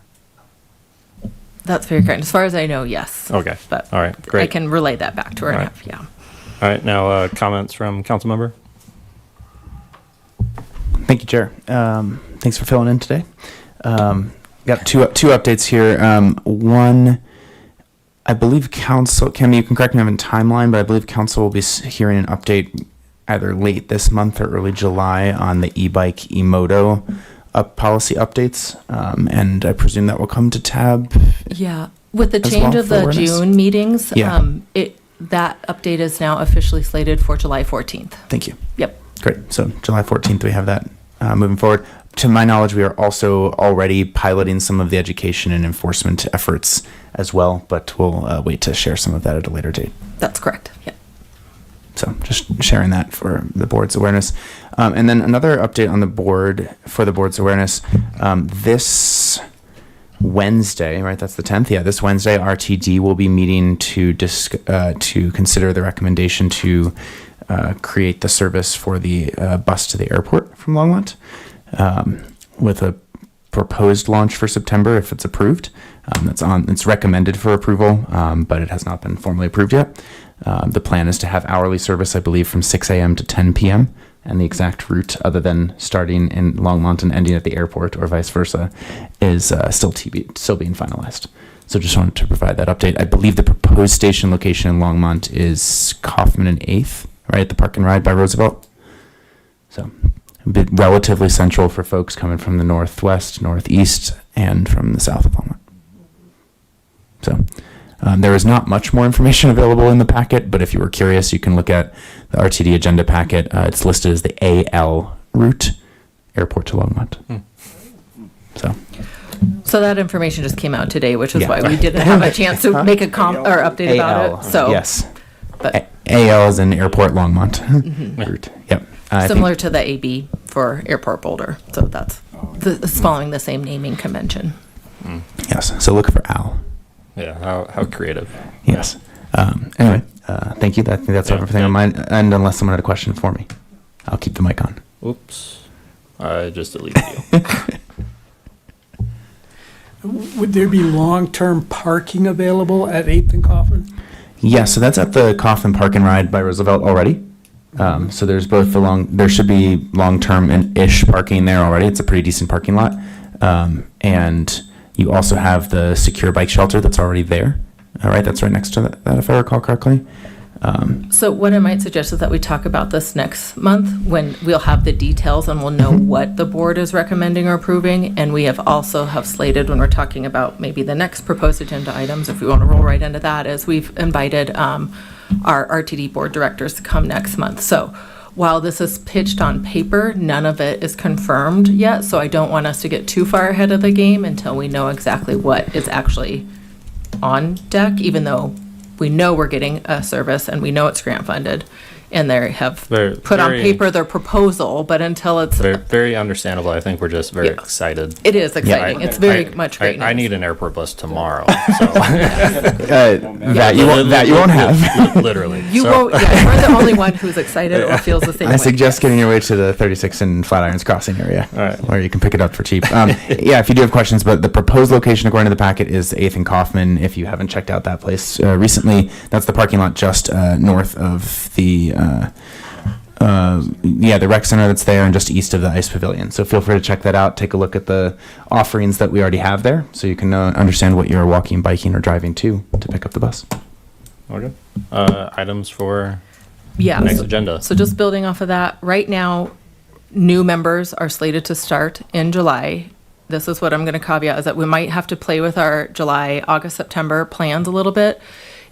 S7: That's very kind. As far as I know, yes.
S1: Okay.
S7: But
S1: All right. Great.
S7: I can relay that back to her.
S1: All
S7: and
S1: right.
S7: yeah.
S1: All right. Now comments from council member.
S8: Thank you, Chair. Thanks for filling in today. Got two updates here. One, I believe council, Kim, you can correct me on the timeline, but I believe council will be hearing an update either late this month or early July on the e-bike e-moto policy updates. And I presume that will come to tab.
S7: Yeah. With the
S8: as
S7: change
S8: well
S7: of
S8: for
S7: the
S8: awareness?
S7: June meetings,
S8: Yeah.
S7: that update is now officially slated for July 14th.
S8: Thank you.
S7: Yep.
S8: Great. So July 14th, we have that moving forward. To my knowledge, we are also already piloting some of the education and enforcement efforts as well, but we'll wait to share some of that at a later date.
S7: That's correct. Yeah.
S8: So just sharing that for the board's awareness. And then another update on the board for the board's awareness. This Wednesday, right? That's the 10th. Yeah, this Wednesday, RTD will be meeting to consider the recommendation to create the service for the bus to the airport from Longmont, with a proposed launch for September if it's approved. It's recommended for approval, but it has not been formally approved yet. The plan is to have hourly service, I believe, from 6 a.m. to 10 p.m. And the exact route, other than starting in Longmont and ending at the airport or vice versa, is still being finalized. So just wanted to provide that update. I believe the proposed station location in Longmont is Kaufman and 8th, right? The Park and Ride by Roosevelt. So a bit relatively central for folks coming from the northwest, northeast, and from the south of Longmont. So there is not much more information available in the packet, but if you were curious, you can look at the RTD agenda packet. It's listed as the AL route, airport to Longmont. So
S7: that information just came out today, which is
S8: Yeah.
S7: why we didn't have a chance to make a update about it. So
S8: yes,
S7: but
S8: AL is in airport Longmont route. Yep. I
S7: similar
S8: think-
S7: to the AB for Airport Boulder. So that's it's following the same naming convention.
S8: Yes. So look for Al.
S1: Yeah. How creative.
S8: Yes. Anyway, thank you. I think that's everything on my end, unless someone had a question for me. I'll keep the mic on.
S1: Oops. I just deleted you.
S4: Would there be long-term parking available at 8th and Kaufman?
S8: Yeah, so that's at the Kaufman Park and Ride by Roosevelt already. So there's both there should be long-term and ish parking there already. It's a pretty decent parking lot. And you also have the secure bike shelter that's already there. All right, that's right next to that if I recall correctly.
S7: So what I might suggest is that we talk about this next month when we'll have the details and we'll know what the board is recommending or approving. And we have slated when we're talking about maybe the next proposed agenda items, if we want to roll right into that, is we've invited our RTD board directors to come next month. So while this is pitched on paper, none of it is confirmed yet. So I don't want us to get too far ahead of the game until we know exactly what is actually on deck, even though we know we're getting a service and we know it's grant funded. and they have
S1: Very-
S7: put on
S1: very-
S7: paper their proposal, but until it's,
S1: Very, very understandable. I think we're just very
S7: Yeah.
S1: excited.
S7: it is exciting. It's very
S1: I-
S7: much great
S1: I
S7: news.
S1: need an airport bus tomorrow. So.
S8: That you won't have.
S1: Literally.
S7: You
S1: So-
S7: won't, yeah, you're the only one who's excited or feels the same way.
S8: I suggest getting your way to the 36 and Flatirons Crossing area,
S1: All right.
S8: where you can pick it up for cheap. Yeah, if you do have questions, but the proposed location according to the packet is 8th and Kaufman. If you haven't checked out that place recently, that's the parking lot just north of the the rec center that's there and just east of the ice pavilion. So feel free to check that out. Take a look at the offerings that we already have there, so you can understand what you're walking, biking, or driving to pick up the bus.
S1: Okay. Items for
S7: Yeah.
S1: next
S7: so-
S1: agenda.
S7: So just building off of that, right now, new members are slated to start in July. This is what I'm going to caveat, is that we might have to play with our July, August, September plans a little bit.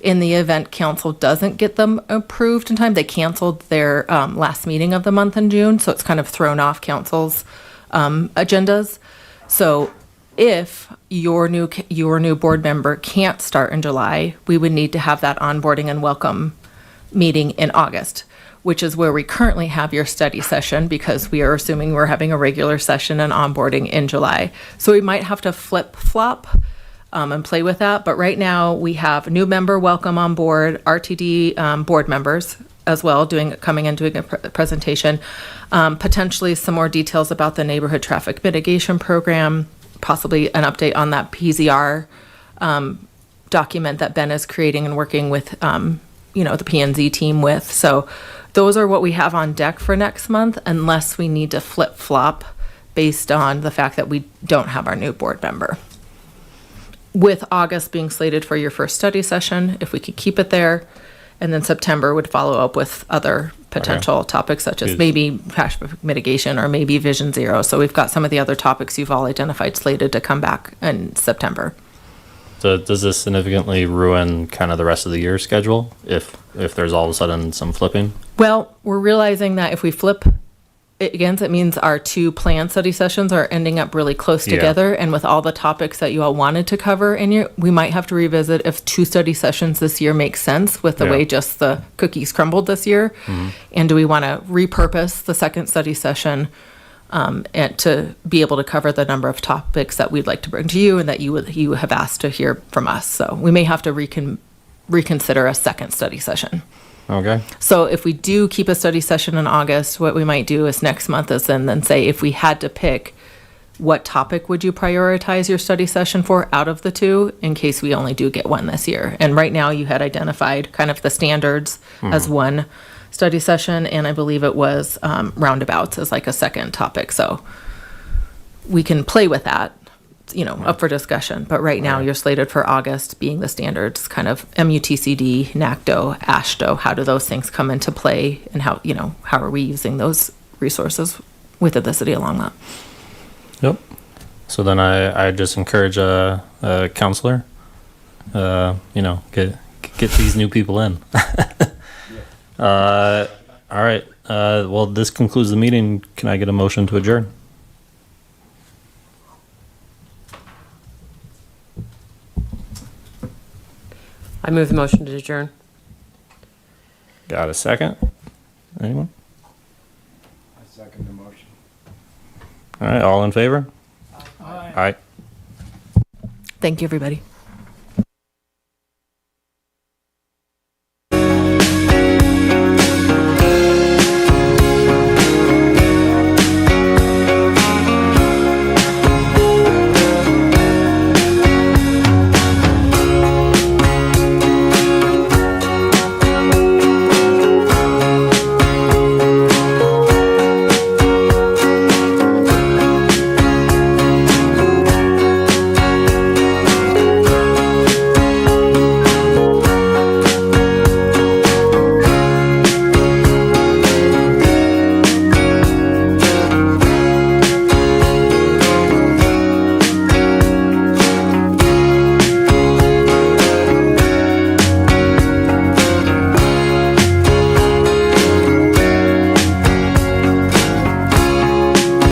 S7: In the event council doesn't get them approved in time, they canceled their last meeting of the month in June, so it's kind of thrown off council's agendas. So if your new board member can't start in July, we would need to have that onboarding and welcome meeting in August, which is where we currently have your study session, because we are assuming we're having a regular session and onboarding in July. So we might have to flip-flop and play with that. But right now, we have a new member welcome on board, RTD board members as well, coming and doing a presentation, potentially some more details about the neighborhood traffic mitigation program, possibly an update on that PZR document that Ben is creating and working with the P&Z team with. So those are what we have on deck for next month, unless we need to flip-flop based on the fact that we don't have our new board member. With August being slated for your first study session, if we could keep it there, and then September would follow up with other potential topics such as
S1: Yes.
S7: maybe traffic mitigation or maybe Vision Zero. So we've got some of the other topics you've all identified slated to come back in September.
S1: So does this significantly ruin kind of the rest of the year schedule if there's all of a sudden some flipping?
S7: Well, we're realizing that if we flip it again, it means our two planned study sessions are ending up really close
S1: Yeah.
S7: together. And with all the topics that you all wanted to cover we might have to revisit if 2 study sessions this year makes sense with the
S1: Yeah.
S7: way just the cookies crumbled this year. And do we want to repurpose the second study session and to be able to cover the number of topics that we'd like to bring to you and that you have asked to hear from us. So we may have to reconsider a second study session.
S1: Okay.
S7: So if we do keep a study session in August, what we might do is next month is then say if we had to pick, what topic would you prioritize your study session for out of the 2 in case we only do get 1 this year? And right now you had identified kind of the standards as one study session, and I believe it was roundabouts as like a second topic. So we can play with that, up for discussion. But right now, you're slated for August being the standards, kind of MUTCD, NACDO, ASHTO. How do those things come into play, and how are we using those resources within the city along that?
S1: Yep. So then I just encourage a counselor, get these new people in. All right. Well, this concludes the meeting. Can I get a motion to adjourn?
S12: I move the motion to adjourn.
S1: Got a second? Anyone?
S3: I second the motion.
S1: All right. All in favor? Aye.
S7: Thank you, everybody.